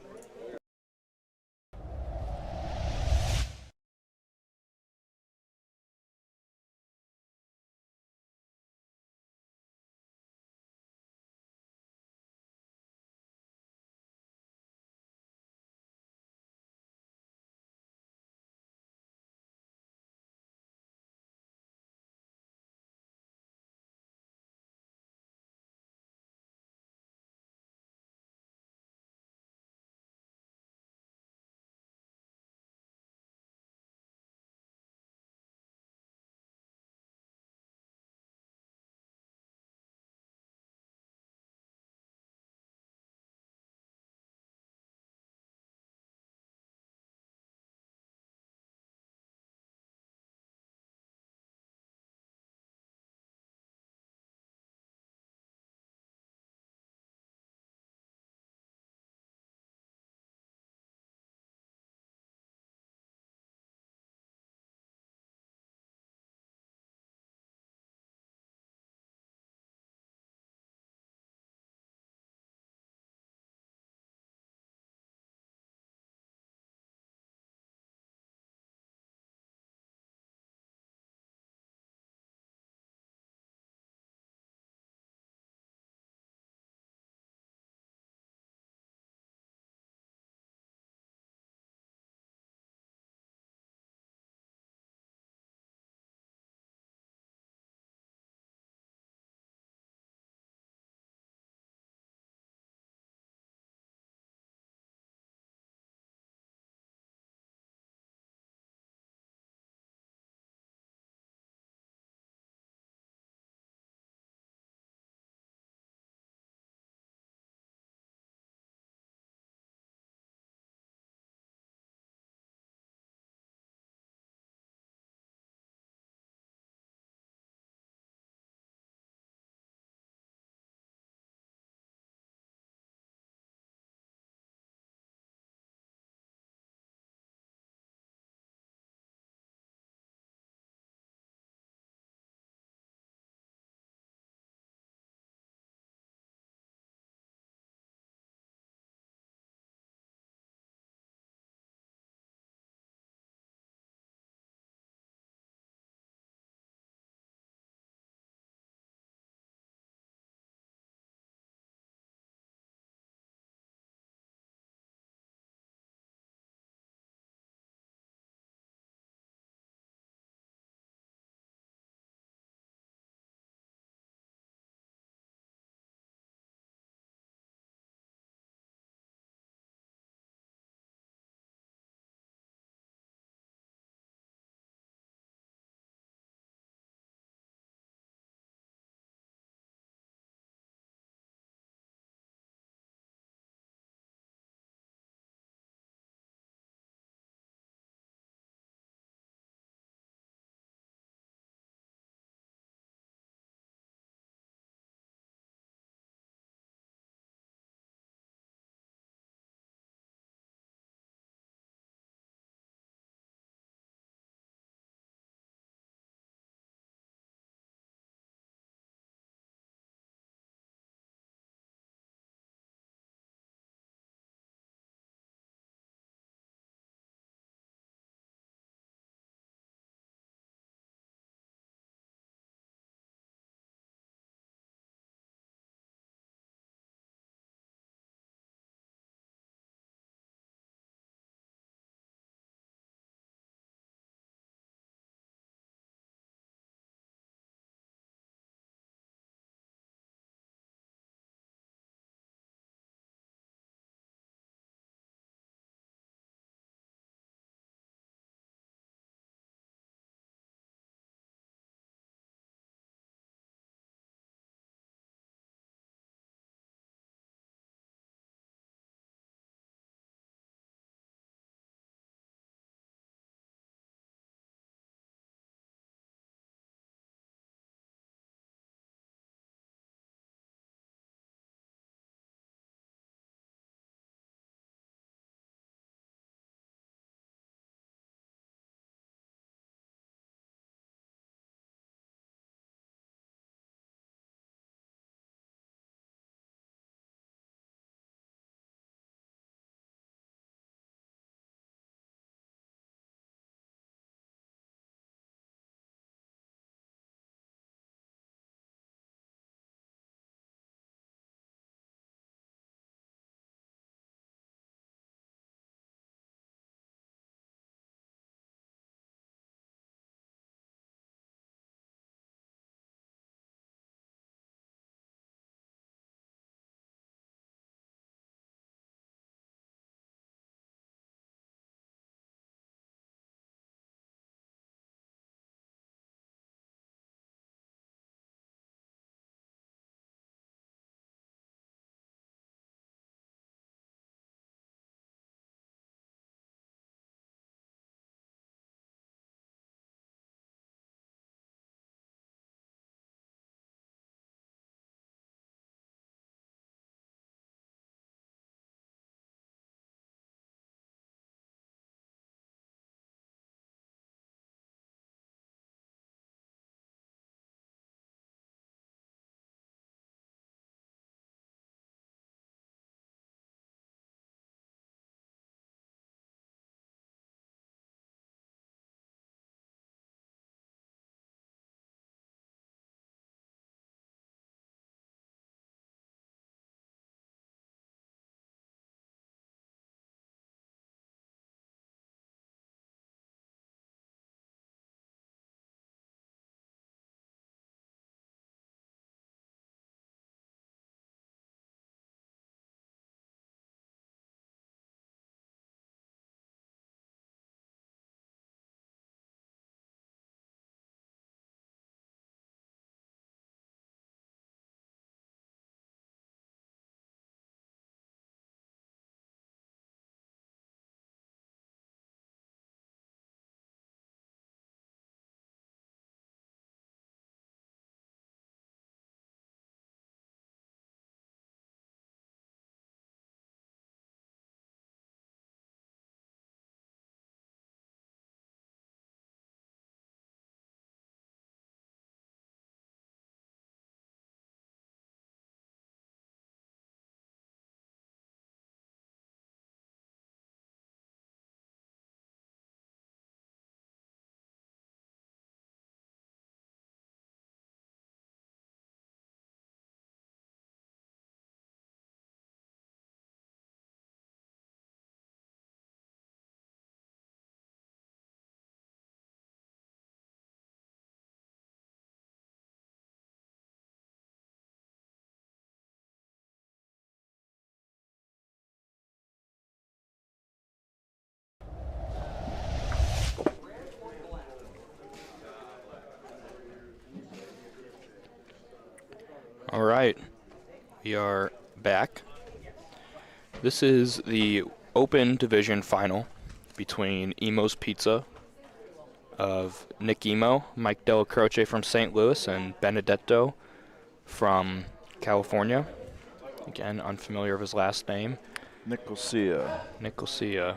All right, we are back. This is the Open Division Final between Emo's Pizza of Nick Emo, Mike Della Croce from St. Louis, and Benedetto from California. Again, unfamiliar of his last name. Nicosia. Nicosia.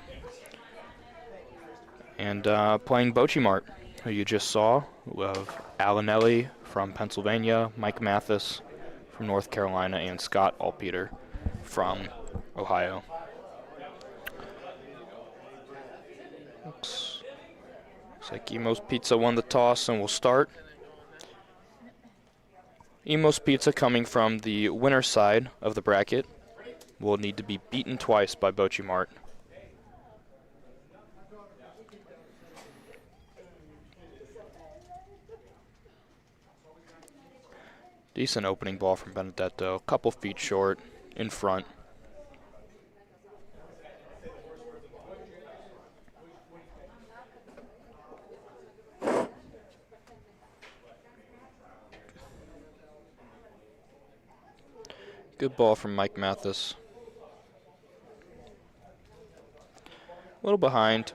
And playing Bocce Mart, who you just saw, of Alanelli from Pennsylvania, Mike Mathis from North Carolina, and Scott Alpeter from Ohio. Looks like Emo's Pizza won the toss and will start. Emo's Pizza, coming from the winner's side of the bracket, will need to be beaten twice by Bocce Mart. Decent opening ball from Benedetto, a couple feet short, in front. Good ball from Mike Mathis. A little behind.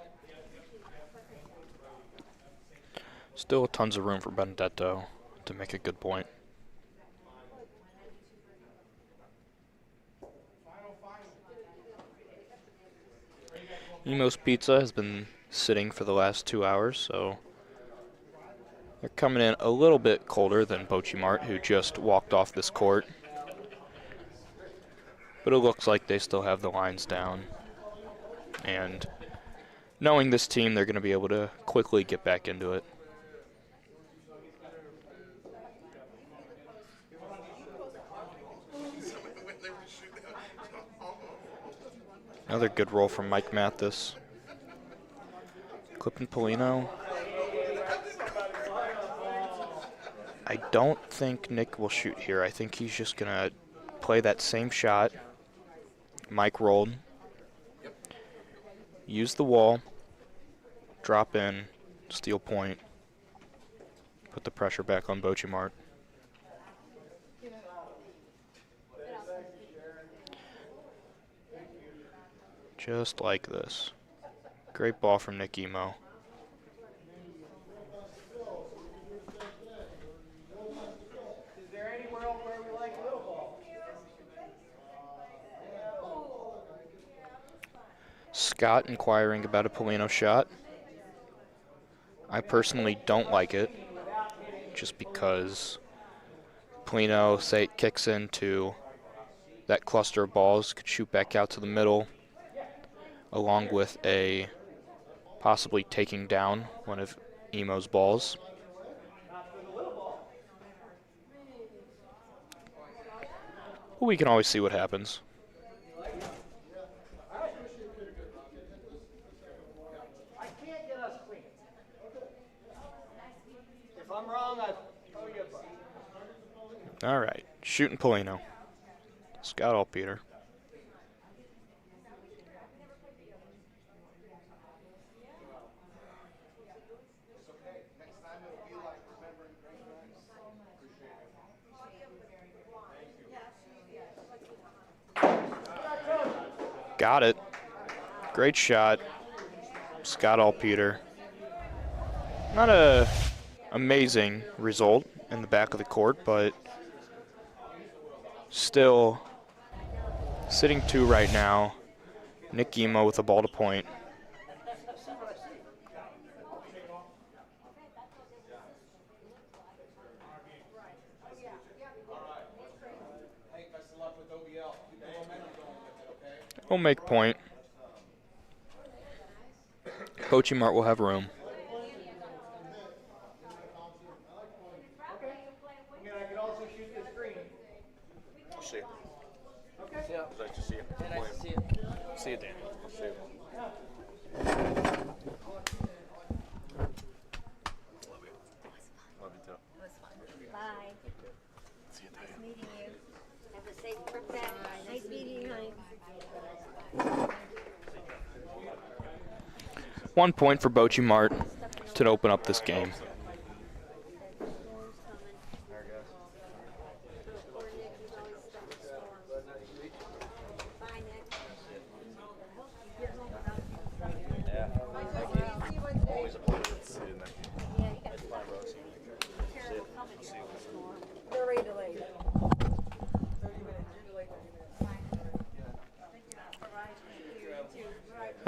Still tons of room for Benedetto to make a good point. Emo's Pizza has been sitting for the last 2 hours, so they're coming in a little bit colder than Bocce Mart, who just walked off this court. But it looks like they still have the lines down. And knowing this team, they're going to be able to quickly get back into it. Another good roll from Mike Mathis. Clipping Polino. I don't think Nick will shoot here. I think he's just going to play that same shot. Mike rolled. Use the wall. Drop in. Steal point. Put the pressure back on Bocce Mart. Just like this. Great ball from Nick Emo. Is there anywhere else where we like little ball? Scott inquiring about a Polino shot. I personally don't like it, just because Polino, say it kicks into that cluster of balls, could shoot back out to the middle, along with a possibly taking down one of Emo's balls. But we can always see what happens. I can't get us clean. If I'm wrong, I owe you a buck. All right, shooting Polino. Scott Alpeter. Got it. Great shot. Scott Alpeter. Not a amazing result in the back of the court, but still sitting 2 right now. Nick Emo with the ball to point. We'll make point. Bocce Mart will have room. I could also shoot this green. I'll see you. Okay. Nice to see you. Nice to see you. See you, Dan. I'll see you. Love you. Love you too. It was fun. Bye. See you, Dan. Nice meeting you. Have a safe trip back. Nice meeting you, honey. 1 point for Bocce Mart to open up this game.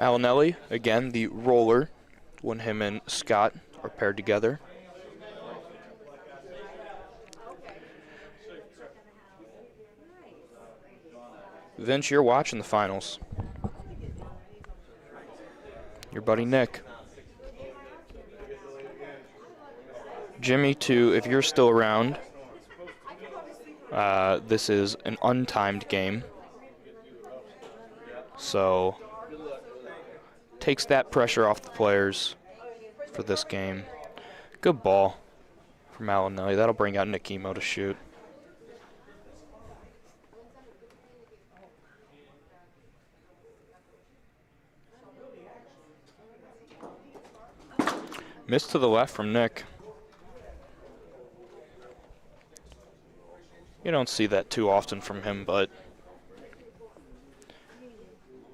Alinelli, again, the roller, when him and Scott are paired together. Vince, you're watching the finals. Your buddy Nick. Jimmy, too, if you're still around, this is an untimed game. So, takes that pressure off the players for this game. Good ball from Alinelli. That'll bring out Nick Emo to shoot. Missed to the left from Nick. You don't see that too often from him, but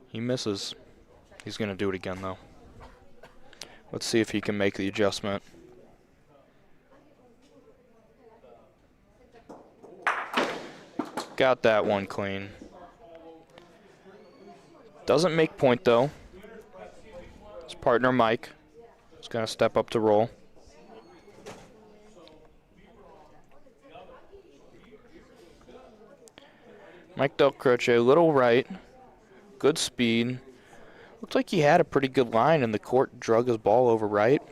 he misses. He's going to do it again, though. Let's see if he can make the adjustment. Got that one clean. Doesn't make point, though. His partner, Mike, is going to step up to roll. Mike Del Croce, a little right. Good speed. Looked like he had a pretty good line, and the court drug his ball over right.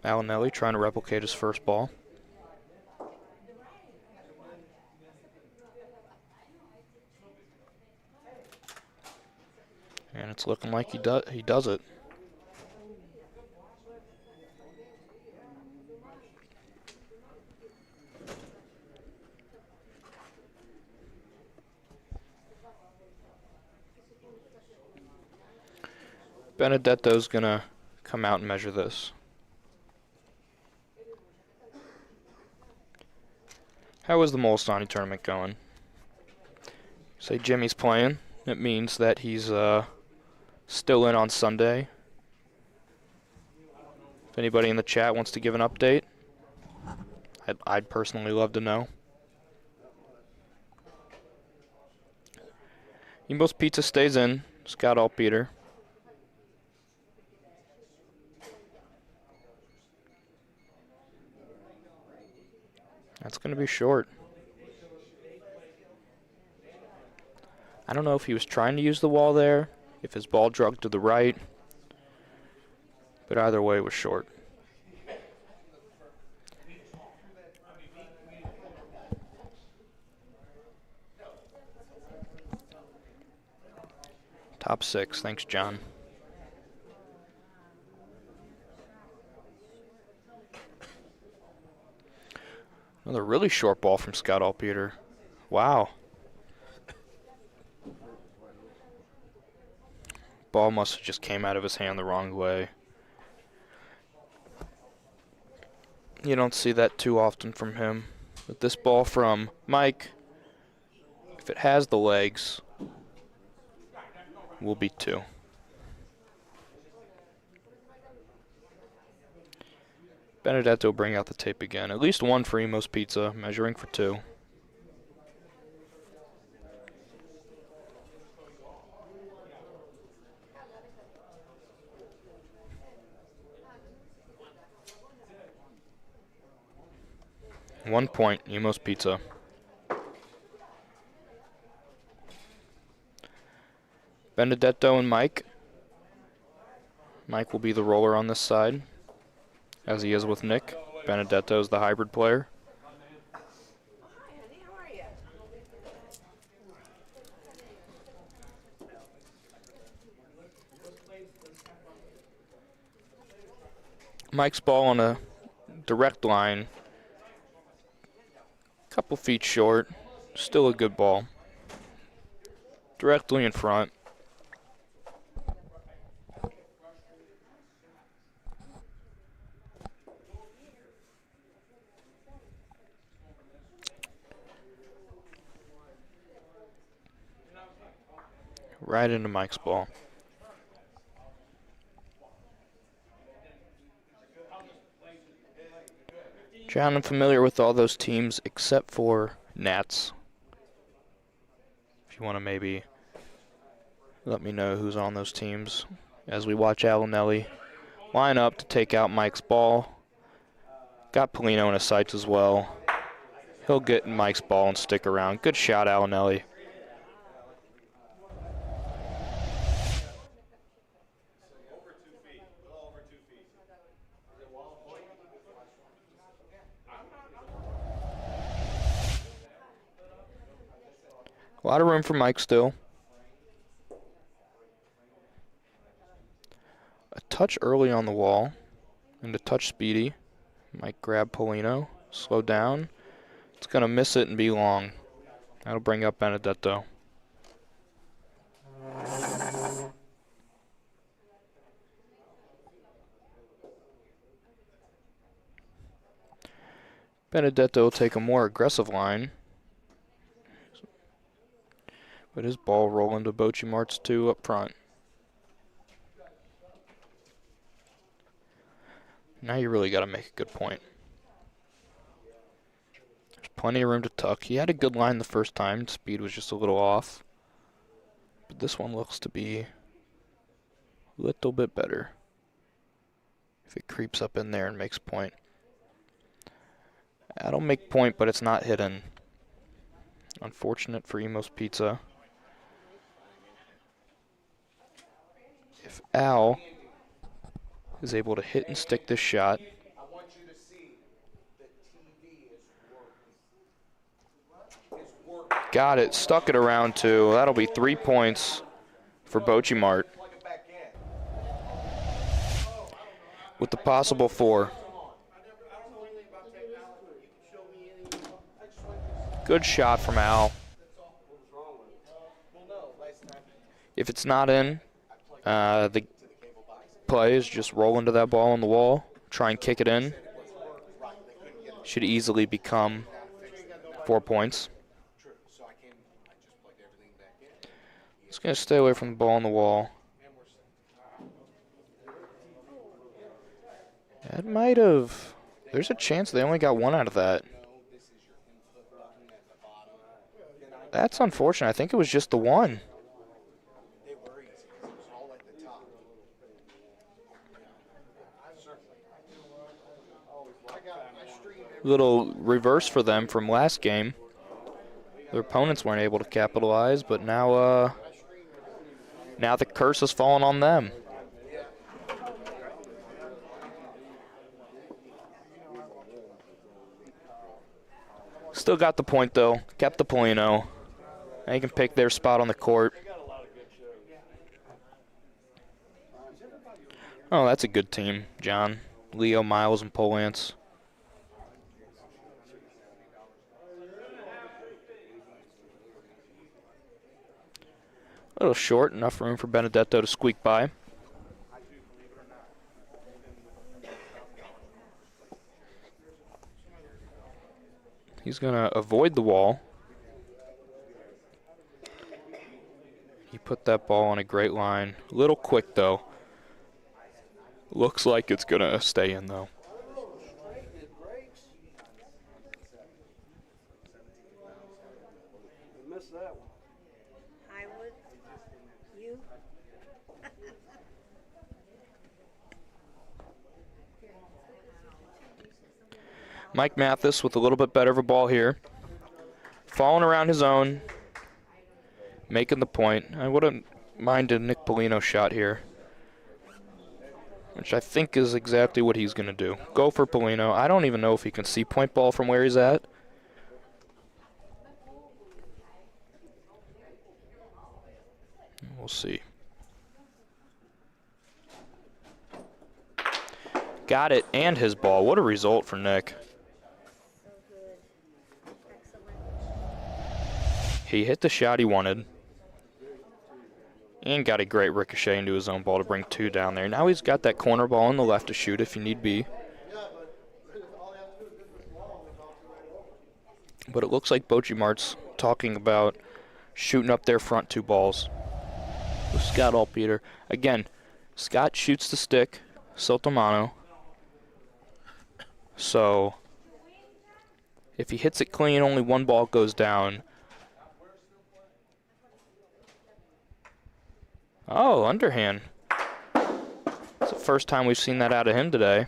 Alinelli trying to replicate his first ball. And it's looking like he does it. Benedetto's going to come out and measure this. How is the Molstani tournament going? Say Jimmy's playing. It means that he's still in on Sunday. If anybody in the chat wants to give an update, I'd personally love to know. Emo's Pizza stays in. Scott Altpeter. That's going to be short. I don't know if he was trying to use the wall there, if his ball drugged to the right, but either way it was short. Top 6, thanks John. Another really short ball from Scott Altpeter. Wow. Ball must have just came out of his hand the wrong way. You don't see that too often from him. But this ball from Mike, if it has the legs, will be 2. Benedetto bring out the tape again. At least 1 for Emo's Pizza, measuring for 2. One point, Emo's Pizza. Benedetto and Mike. Mike will be the roller on this side, as he is with Nick. Benedetto is the hybrid player. Mike's ball on a direct line. Couple feet short. Still a good ball. Directly in front. Right into Mike's ball. John, I'm familiar with all those teams except for Nats. If you want to maybe let me know who's on those teams as we watch Alinelli line up to take out Mike's ball. Got Polino in his sights as well. He'll get Mike's ball and stick around. Good shot, Alinelli. A lot of room for Mike still. A touch early on the wall, and a touch speedy. Mike grab Polino, slow down. It's going to miss it and be long. That'll bring up Benedetto. Benedetto will take a more aggressive line. But his ball rolling to Bocce Mart's 2 up front. Now you really got to make a good point. There's plenty of room to tuck. He had a good line the first time. Speed was just a little off. But this one looks to be a little bit better. If it creeps up in there and makes point. That'll make point, but it's not hidden. Unfortunate for Emo's Pizza. If Al is able to hit and stick this shot. Got it, stuck it around 2. That'll be 3 points for Bocce Mart. With the possible 4. Good shot from Al. If it's not in, the play is just roll into that ball on the wall, try and kick it in. Should easily become 4 points. Just going to stay away from the ball on the wall. That might have... There's a chance they only got 1 out of that. That's unfortunate. I think it was just the 1. Little reverse for them from last game. Their opponents weren't able to capitalize, but now the curse has fallen on them. Still got the point though. Kept the Polino. They can pick their spot on the court. Oh, that's a good team, John. Leo, Miles, and Polance. A little short, enough room for Benedetto to squeak by. He's going to avoid the wall. He put that ball on a great line. A little quick, though. Looks like it's going to stay in, though. Mike Mathis with a little bit better of a ball here. Falling around his own. Making the point. I wouldn't mind a Nick Polino shot here. Which I think is exactly what he's going to do. Go for Polino. I don't even know if he can see point ball from where he's at. We'll see. Got it, and his ball. What a result for Nick. He hit the shot he wanted. And got a great ricochet into his own ball to bring 2 down there. Now he's got that corner ball on the left to shoot if you need be. But it looks like Bocce Mart's talking about shooting up their front 2 balls. With Scott Alpeter. Again, Scott shoots the stick, Sotomano. So If he hits it clean, only one ball goes down. Oh, underhand. It's the first time we've seen that out of him today.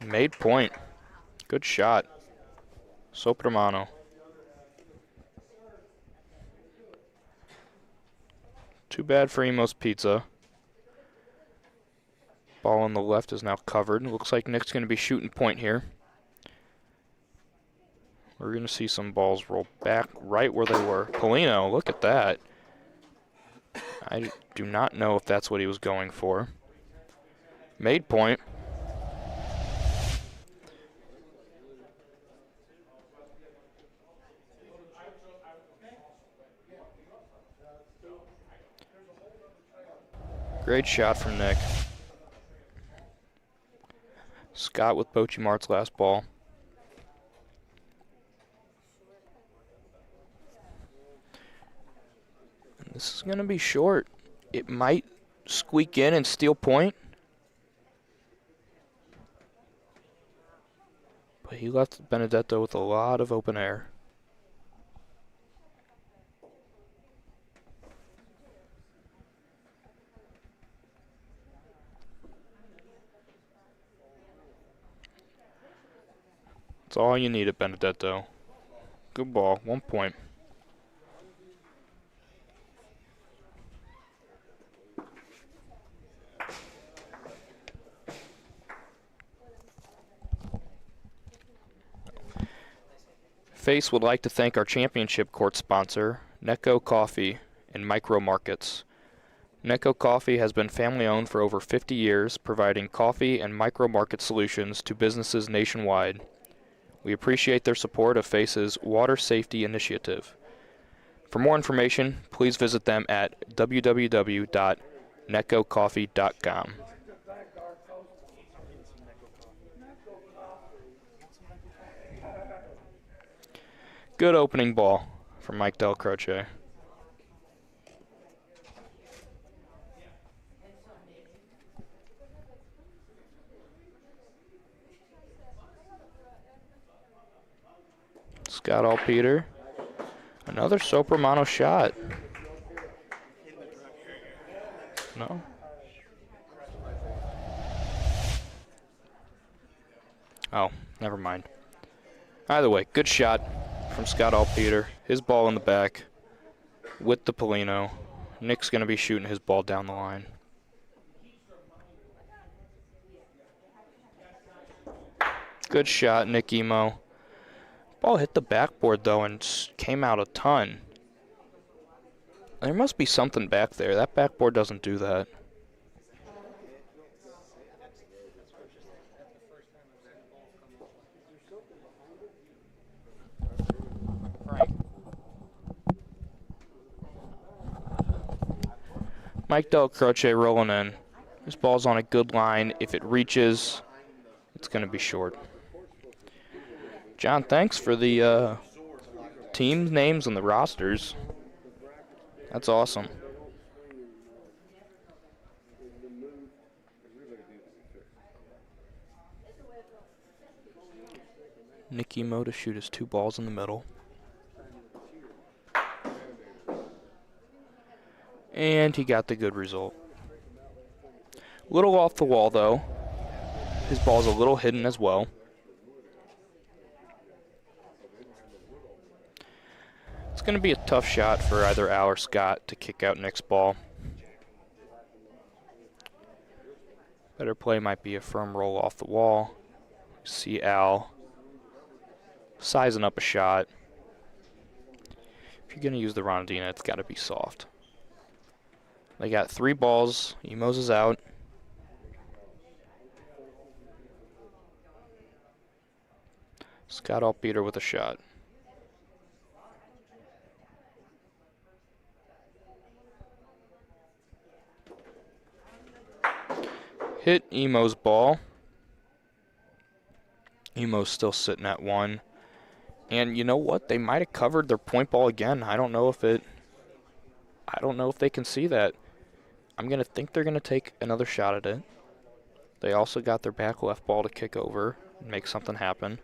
Made point. Good shot. Soprano. Too bad for Emo's Pizza. Ball on the left is now covered. Looks like Nick's going to be shooting point here. We're going to see some balls roll back right where they were. Polino, look at that. I do not know if that's what he was going for. Made point. Great shot from Nick. Scott with Bocce Mart's last ball. And this is going to be short. It might squeak in and steal point. But he left Benedetto with a lot of open air. That's all you need at Benedetto. Good ball, 1 point. F.A.C.E would like to thank our championship court sponsor, Necco Coffee and Micro Markets. Necco Coffee has been family-owned for over 50 years, providing coffee and micro market solutions to businesses nationwide. We appreciate their support of F.A.C.E's Water Safety Initiative. For more information, please visit them at www.neccocoffee.com. Good opening ball from Mike Del Croce. Scott Alpeter. Another Soprano shot. No. Oh, never mind. Either way, good shot from Scott Alpeter. His ball in the back with the Polino. Nick's going to be shooting his ball down the line. Good shot, Nick Emo. Ball hit the backboard, though, and came out a ton. There must be something back there. That backboard doesn't do that. Mike Del Croce rolling in. This ball's on a good line. If it reaches, it's going to be short. John, thanks for the team names and the rosters. That's awesome. Nick Emo to shoot his 2 balls in the middle. And he got the good result. Little off the wall, though. His ball's a little hidden as well. It's going to be a tough shot for either Al or Scott to kick out Nick's ball. Better play might be a firm roll off the wall. See Al sizing up a shot. If you're going to use the Rondina, it's got to be soft. They got 3 balls. Emos is out. Scott Alpeter with a shot. Hit Emo's ball. Emo's still sitting at 1. And you know what? They might have covered their point ball again. I don't know if they can see that. I'm going to think they're going to take another shot at it. They also got their back left ball to kick over and make something happen.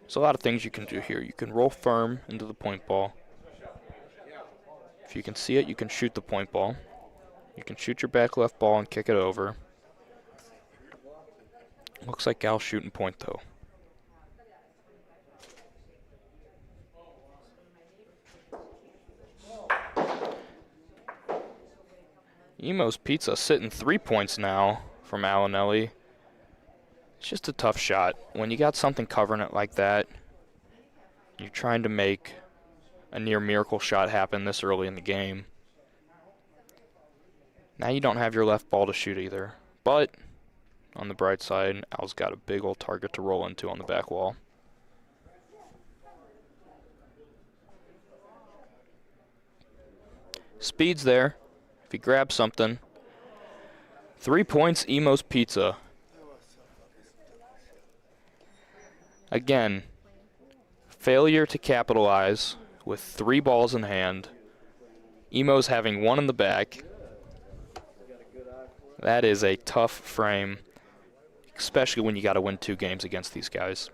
There's a lot of things you can do here. You can roll firm into the point ball. If you can see it, you can shoot the point ball. You can shoot your back left ball and kick it over. Looks like Gal's shooting point, though. Emo's Pizza sitting 3 points now from Alinelli. It's just a tough shot. When you got something covering it like that, you're trying to make a near miracle shot happen this early in the game. Now you don't have your left ball to shoot either. But on the bright side, Al's got a big old target to roll into on the back wall. Speed's there. If he grabs something. 3 points, Emo's Pizza. Again, failure to capitalize with 3 balls in hand. Emo's having 1 in the back. That is a tough frame, especially when you got to win 2 games against these guys.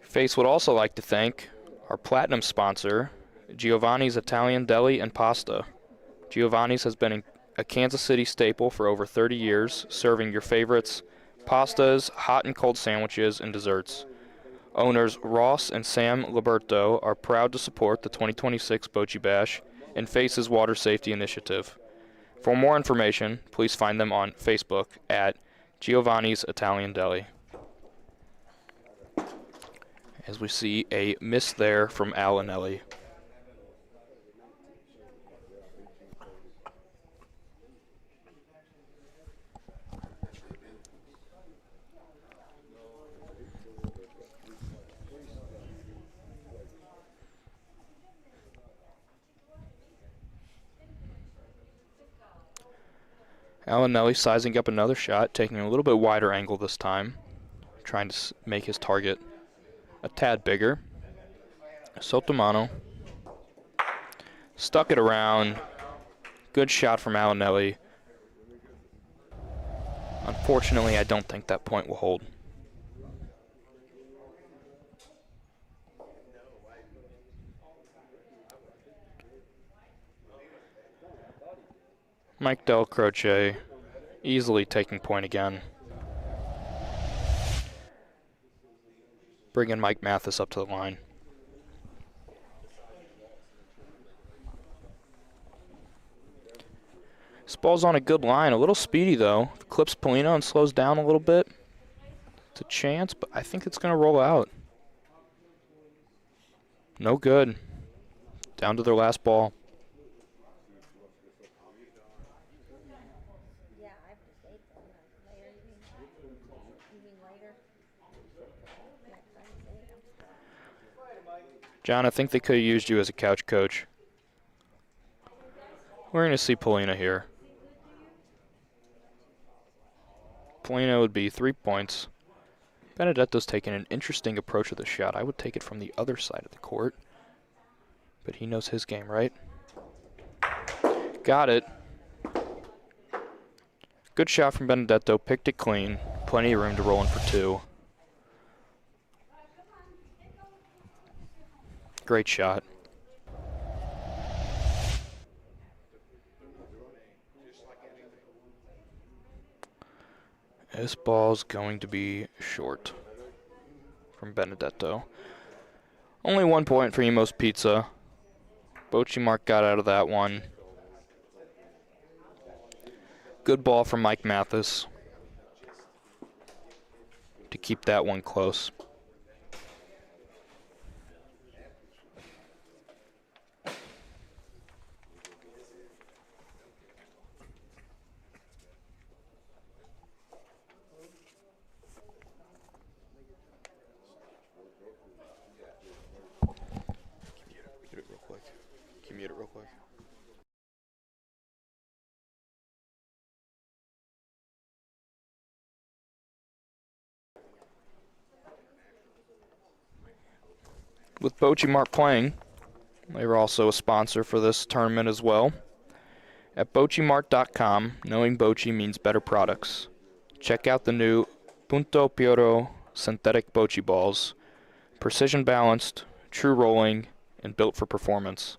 F.A.C.E would also like to thank our platinum sponsor, Giovanni's Italian Deli and Pasta. Giovanni's has been a Kansas City staple for over 30 years, serving your favorites, pastas, hot and cold sandwiches, and desserts. Owners Ross and Sam Liberto are proud to support the 2026 Bocce Bash and F.A.C.E's Water Safety Initiative. For more information, please find them on Facebook at Giovanni's Italian Deli. As we see a miss there from Alinelli. Alinelli sizing up another shot, taking a little bit wider angle this time, trying to make his target a tad bigger. Sotomano stuck it around. Good shot from Alinelli. Unfortunately, I don't think that point will hold. Mike Del Croce easily taking point again. Bringing Mike Mathis up to the line. This ball's on a good line, a little speedy though. Clips Polino and slows down a little bit. It's a chance, but I think it's going to roll out. No good. Down to their last ball. John, I think they could have used you as a couch coach. We're going to see Polina here. Polina would be 3 points. Benedetto's taking an interesting approach to the shot. I would take it from the other side of the court. But he knows his game, right? Got it. Good shot from Benedetto. Picked it clean. Plenty of room to roll in for 2. Great shot. This ball's going to be short from Benedetto. Only 1 point for Emo's Pizza. Bocce Mark got out of that one. Good ball from Mike Mathis to keep that one close. with Bocce Mart playing, they were also a sponsor for this tournament as well. At BocceMart.com, knowing Bocce means better products. Check out the new Punto Pioro synthetic Bocce balls. Precision balanced, true rolling, and built for performance.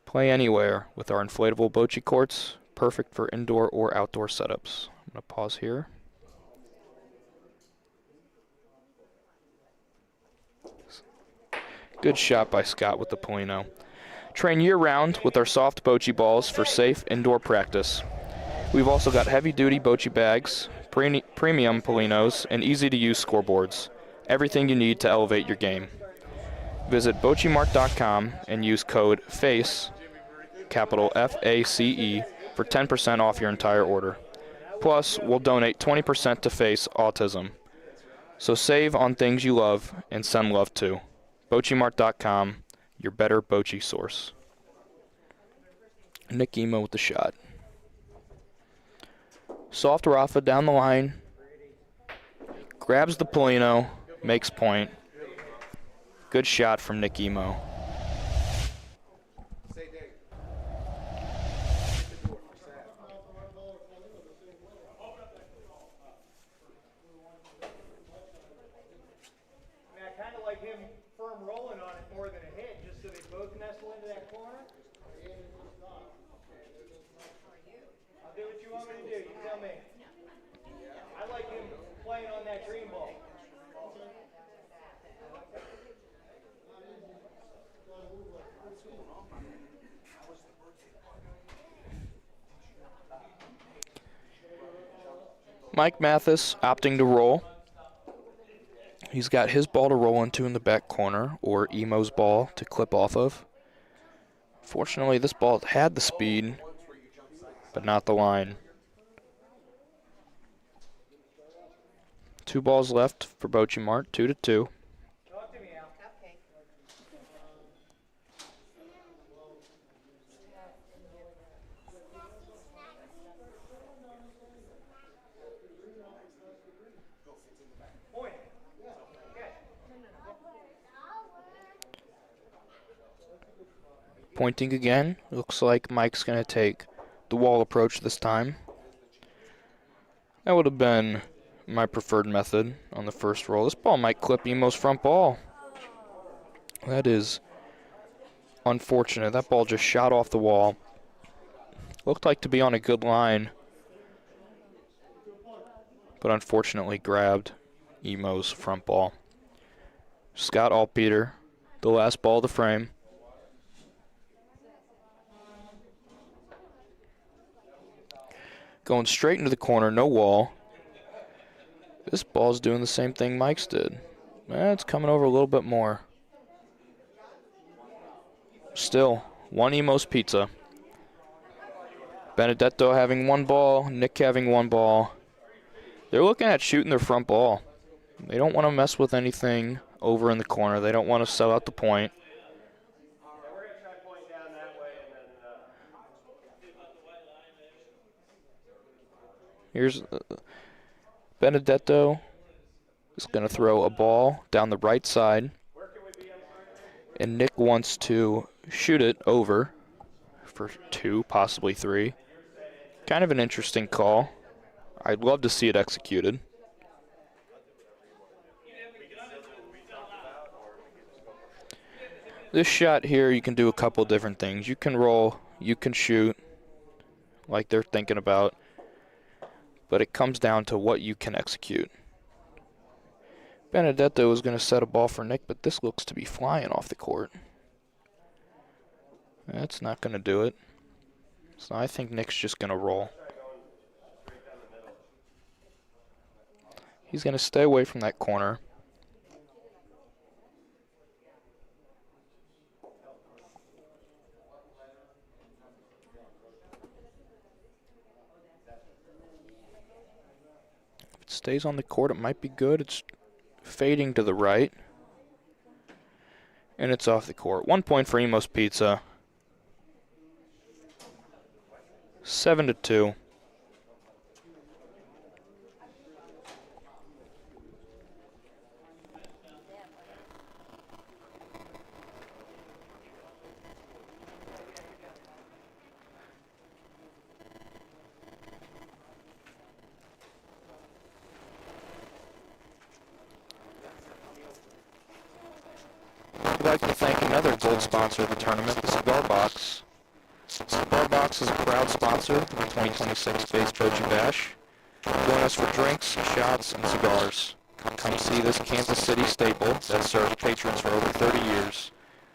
Play anywhere with our inflatable Bocce courts, perfect for indoor or outdoor setups. I'm going to pause here. Good shot by Scott with the Polino. Train year-round with our soft Bocce balls for safe indoor practice. We've also got heavy-duty Bocce bags, premium Polinos, and easy-to-use scoreboards. Everything you need to elevate your game. Visit BocceMart.com and use code F.A.C.E, capital F-A-C-E, for 10% off your entire order. Plus, we'll donate 20% to F.A.C.E Autism. So save on things you love and send love to. BocceMart.com, your better Bocce source. Nick Emo with the shot. Soft Rafa down the line. Grabs the Polino, makes point. Good shot from Nick Emo. I kind of like him firm rolling on it more than a hit, just so they both nestle into that corner. I'll do what you want me to do. You tell me. I like him playing on that green ball. Mike Mathis opting to roll. He's got his ball to roll into in the back corner, or Emo's ball to clip off of. Fortunately, this ball had the speed, but not the line. 2 balls left for Bocce Mart, 2-2. Talk to me, Al. Okay. Point. Okay. Pointing again. Looks like Mike's going to take the wall approach this time. That would have been my preferred method on the first roll. This ball might clip Emo's front ball. That is unfortunate. That ball just shot off the wall. Looked like to be on a good line, but unfortunately grabbed Emo's front ball. Scott Altpeter, the last ball of the frame. Going straight into the corner, no wall. This ball's doing the same thing Mike's did. It's coming over a little bit more. Still, 1 Emo's pizza. Benedetto having 1 ball, Nick having 1 ball. They're looking at shooting their front ball. They don't want to mess with anything over in the corner. They don't want to sell out the point. Here's Benedetto is going to throw a ball down the right side. And Nick wants to shoot it over for 2, possibly 3. Kind of an interesting call. I'd love to see it executed. This shot here, you can do a couple different things. You can roll, you can shoot, like they're thinking about. But it comes down to what you can execute. Benedetto is going to set a ball for Nick, but this looks to be flying off the court. That's not going to do it. So I think Nick's just going to roll. He's going to stay away from that corner. If it stays on the court, it might be good. It's fading to the right. And it's off the court. 1 point for Emo's Pizza. 7-2. like to thank another gold sponsor of the tournament, the Cigar Box. Cigar Box is a proud sponsor of the 2026 F.A.C.E Bocce Bash. Join us for drinks, shots, and cigars. Come see this Kansas City staple that served patrons for over 30 years.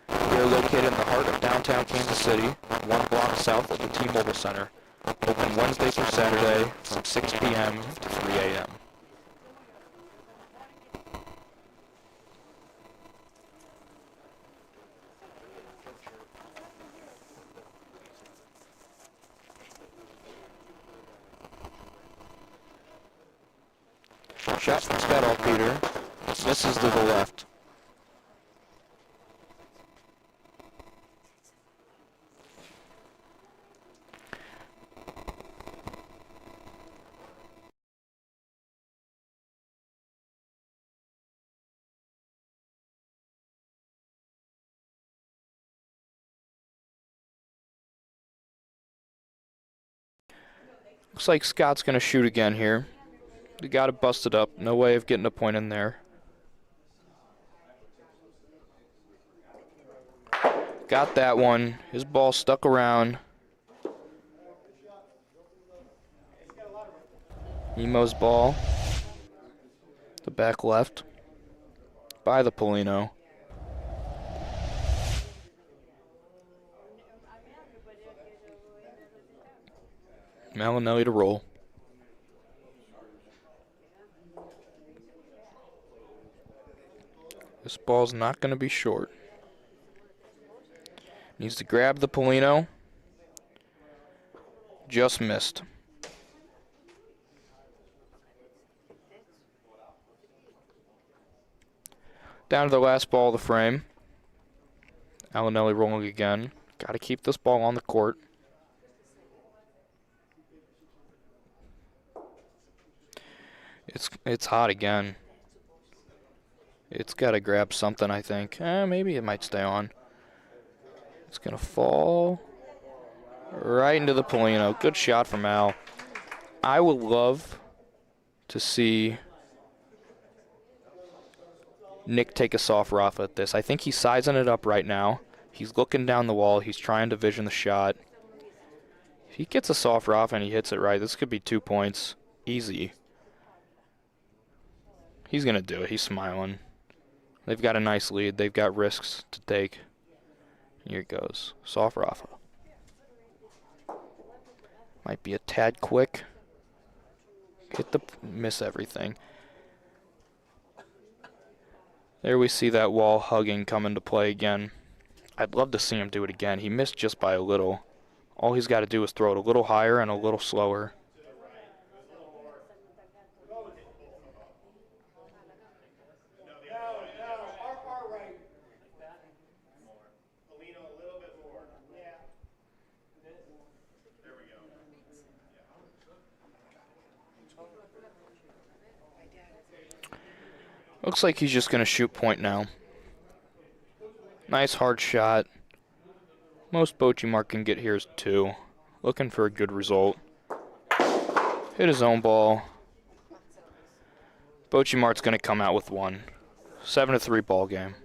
We are located in the heart of downtown Kansas City, 1 block south of the T-Mobile Center. Open Wednesday through Saturday from 6 p.m. to 3 a.m. Shot from Peter. Misses to the left. Looks like Scott's going to shoot again here. He got it busted up. No way of getting a point in there. Got that one. His ball stuck around. Nemo's ball. The back left. By the Polino. Malinelli to roll. This ball's not going to be short. Needs to grab the Polino. Just missed. Down to the last ball of the frame. Malinelli rolling again. Got to keep this ball on the court. It's hot again. It's got to grab something, I think. Maybe it might stay on. It's going to fall right into the Polino. Good shot from Al. I would love to see Nick take a soft rough at this. I think he's sizing it up right now. He's looking down the wall. He's trying to vision the shot. If he gets a soft rough and he hits it right, this could be 2 points. Easy. He's going to do it. He's smiling. They've got a nice lead. They've got risks to take. Here it goes. Soft Rafa. Might be a tad quick. Miss everything. There we see that wall hugging come into play again. I'd love to see him do it again. He missed just by a little. All he's got to do is throw it a little higher and a little slower. Looks like he's just going to shoot point now. Nice hard shot. Most Bocce Mark can get here is 2. Looking for a good result. Hit his own ball. Bocce Mart's going to come out with 1. 7-3 ball game.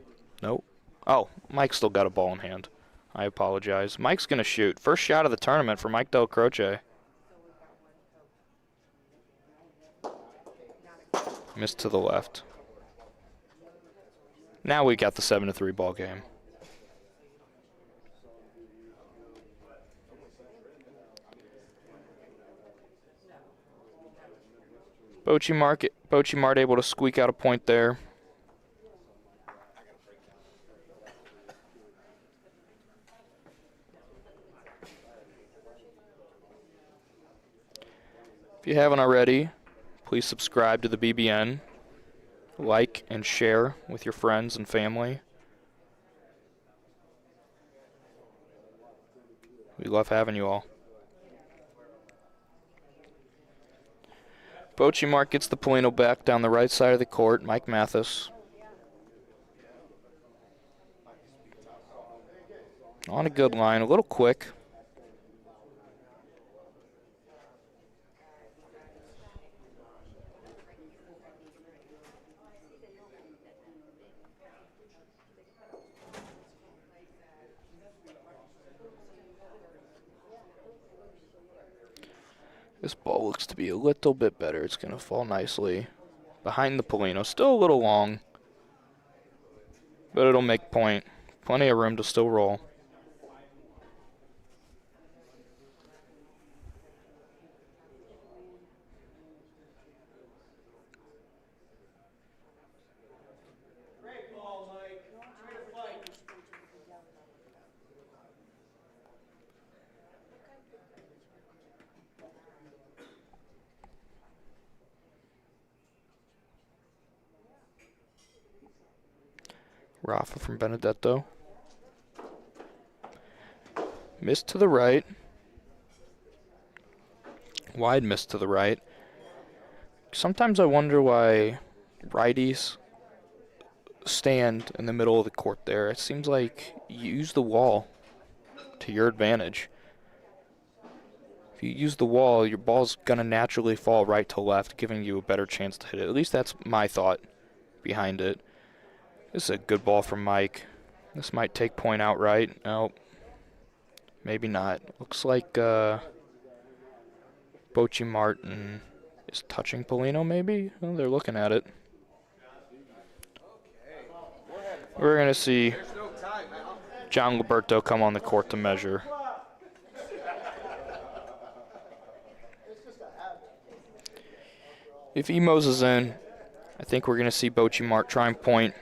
Nope. Oh, Mike still got a ball in hand. I apologize. Mike's going to shoot. First shot of the tournament for Mike Del Croce. Missed to the left. Now we got the 7-3 ball game. Bocce Mart able to squeak out a point there. If you haven't already, please subscribe to the BBN. Like and share with your friends and family. We love having you all. Bocce Mark gets the Polino back down the right side of the court. Mike Mathis. On a good line, a little quick. This ball looks to be a little bit better. It's going to fall nicely behind the Polino. Still a little long, but it'll make point. Plenty of room to still roll. Rafa from Benedetto. Miss to the right. Wide miss to the right. Sometimes I wonder why righties stand in the middle of the court there. It seems like you use the wall to your advantage. If you use the wall, your ball's going to naturally fall right to left, giving you a better chance to hit it. At least that's my thought behind it. This is a good ball from Mike. This might take point outright. No, maybe not. Looks like Bocce Martin is touching Polino, maybe? Well, they're looking at it. We're going to see John Liberto come on the court to measure. If Emos is in, I think we're going to see Bocce Mart try and point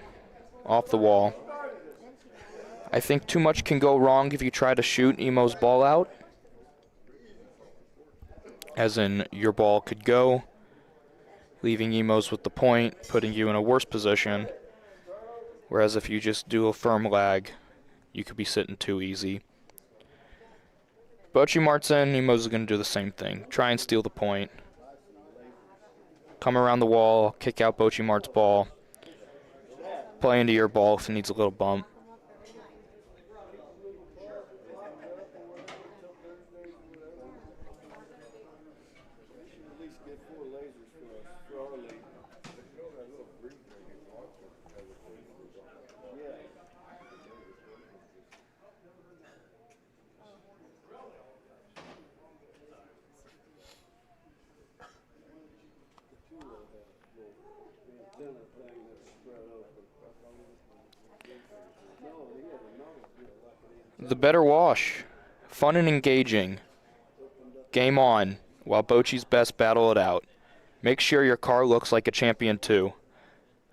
off the wall. I think too much can go wrong if you try to shoot Emo's ball out. As in, your ball could go, leaving Emos with the point, putting you in a worse position. Whereas if you just do a firm lag, you could be sitting too easy. Bocce Mart's in, Emos is going to do the same thing. Try and steal the point. Come around the wall, kick out Bocce Mart's ball. Play into your ball if it needs a little bump. The better wash. Fun and engaging. Game on, while Bocce's best battle it out. Make sure your car looks like a champion too.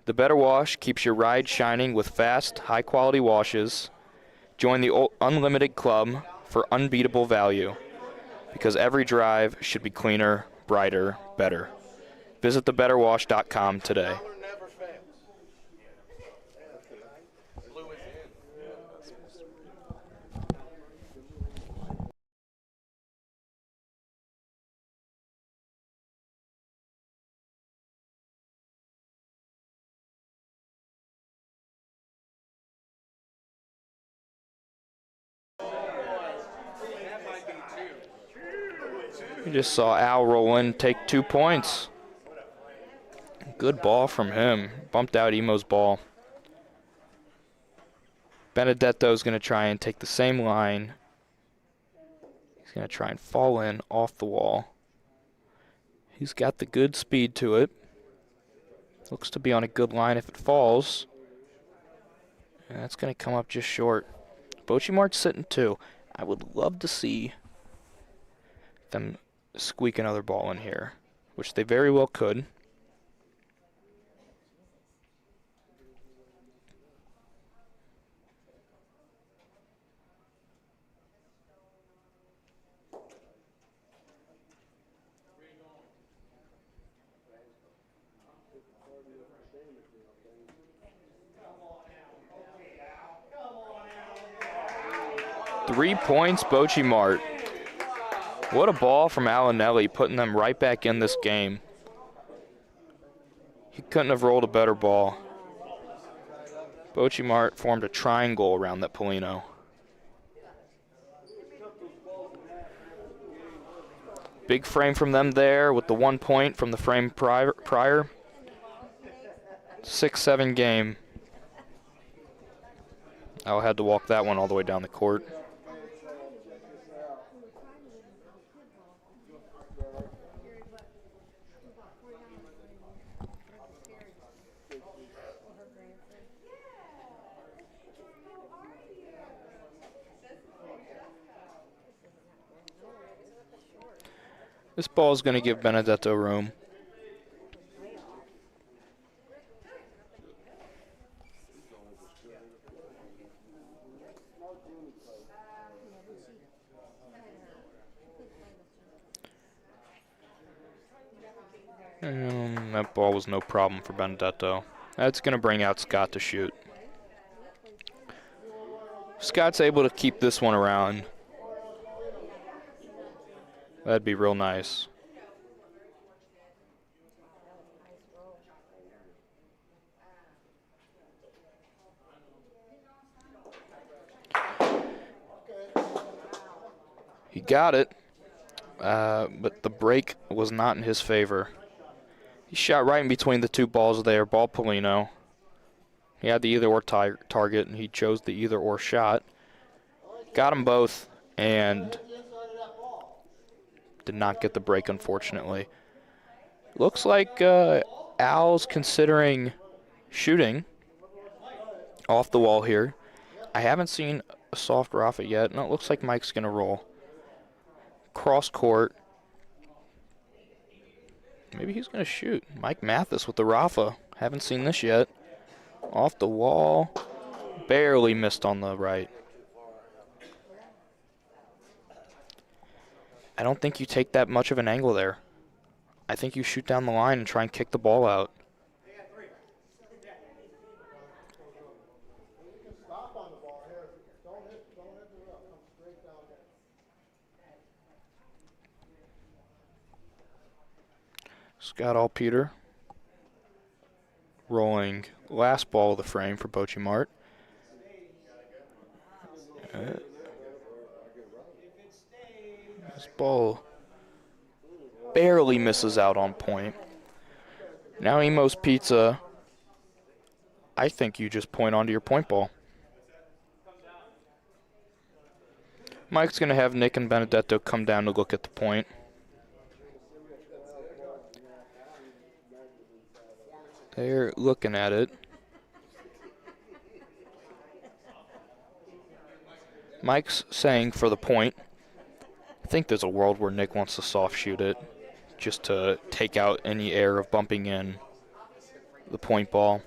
The better wash keeps your ride shining with fast, high-quality washes. Join the Unlimited Club for unbeatable value. Because every drive should be cleaner, brighter, better. Visit thebetterwash.com today. 2. You just saw Al roll in, take 2 points. Good ball from him. Bumped out Emo's ball. Benedetto's going to try and take the same line. He's going to try and fall in off the wall. He's got the good speed to it. Looks to be on a good line if it falls. And that's going to come up just short. Bocce Mart's sitting 2. I would love to see them squeak another ball in here, which they very well could. Three points, Bocce Mart. What a ball from Alinelli, putting them right back in this game. He couldn't have rolled a better ball. Bocce Mart formed a triangle around that Polino. Big frame from them there with the 1 point from the frame prior. 6-7 game. Al had to walk that one all the way down the court. This ball is going to give Benedetto room. That ball was no problem for Benedetto. That's going to bring out Scott to shoot. Scott's able to keep this one around. That'd be real nice. He got it, but the break was not in his favor. He shot right in between the two balls there, ball Polino. He had the either-or target, and he chose the either-or shot. Got them both, and did not get the break, unfortunately. Looks like Al's considering shooting off the wall here. I haven't seen a soft Rafa yet. No, it looks like Mike's going to roll. Cross court. Maybe he's going to shoot. Mike Mathis with the Rafa. Haven't seen this yet. Off the wall. Barely missed on the right. I don't think you take that much of an angle there. I think you shoot down the line and try and kick the ball out. Scott Allpeter rolling last ball of the frame for Bocce Mart. This ball barely misses out on point. Now Emo's Pizza, I think you just point onto your point ball. Mike's going to have Nick and Benedetto come down to look at the point. They're looking at it. Mike's saying for the point. I think there's a world where Nick wants to soft shoot it just to take out any air of bumping in the point ball.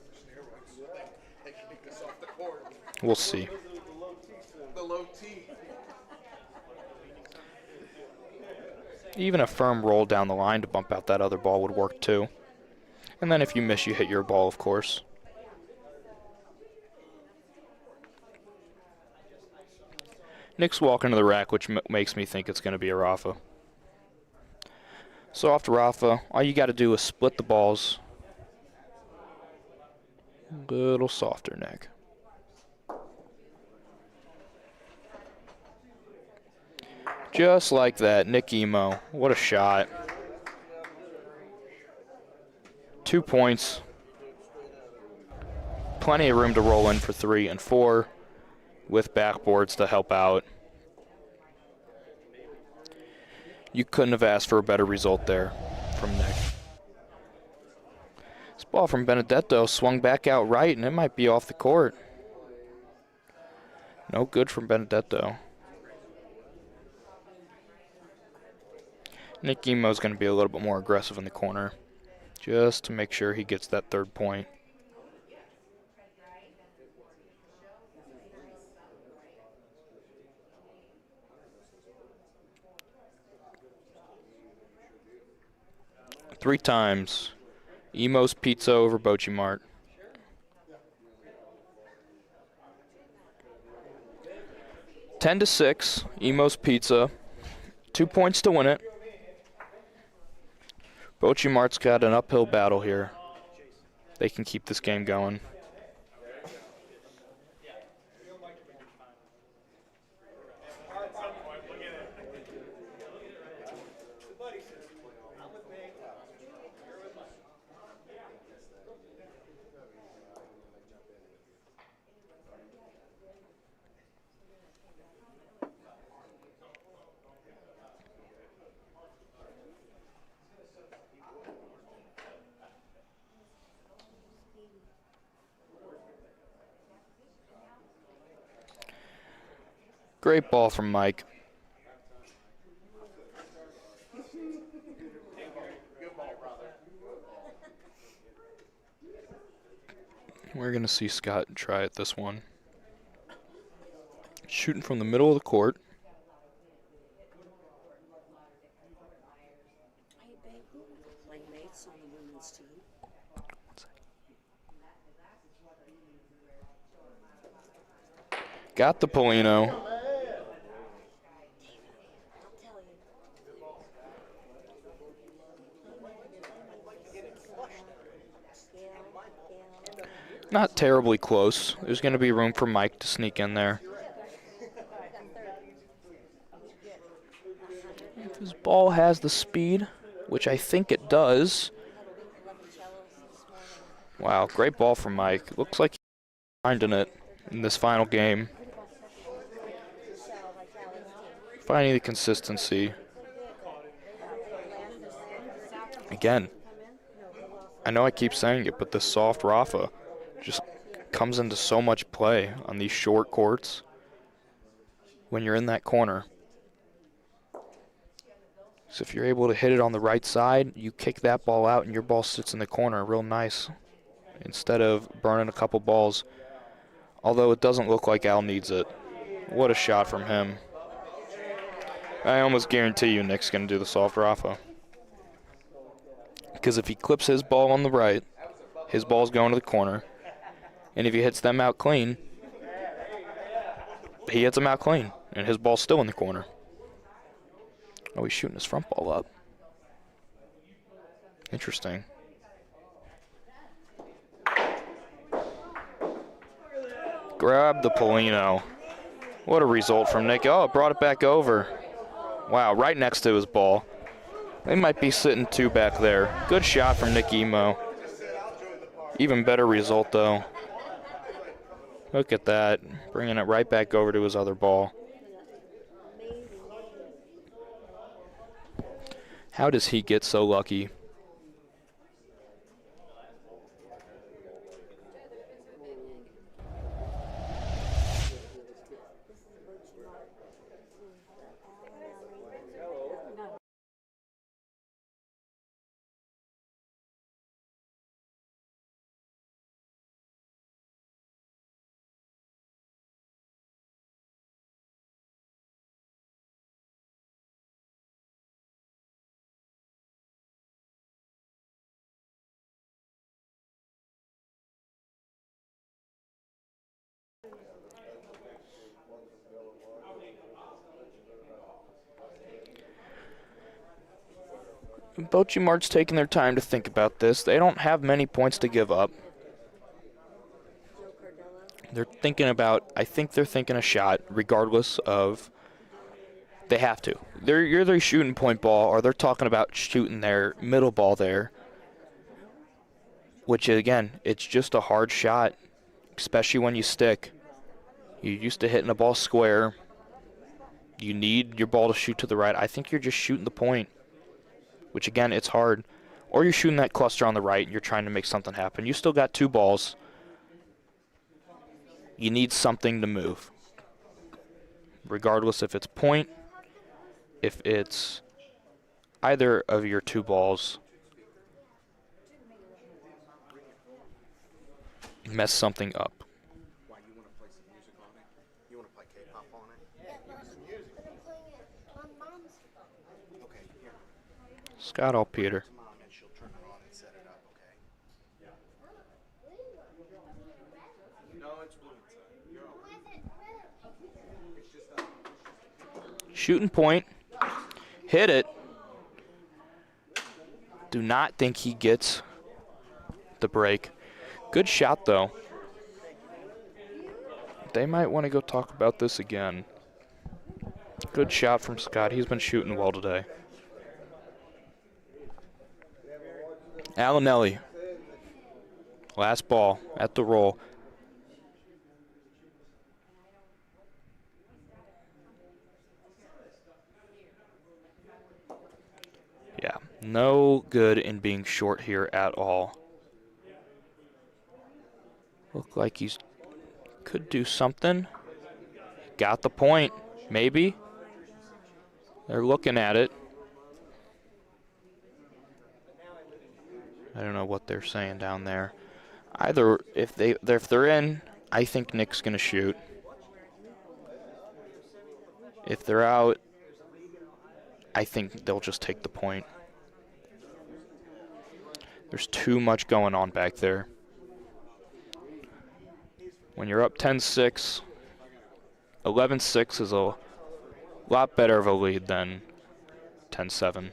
We'll see. Even a firm roll down the line to bump out that other ball would work too. And then if you miss, you hit your ball, of course. Nick's walking to the rack, which makes me think it's going to be a Rafa. Soft Rafa. All you got to do is split the balls. A little softer, Nick. Just like that, Nick Emo. What a shot. 2 points. Plenty of room to roll in for 3 and 4 with backboards to help out. You couldn't have asked for a better result there from Nick. This ball from Benedetto swung back out right, and it might be off the court. No good from Benedetto. Nick Emo's going to be a little bit more aggressive in the corner just to make sure he gets that 3rd point. Three times. Emo's Pizza over Bocce Mart. Ten to 6. Emo's Pizza. 2 points to win it. Bocce Mart's got an uphill battle here. They can keep this game going. Great ball from Mike. We're going to see Scott try it this one. Shooting from the middle of the court. Playmates on the women's team. Got the Polino. Not terribly close. There's going to be room for Mike to sneak in there. If his ball has the speed, which I think it does. Wow, great ball from Mike. Looks like he's finding it in this final game. Finding the consistency. Again, I know I keep saying it, but this soft Rafa just comes into so much play on these short courts when you're in that corner. So if you're able to hit it on the right side, you kick that ball out and your ball sits in the corner real nice instead of burning a couple balls. Although it doesn't look like Al needs it. What a shot from him. I almost guarantee you Nick's going to do the soft Rafa. Because if he clips his ball on the right, his ball's going to the corner. And if he hits them out clean, he hits them out clean, and his ball's still in the corner. Oh, he's shooting his front ball up. Interesting. Grab the Polino. What a result from Nick. Oh, brought it back over. Wow, right next to his ball. They might be sitting two back there. Good shot from Nick Emo. Even better result, though. Look at that. Bringing it right back over to his other ball. How does he get so lucky? Bocce Mart's taking their time to think about this. They don't have many points to give up. They're thinking about, I think they're thinking a shot, regardless of, they have to. They're either shooting point ball or they're talking about shooting their middle ball there. Which, again, it's just a hard shot, especially when you stick. You're used to hitting a ball square. You need your ball to shoot to the right. I think you're just shooting the point, which, again, it's hard. Or you're shooting that cluster on the right and you're trying to make something happen. You still got two balls. You need something to move. Regardless if it's point, if it's either of your two balls, mess something up. Why, you want to play some music on it? You want to play K-pop on it? Okay, here. Scott all Peter. Mom, and she'll turn it on and set it up, okay? No, it's blue inside. You're all It's just Shooting point. Hit it. Do not think he gets the break. Good shot, though. They might want to go talk about this again. Good shot from Scott. He's been shooting well today. Alinelli. Last ball at the roll. Yeah, no good in being short here at all. Look like he's could do something. Got the point, maybe. They're looking at it. I don't know what they're saying down there. Either if they're in, I think Nick's gonna shoot. If they're out, I think they'll just take the point. There's too much going on back there. When you're up 10-6, 11-6 is a lot better of a lead than 10-7.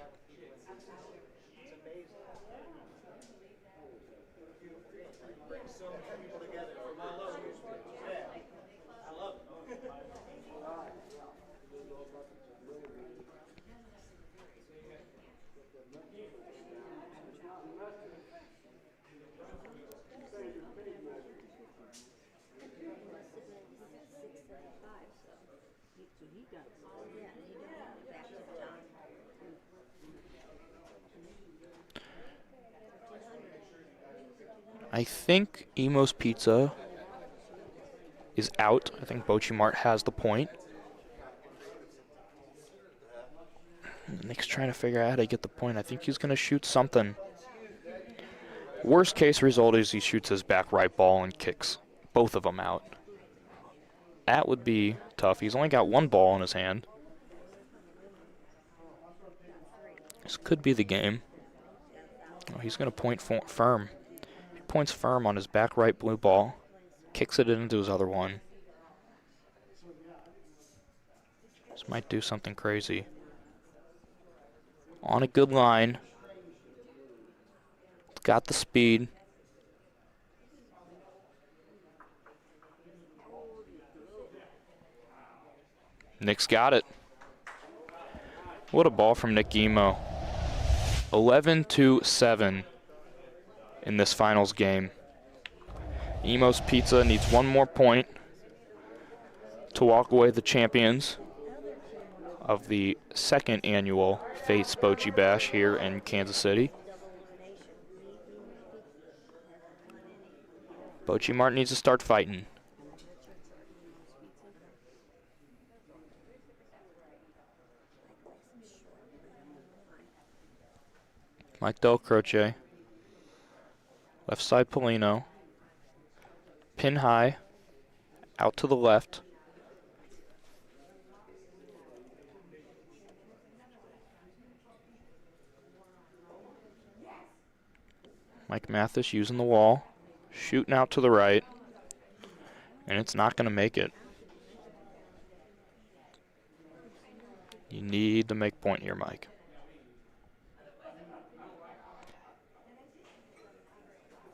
I think Emo's Pizza is out. I think Bocce Mart has the point. Nick's trying to figure out how to get the point. I think he's going to shoot something. Worst case result is he shoots his back right ball and kicks both of them out. That would be tough. He's only got one ball in his hand. This could be the game. Oh, he's going to point firm. He points firm on his back right blue ball, kicks it into his other one. This might do something crazy. On a good line. Got the speed. Nick's got it. What a ball from Nick Emo. 11-7 in this finals game. Emo's Pizza needs one more point to walk away the champions of the second annual F.A.C.E Bocce Bash here in Kansas City. Bocce Mart needs to start fighting. Mike Del Croce. Left side Polino. Pin high. Out to the left. Mike Mathis using the wall. Shooting out to the right. And it's not going to make it. You need to make point here, Mike.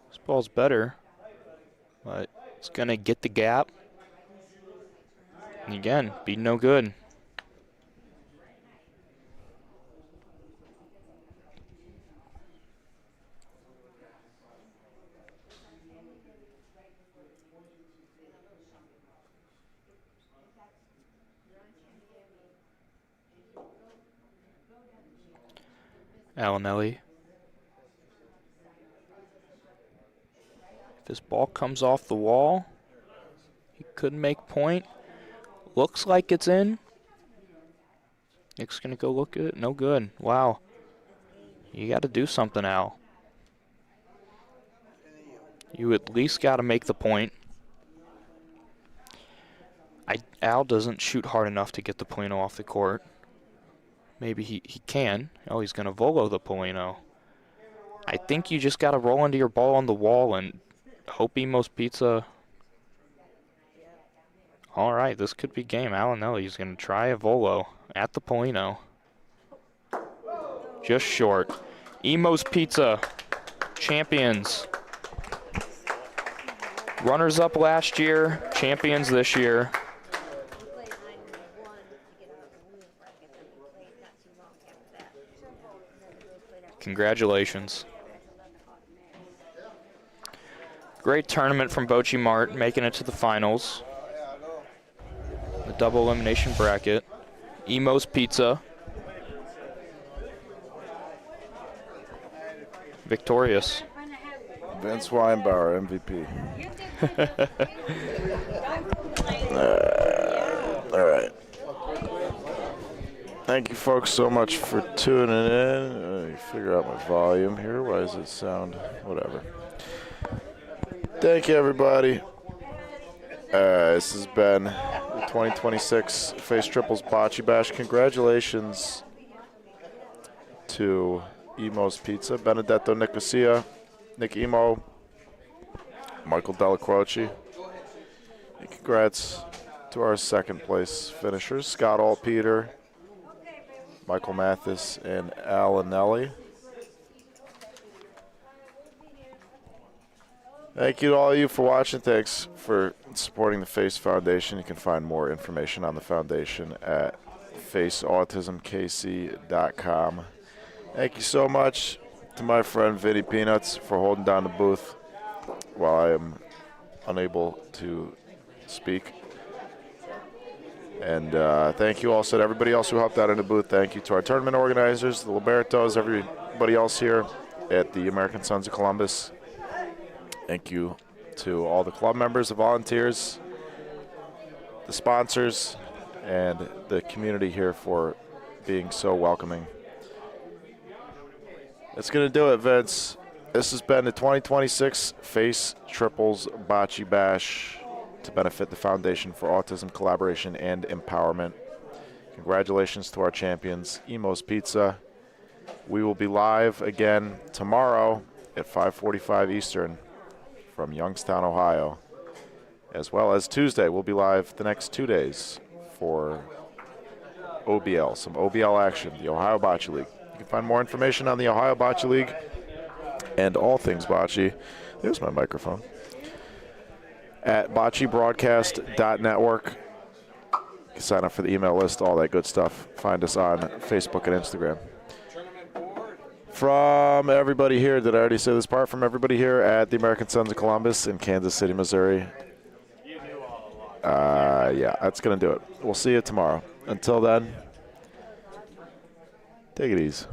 This ball's better, but it's going to get the gap. And again, be no good. Alinelli. If his ball comes off the wall, he could make point. Looks like it's in. Nick's going to go look at it. No good. Wow. You got to do something, Al. You at least got to make the point. Al doesn't shoot hard enough to get the Polino off the court. Maybe he can. Oh, he's going to volo the Polino. I think you just got to roll into your ball on the wall and hope Emo's Pizza. All right, this could be game. Alinelli's going to try a volo at the Polino. Just short. Emo's Pizza, champions. Runners up last year, champions this year. Congratulations. Great tournament from Bocce Mart, making it to the finals. The double elimination bracket. Emo's Pizza. Victorious. Vince Weinbauer, MVP. All right. Thank you, folks, so much for tuning in. Figure out my volume here. Why does it sound whatever? Thank you, everybody. This has been the 2026 Face Triples Bocce Bash. Congratulations to Emo's Pizza, Benedetto Nicosia, Nick Emo, Michael Delacroce. And congrats to our second place finishers, Scott Altpeter, Michael Mathis, and Alan Nelly. Thank you to all of you for watching. Thanks for supporting the F.A.C.E Foundation. You can find more information on the foundation at faceautismkc.com. Thank you so much to my friend Vinny Peanuts for holding down the booth while I am unable to speak. And thank you also to everybody else who helped out in the booth. Thank you to our tournament organizers, the Libertos, everybody else here at the American Sons of Columbus. Thank you to all the club members, the volunteers, the sponsors, and the community here for being so welcoming. That's going to do it, Vince. This has been the 2026 F.A.C.E Triples Bocce Bash to benefit the Foundation for Autism Collaboration and Empowerment. Congratulations to our champions, Emo's Pizza. We will be live again tomorrow at 5:45 Eastern from Youngstown, Ohio, as well as Tuesday. We'll be live the next 2 days for OBL, some OBL action, the Ohio Bocce League. You can find more information on the Ohio Bocce League and all things bocce. There's my microphone. At boccebroadcast.network. You can sign up for the email list, all that good stuff. Find us on Facebook and Instagram. From everybody here, did I already say this part? From everybody here at the American Sons of Columbus in Kansas City, Missouri. Yeah, that's going to do it. We'll see you tomorrow. Until then, take it easy.